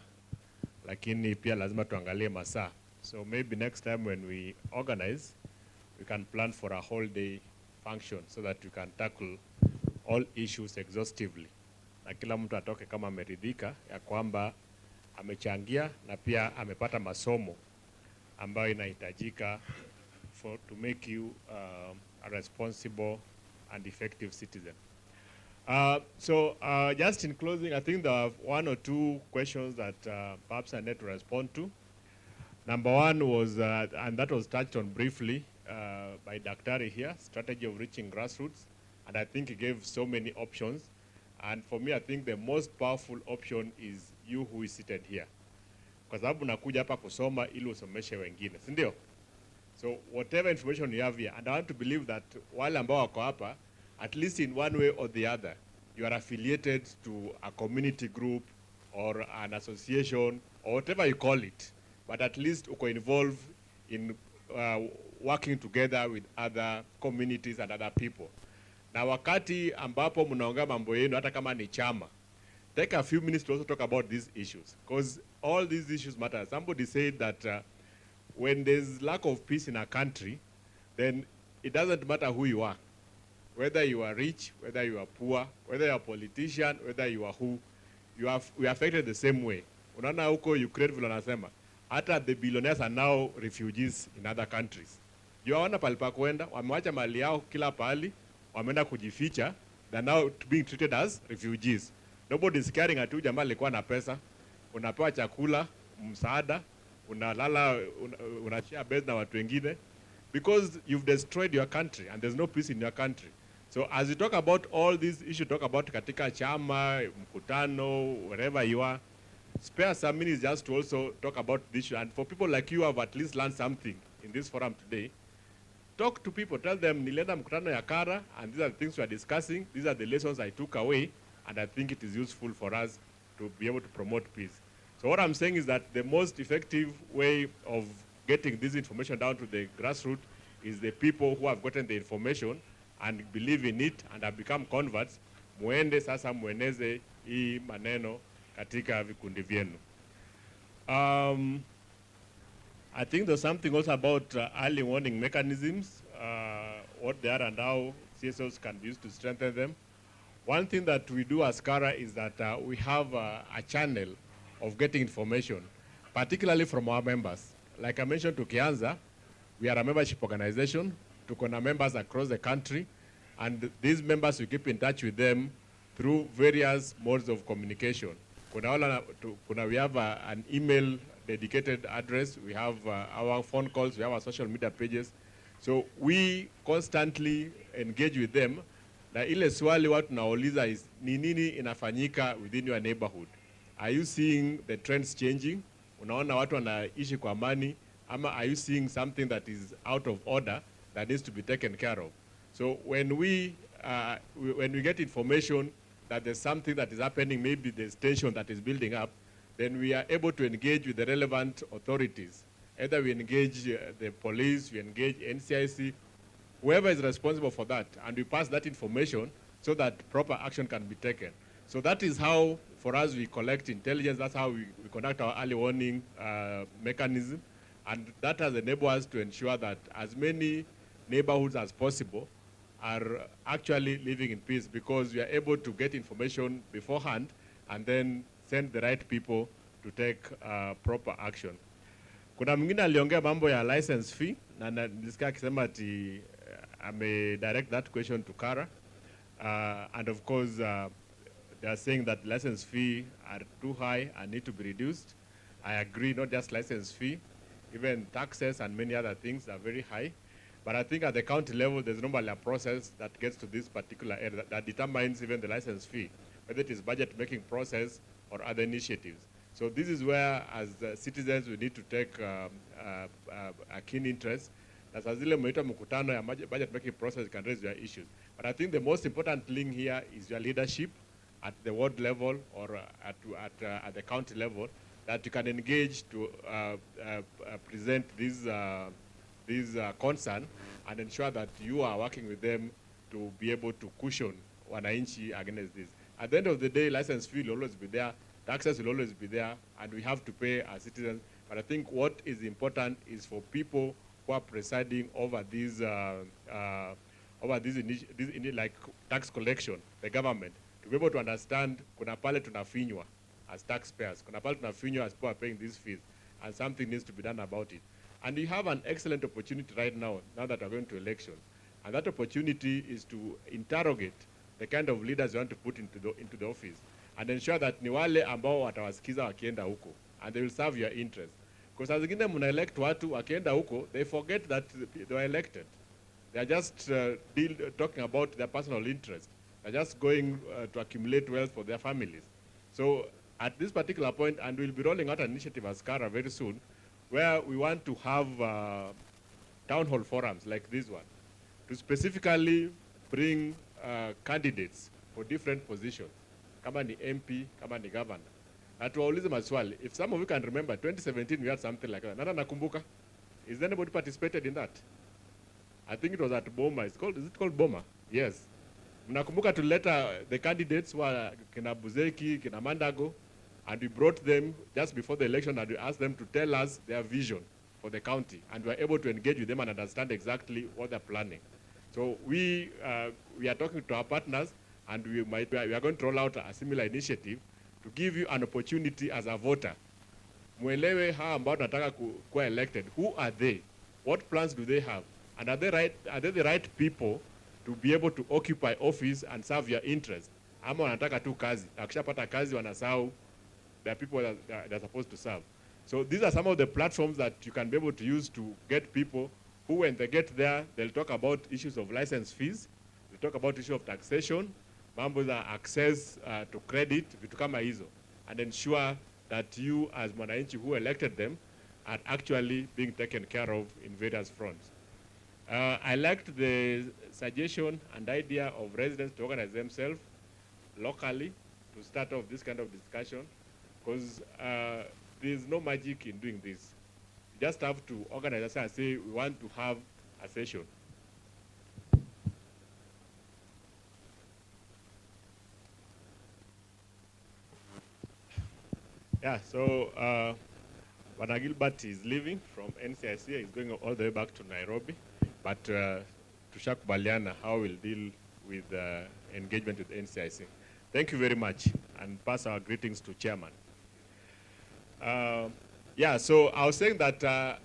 S: Lakini pia lazima tuangalie masaa. So maybe next time when we organize, we can plan for a whole day function so that we can tackle all issues exhaustively. Na kila mtu atoke kama ameridhika ya kwamba amechangia na pia amepata masomo ambayo inahitajika to make you a responsible and effective citizen. Just in closing, I think there are one or two questions that perhaps I need to respond to. Number one was, and that was touched on briefly by Daktari here, strategy of reaching grassroots. And I think he gave so many options. And for me, I think the most powerful option is you who is seated here. Kwa sababu nakuja hapa kusoma ili usomeshe wengine, si ndio? So whatever information you have here, and I want to believe that wale ambao wako hapa, at least in one way or the other, you are affiliated to a community group or an association or whatever you call it, but at least uko involved in working together with other communities and other people. Na wakati ambapo mnaongea mambo yenu hata kama ni chama, take a few minutes to also talk about these issues, because all these issues matter. Somebody said that when there's lack of peace in a country, then it doesn't matter who you are, whether you are rich, whether you are poor, whether you are a politician, whether you are who, we are affected the same way. Unaona huko Ukraine vile wanasema, hata the billionaires are now refugees in other countries. Hawana pahali pa kwenda, wamewacha mali yao kila pahali, wameenda kujificha, they're now being treated as refugees. Nobody is caring ati jamaa alikuwa na pesa, unapewa chakula, msaada, unalala, unashare bed na watu wengine, because you've destroyed your country and there's no peace in your country. So as you talk about all these issues, talk about katika chama, mkutano, wherever you are, spare some minutes just to also talk about this issue. And for people like you who have at least learned something in this forum today, talk to people, tell them, nilienda mkutano ya Kara, and these are the things we are discussing, these are the lessons I took away, and I think it is useful for us to be able to promote peace. So what I'm saying is that the most effective way of getting this information down to the grassroots is the people who have gotten the information and believe in it and have become converts, muende sasa mueneze hii maneno katika vikundi vyenu. I think there's something also about early warning mechanisms, what they are and how CSOs can be used to strengthen them. One thing that we do as Kara is that we have a channel of getting information, particularly from our members. Like I mentioned to Kianza, we are a membership organization, tuko na members across the country, and these members, we keep in touch with them through various modes of communication. We have an email dedicated address, we have our phone calls, we have our social media pages. So we constantly engage with them. Na ile swali watu nauliza is ni nini inafanyika within your neighborhood? Are you seeing the trends changing? Unaona watu wanaishi kwa amani? Ama are you seeing something that is out of order that needs to be taken care of? So when we get information that there's something that is happening, maybe there's tension that is building up, then we are able to engage with the relevant authorities. Either we engage the police, we engage NCIC, whoever is responsible for that, and we pass that information so that proper action can be taken. So that is how, for us, we collect intelligence. That's how we conduct our early warning mechanism. And that has enabled us to ensure that as many neighborhoods as possible are actually living in peace, because we are able to get information beforehand and then send the right people to take proper action. Kuna mwingine aliongea mambo ya license fee, na nilisikia akisema ati ame direct that question to Kara. And of course, they are saying that license fee are too high and need to be reduced. I agree, not just license fee, even taxes and many other things are very high. But I think at the county level, there's normally a process that gets to this particular area that determines even the license fee, whether it is budget making process or other initiatives. So this is where, as citizens, we need to take a keen interest. Na saa zile mmeita mkutano ya budget making process can raise your issues. But I think the most important link here is your leadership at the ward level or at the county level, that you can engage to present these concern and ensure that you are working with them to be able to cushion wananchi against this. At the end of the day, license fee will always be there, taxes will always be there, and we have to pay as citizens. But I think what is important is for people who are presiding over these, like tax collection, the government, to be able to understand kuna pale tunafinywa as taxpayers, kuna pale tunafinywa as people are paying these fees, and something needs to be done about it. And you have an excellent opportunity right now that we're going to elections. And that opportunity is to interrogate the kind of leaders you want to put into the office and ensure that ni wale ambao watawasikiza wakienda huko, and they will serve your interest. Because as zingine muna elect watu wakienda huko, they forget that they were elected. They are just talking about their personal interest. They're just going to accumulate wealth for their families. So at this particular point, and we'll be rolling out an initiative as Kara very soon, where we want to have town hall forums like this one, to specifically bring candidates for different positions, kama ni MP, kama ni governor. Na tuwaulize maswali. If some of you can remember, 2017 we had something like that. Nana nakumbuka? Is anybody participated in that? I think it was at Boma. Is it called Boma? Yes. Mnakumbuka to letter the candidates were kina Buzeki, kina Mandago, and we brought them just before the election and we asked them to tell us their vision for the county, and we were able to engage with them and understand exactly what they're planning. So we are talking to our partners, and we are going to roll out a similar initiative to give you an opportunity as a voter. Mwelewe hawa ambao nataka kuwa elected. Who are they? What plans do they have? And are they the right people to be able to occupy office and serve your interest? Ama wanataka tu kazi. Akishapata kazi wanasahau the people that they're supposed to serve. So these are some of the platforms that you can be able to use to get people who, when they get there, they'll talk about issues of license fees, they'll talk about issue of taxation, mambo za access to credit, vitu kama hizo, and ensure that you as mwananchi who elected them are actually being taken care of in various fronts. I liked the suggestion and idea of residents to organize themselves locally to start off this kind of discussion, because there's no magic in doing this. You just have to organize yourself and say, we want to have a session. Yeah, so Bwana Gilbert is leaving from NCIC. He's going all the way back to Nairobi. But tushakubaliana how we'll deal with engagement with NCIC. Thank you very much, and pass our greetings to Chairman. Yeah, so I was saying that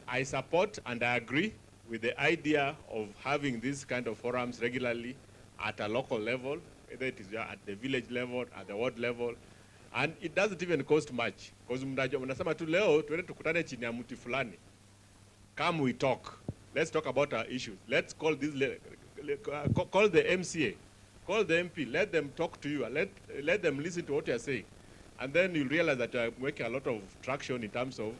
S: I support and I agree with the idea of having these kind of forums regularly at a local level, whether it is at the village level, at the ward level, and it doesn't even cost much. Because mnasema tu leo tuende tukutane chini ya mti fulani. Come we talk. Let's talk about our issues. Let's call this call the MCA, call the MP, let them talk to you, let them listen to what you're saying. And then you'll realize that you're making a lot of traction in terms of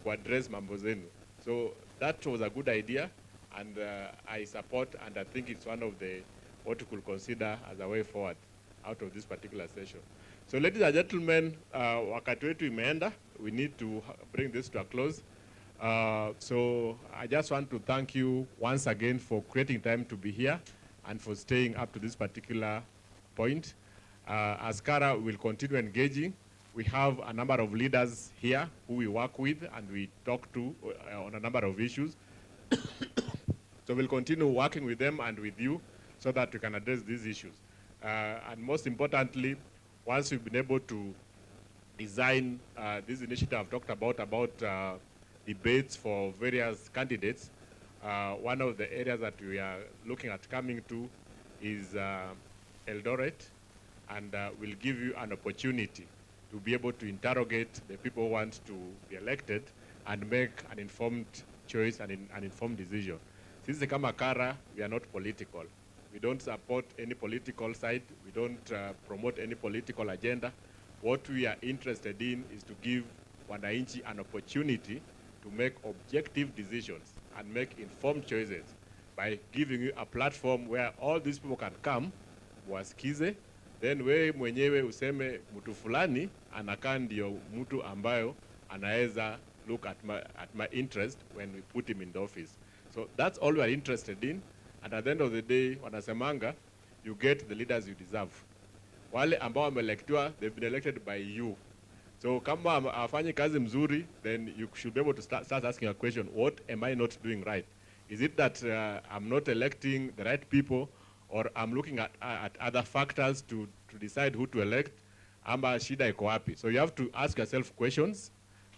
S: address mambo zenu. So that was a good idea, and I support, and I think it's one of the what you could consider as a way forward out of this particular session. So ladies and gentlemen, wakati wetu imeenda, we need to bring this to a close. So I just want to thank you once again for creating time to be here and for staying up to this particular point. As Kara will continue engaging, we have a number of leaders here who we work with and we talk to on a number of issues. So we'll continue working with them and with you so that we can address these issues. And most importantly, once we've been able to design this initiative I've talked about debates for various candidates, one of the areas that we are looking at coming to is Eldoret, and we'll give you an opportunity to be able to interrogate the people who want to be elected and make an informed choice and an informed decision. Since the Kama Kara, we are not political. We don't support any political side. We don't promote any political agenda. What we are interested in is to give wananchi an opportunity to make objective decisions and make informed choices by giving you a platform where all these people can come, wasikize, then we mwenyewe useme mtu fulani anakaa ndio mtu ambayo anaweza look at my interest when we put him in the office. So that's all we are interested in, and at the end of the day, wanasemanga, you get the leaders you deserve. Wale ambao wameelectwa, they've been elected by you. So kama afanyi kazi mzuri, then you should be able to start asking a question, what am I not doing right? Is it that I'm not electing the right people, or I'm looking at other factors to decide who to elect? Ama shida iko wapi? So you have to ask yourself questions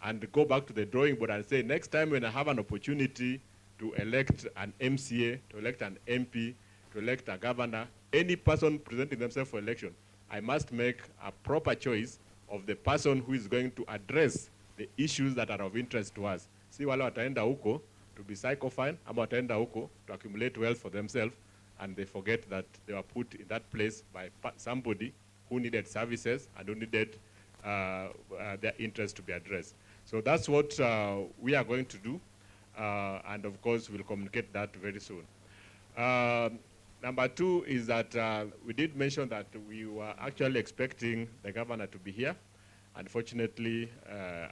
S: and go back to the drawing board and say, next time when I have an opportunity to elect an MCA, to elect an MP, to elect a governor, any person presenting themselves for election, I must make a proper choice of the person who is going to address the issues that are of interest to us. Si wale wataenda huko to be psychophile, ama wataenda huko to accumulate wealth for themselves, and they forget that they were put in that place by somebody who needed services and who needed their interest to be addressed. So that's what we are going to do, and of course we'll communicate that very soon. Number two is that we did mention that we were actually expecting the governor to be here. Unfortunately,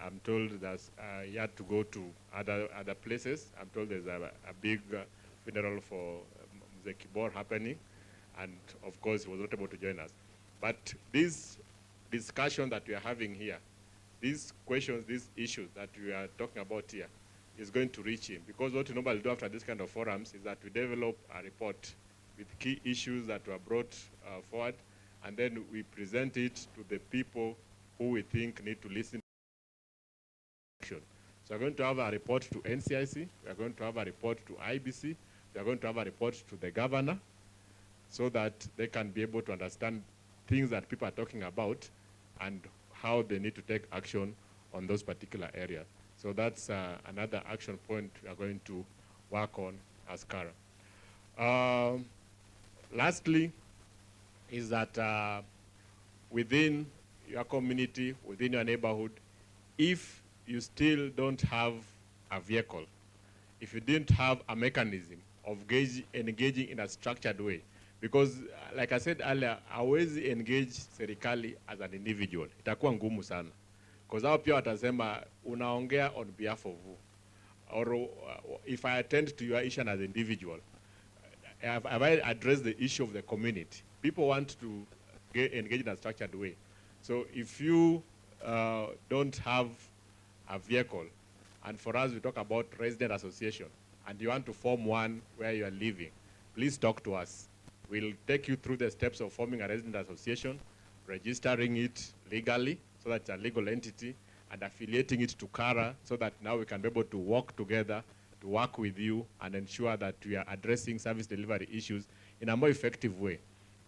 S: I'm told that he had to go to other places. I'm told there's a big funeral for Mzee Kibor happening, and of course he was not able to join us. But this discussion that we are having here, these questions, these issues that we are talking about here, is going to reach him. Because what we normally do after this kind of forums is that we develop a report with key issues that were brought forward, and then we present it to the people who we think need to listen to action. So we're going to have a report to NCIC, we're going to have a report to IBC, we're going to have a report to the governor, so that they can be able to understand things that people are talking about and how they need to take action on those particular areas. So that's another action point we are going to work on as Kara. Lastly, is that within your community, within your neighborhood, if you still don't have a vehicle, if you didn't have a mechanism of engaging in a structured way, because like I said earlier, hawezi engage serikali as an individual. Itakuwa ngumu sana. Because hao pia watasema unaongea on behalf of who? Or if I attend to your issue as an individual, have I addressed the issue of the community? People want to engage in a structured way. So if you don't have a vehicle, and for us we talk about resident association, and you want to form one where you are living, please talk to us. We'll take you through the steps of forming a resident association, registering it legally, so that it's a legal entity, and affiliating it to Kara, so that now we can be able to work together, to work with you, and ensure that we are addressing service delivery issues in a more effective way.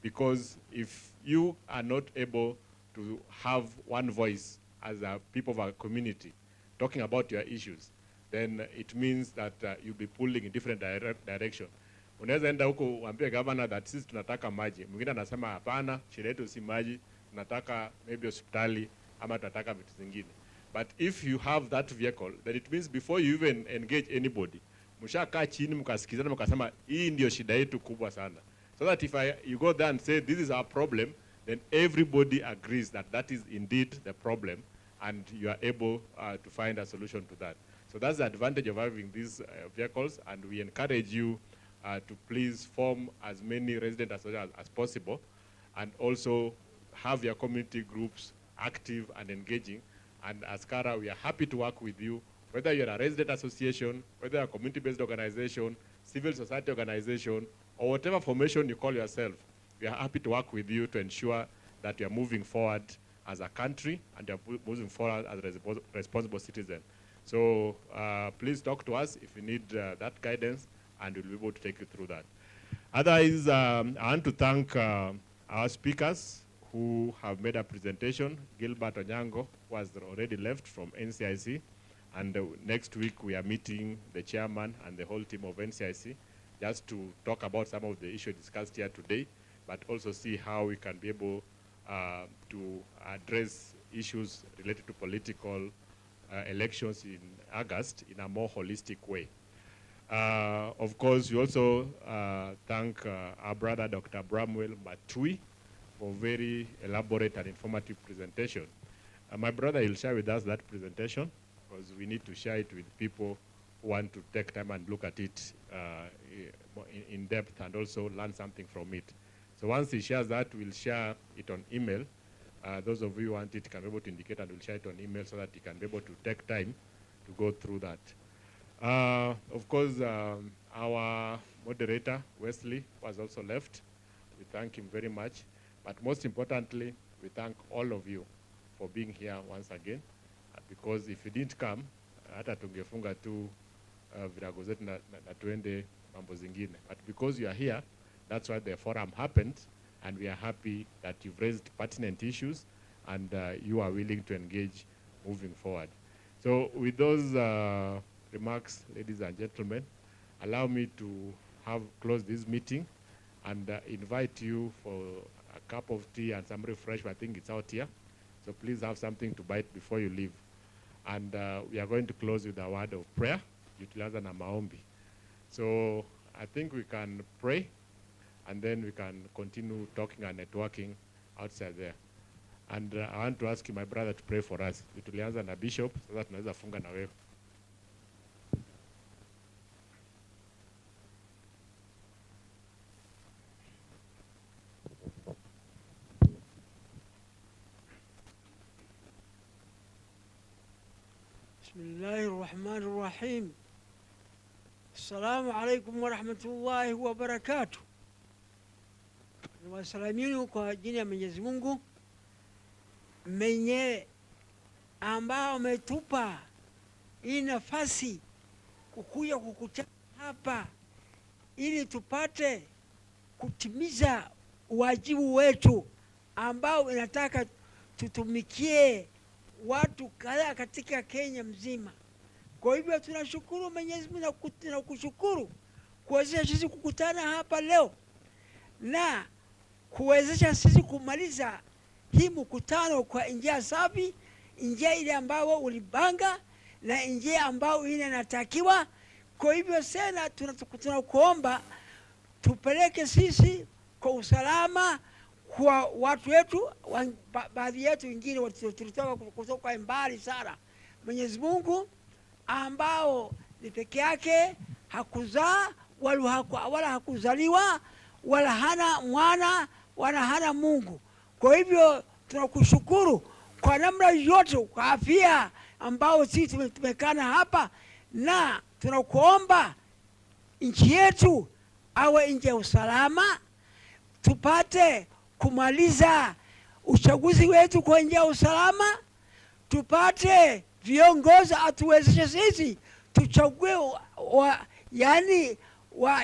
S: Because if you are not able to have one voice as a people of our community talking about your issues, then it means that you'll be pulling in different direction. Unaweza enda huko uambie governor that sisi tunataka maji, mwingine anasema hapana, shida yetu si maji, tunataka maybe hospitali ama tunataka vitu zingine. But if you have that vehicle, then it means before you even engage anybody, mshakaa chini mkasikizana mkasema hii ndio shida yetu kubwa sana. So that if you go there and say this is our problem, then everybody agrees that that is indeed the problem, and you are able to find a solution to that. So that's the advantage of having these vehicles, and we encourage you to please form as many resident associations as possible, and also have your community groups active and engaging. And as Kara, we are happy to work with you, whether you're a resident association, whether a community-based organization, civil society organization, or whatever formation you call yourself. We are happy to work with you to ensure that you are moving forward as a country and you are moving forward as a responsible citizen. So please talk to us if you need that guidance, and we'll be able to take you through that. Otherwise, I want to thank our speakers who have made a presentation. Gilbert Onyango was already left from NCIC, and next week we are meeting the chairman and the whole team of NCIC just to talk about some of the issues discussed here today, but also see how we can be able to address issues related to political elections in August in a more holistic way. Of course, we also thank our brother Dr. Bramwell Matui for very elaborate and informative presentation. My brother will share with us that presentation, because we need to share it with people who want to take time and look at it in depth and also learn something from it. So once he shares that, we'll share it on email. Those of you who want it can be able to indicate, and we'll share it on email so that you can be able to take time to go through that. Of course, our moderator, Wesley, was also left. We thank him very much. But most importantly, we thank all of you for being here once again. Because if you didn't come, hata tungefunga tu virago zetu na tuende mambo zingine. But because you are here, that's why the forum happened, and we are happy that you've raised pertinent issues and you are willing to engage moving forward. So with those remarks, ladies and gentlemen, allow me to close this meeting and invite you for a cup of tea and some refreshment. I think it's out here. So please have something to bite before you leave. And we are going to close with a word of prayer, Utiliza na maombi. So I think we can pray, and then we can continue talking and networking outside there. And I want to ask you, my brother, to pray for us. Tulianza na Bishop, so that tunaweza funga na wewe.
R: بسم الله الرحمن الرحيم. السلام عليكم ورحمة الله وبركاته. Niwasalimuni kwa jina ya Mwenyezi Mungu mwenye ambao ametupa hii nafasi kukuja kukutana hapa ili tupate kutimiza wajibu wetu ambao inataka tutumikie watu kadhaa katika Kenya mzima. Kwa hivyo tunashukuru Mwenyezi Mungu na kushukuru kuwezesha sisi kukutana hapa leo na kuwezesha sisi kumaliza hii mkutano kwa njia safi, njia ile ambayo ulibanga na njia ambayo ile inatakiwa. Kwa hivyo sana tunakuomba tupeleke sisi kwa usalama kwa watu wetu, baadhi yetu wengine tulitoka kutoka mbali sana. Mwenyezi Mungu ambao ni peke yake hakuzaa wala hakuzaliwa wala hana mwana wala hana Mungu. Kwa hivyo tunakushukuru kwa namna yote kwa afya ambao sisi tumekana hapa, na tunakuomba nchi yetu awe nchi ya usalama, tupate kumaliza uchaguzi wetu kwa njia ya usalama, tupate viongozi atuwezeshe sisi tuchague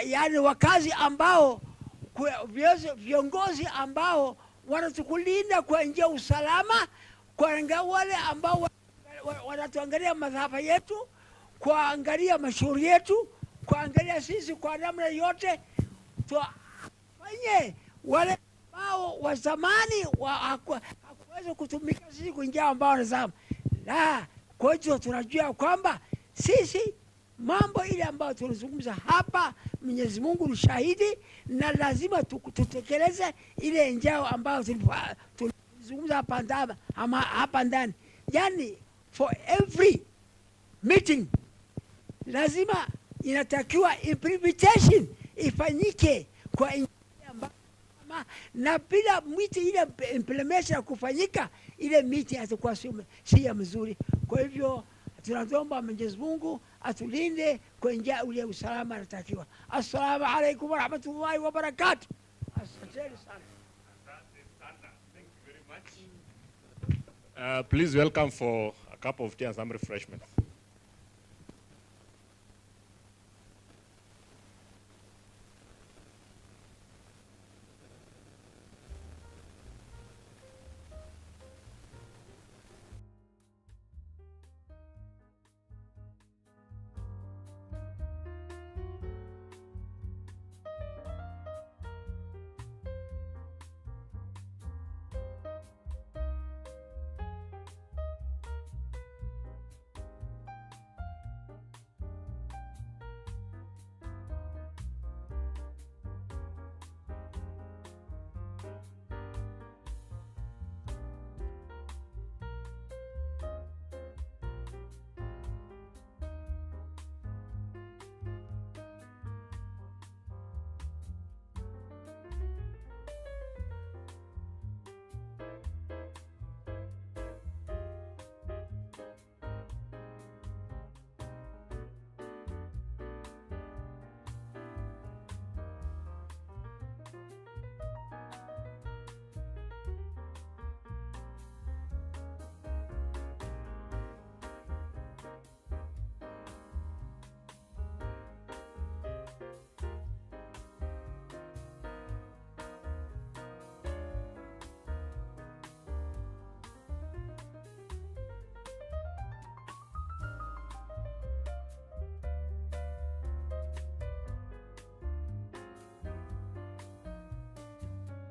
R: yani wakazi ambao viongozi ambao wanatukulinda kwa njia ya usalama, kwa wale ambao wanatuangalia madhafa yetu, kuangalia mashauri yetu, kuangalia sisi kwa namna yote, tufanye wale ambao wa zamani hakuweza kutumika sisi kwa njia ambao wanazama. La, kwa hiyo tunajua kwamba sisi mambo ile ambayo tunazungumza hapa, Mwenyezi Mungu ni shahidi, na lazima tutekeleze ile njao ambayo tulizungumza hapa ndani. Yani for every meeting lazima inatakiwa implementation ifanyike kwa na bila miti ile implementation kufanyika, ile miti hatakuwa si ya mzuri. Kwa hivyo tunaomba Mwenyezi Mungu atulinde kwa njia ile usalama anatakiwa. Assalamu alaykum wa rahmatullahi wa barakatuh. Asante sana.
S: Thank you very much. Please welcome for a cup of tea and some refreshments.